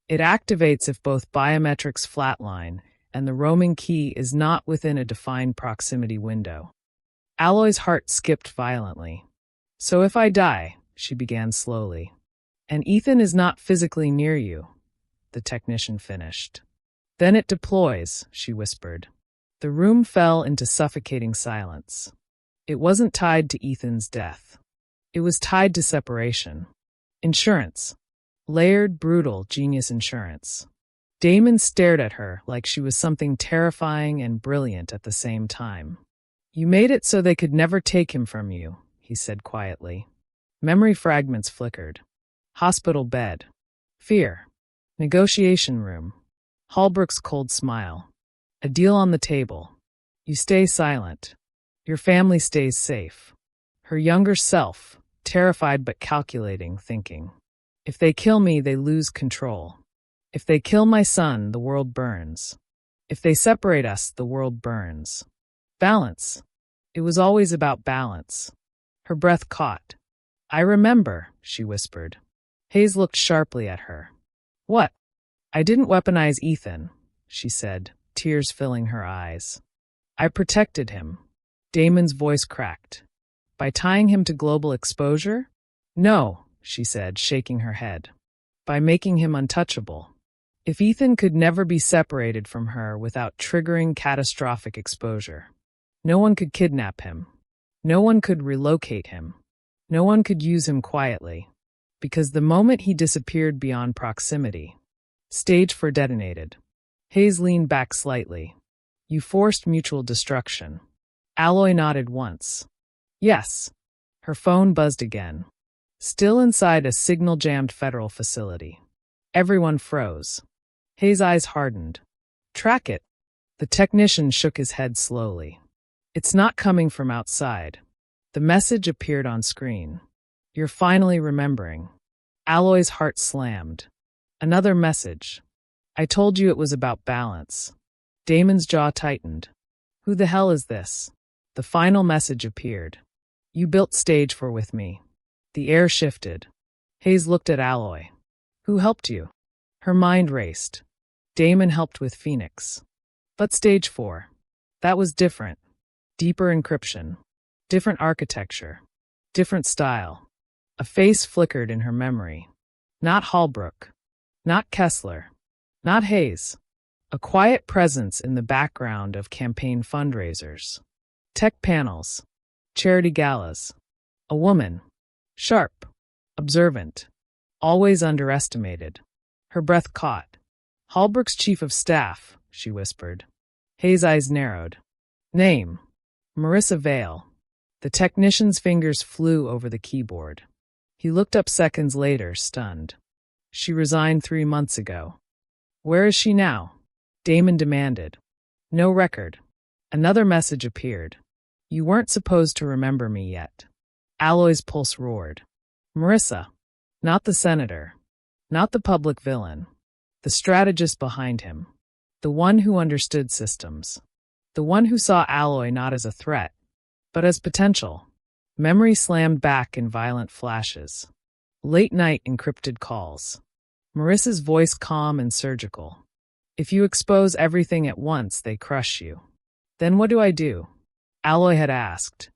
Speaker 1: It activates if both biometrics flatline and the roaming key is not within a defined proximity window. Alloy's heart skipped violently. So if I die, she began slowly. And Ethan is not physically near you, the technician finished. Then it deploys, she whispered. The room fell into suffocating silence. It wasn't tied to Ethan's death. It was tied to separation. Insurance. Layered, brutal, genius insurance. Damon stared at her like she was something terrifying and brilliant at the same time. You made it so they could never take him from you, he said quietly. Memory fragments flickered. Hospital bed. Fear. Negotiation room. Holbrook's cold smile. A deal on the table. You stay silent. Your family stays safe. Her younger self, terrified but calculating, thinking. If they kill me, they lose control. If they kill my son, the world burns. If they separate us, the world burns. Balance. It was always about balance. Her breath caught. I remember, she whispered. Hayes looked sharply at her. What? I didn't weaponize Ethan, she said, tears filling her eyes. I protected him. Damon's voice cracked. By tying him to global exposure? No, she said, shaking her head. By making him untouchable. If Ethan could never be separated from her without triggering catastrophic exposure, no one could kidnap him. No one could relocate him. No one could use him quietly. Because the moment he disappeared beyond proximity, Stage 4 detonated. Hayes leaned back slightly. You forced mutual destruction. Alloy nodded once. Yes. Her phone buzzed again. Still inside a signal-jammed federal facility. Everyone froze. Hayes' eyes hardened. Track it. The technician shook his head slowly. It's not coming from outside. The message appeared on screen. You're finally remembering. Alloy's heart slammed. Another message. I told you it was about balance. Damon's jaw tightened. Who the hell is this? The final message appeared. You built Stage 4 with me. The air shifted. Hayes looked at Alloy. Who helped you? Her mind raced. Damon helped with Phoenix. But Stage 4. That was different. Deeper encryption. Different architecture. Different style. A face flickered in her memory. Not Holbrook. Not Kessler. Not Hayes. A quiet presence in the background of campaign fundraisers. Tech panels. Charity galas. A woman. Sharp. Observant. Always underestimated. Her breath caught. Holbrook's chief of staff, she whispered. Hayes' eyes narrowed. Name. Marissa Vale. The technician's fingers flew over the keyboard. He looked up seconds later, stunned. She resigned 3 months ago. Where is she now? Damon demanded. No record. Another message appeared. You weren't supposed to remember me yet. Alloy's pulse roared. Marissa. Not the senator. Not the public villain. The strategist behind him. The one who understood systems. The one who saw Alloy not as a threat, but as potential. Memory slammed back in violent flashes. Late-night encrypted calls. Marissa's voice calm and surgical. If you expose everything at once, they crush you. Then what do I do? Alloy had asked.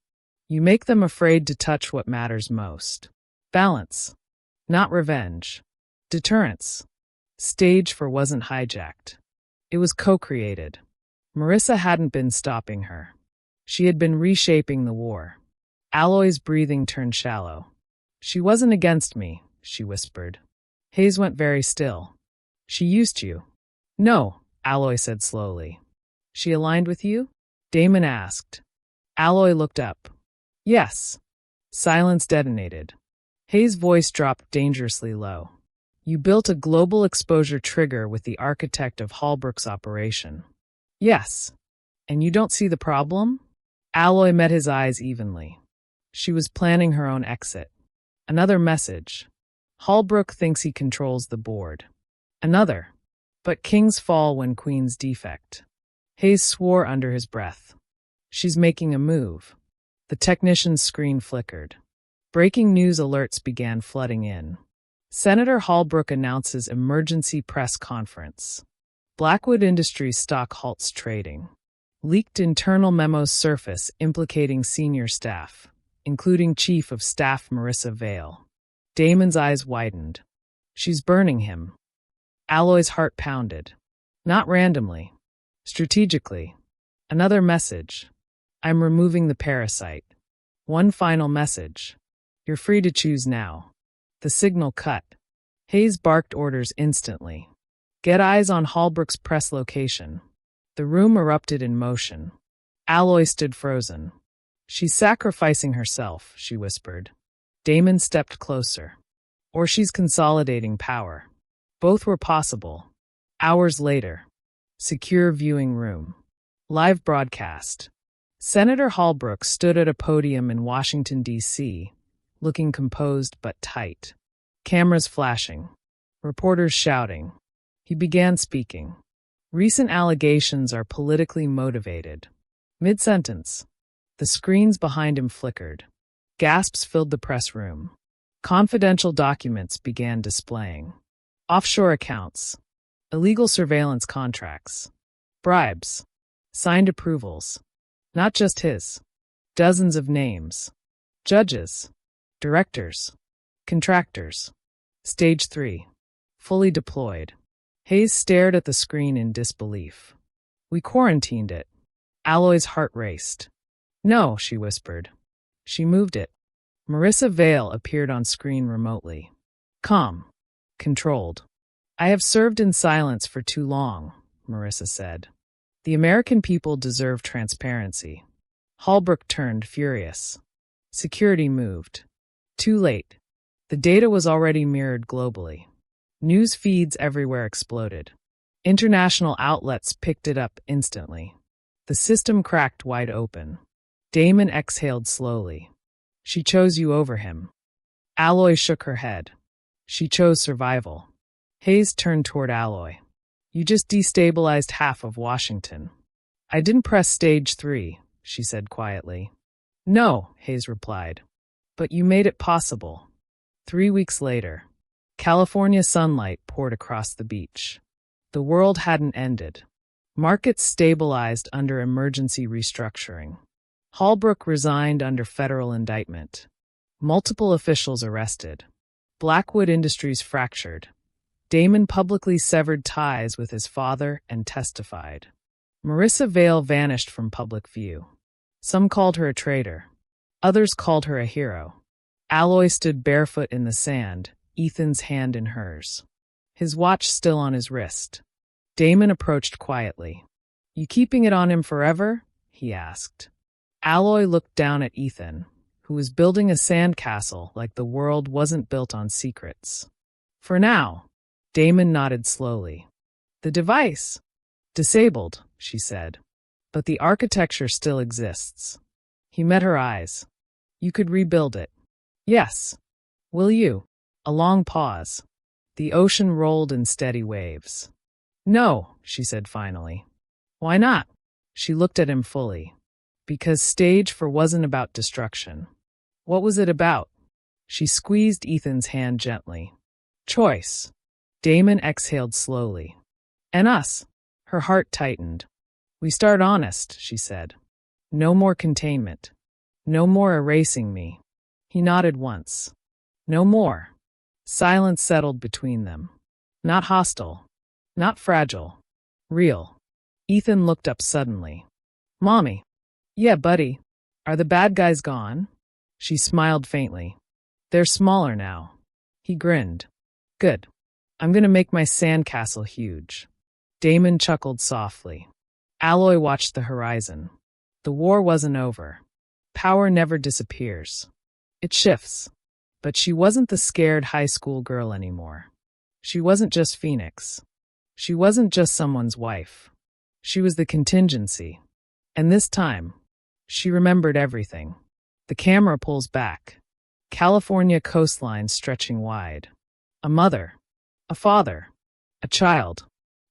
Speaker 1: You make them afraid to touch what matters most. Balance, not revenge. Deterrence. Stage 4 wasn't hijacked. It was co-created. Marissa hadn't been stopping her. She had been reshaping the war. Alloy's breathing turned shallow. She wasn't against me, she whispered. Hayes went very still. She used you. No, Alloy said slowly. She aligned with you? Damon asked. Alloy looked up. Yes. Silence detonated. Hayes' voice dropped dangerously low. You built a global exposure trigger with the architect of Holbrook's operation. Yes. And you don't see the problem? Alloy met his eyes evenly. She was planning her own exit. Another message. Holbrook thinks he controls the board. Another. But kings fall when queens defect. Hayes swore under his breath. She's making a move. The technician's screen flickered. Breaking news alerts began flooding in. Senator Holbrook announces emergency press conference. Blackwood Industries stock halts trading. Leaked internal memos surface implicating senior staff, including Chief of Staff Marissa Vale. Damon's eyes widened. She's burning him. Alloy's heart pounded. Not randomly. Strategically. Another message. I'm removing the parasite. One final message. You're free to choose now. The signal cut. Hayes barked orders instantly. Get eyes on Holbrook's press location. The room erupted in motion. Alloy stood frozen. She's sacrificing herself, she whispered. Damon stepped closer. Or she's consolidating power. Both were possible. Hours later. Secure viewing room. Live broadcast. Senator Holbrook stood at a podium in Washington, D.C., looking composed but tight. Cameras flashing. Reporters shouting. He began speaking. Recent allegations are politically motivated. Mid-sentence. The screens behind him flickered. Gasps filled the press room. Confidential documents began displaying. Offshore accounts. Illegal surveillance contracts. Bribes. Signed approvals. Not just his. Dozens of names. Judges. Directors. Contractors. Stage 3. Fully deployed. Hayes stared at the screen in disbelief. We quarantined it. Alloy's heart raced. No, she whispered. She moved it. Marissa Vale appeared on screen remotely. Calm. Controlled. I have served in silence for too long, Marissa said. The American people deserve transparency. Holbrook turned furious. Security moved. Too late. The data was already mirrored globally. News feeds everywhere exploded. International outlets picked it up instantly. The system cracked wide open. Damon exhaled slowly. She chose you over him. Alloy shook her head. She chose survival. Hayes turned toward Alloy. You just destabilized half of Washington. I didn't press stage 3, she said quietly. No, Hayes replied. But you made it possible. 3 weeks later. California sunlight poured across the beach. The world hadn't ended. Markets stabilized under emergency restructuring. Holbrook resigned under federal indictment. Multiple officials arrested. Blackwood Industries fractured. Damon publicly severed ties with his father and testified. Marissa Vale vanished from public view. Some called her a traitor. Others called her a hero. Alloy stood barefoot in the sand, Ethan's hand in hers. His watch still on his wrist. Damon approached quietly. You keeping it on him forever? He asked. Alloy looked down at Ethan, who was building a sandcastle like the world wasn't built on secrets. For now. Damon nodded slowly. The device? Disabled, she said. But the architecture still exists. He met her eyes. You could rebuild it. Yes. Will you? A long pause. The ocean rolled in steady waves. No, she said finally. Why not? She looked at him fully. Because stage 4 wasn't about destruction. What was it about? She squeezed Ethan's hand gently. Choice. Damon exhaled slowly. And us. Her heart tightened. We start honest, she said. No more containment. No more erasing me. He nodded once. No more. Silence settled between them. Not hostile. Not fragile. Real. Ethan looked up suddenly. Mommy. Yeah, buddy. Are the bad guys gone? She smiled faintly. They're smaller now. He grinned. Good. I'm gonna make my sandcastle huge. Damon chuckled softly. Alloy watched the horizon. The war wasn't over. Power never disappears. It shifts. But she wasn't the scared high school girl anymore. She wasn't just Phoenix. She wasn't just someone's wife. She was the contingency. And this time, she remembered everything. The camera pulls back. California coastline stretching wide. A mother. A father. A child.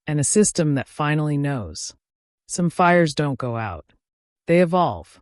Speaker 1: And a system that finally knows. Some fires don't go out. They evolve.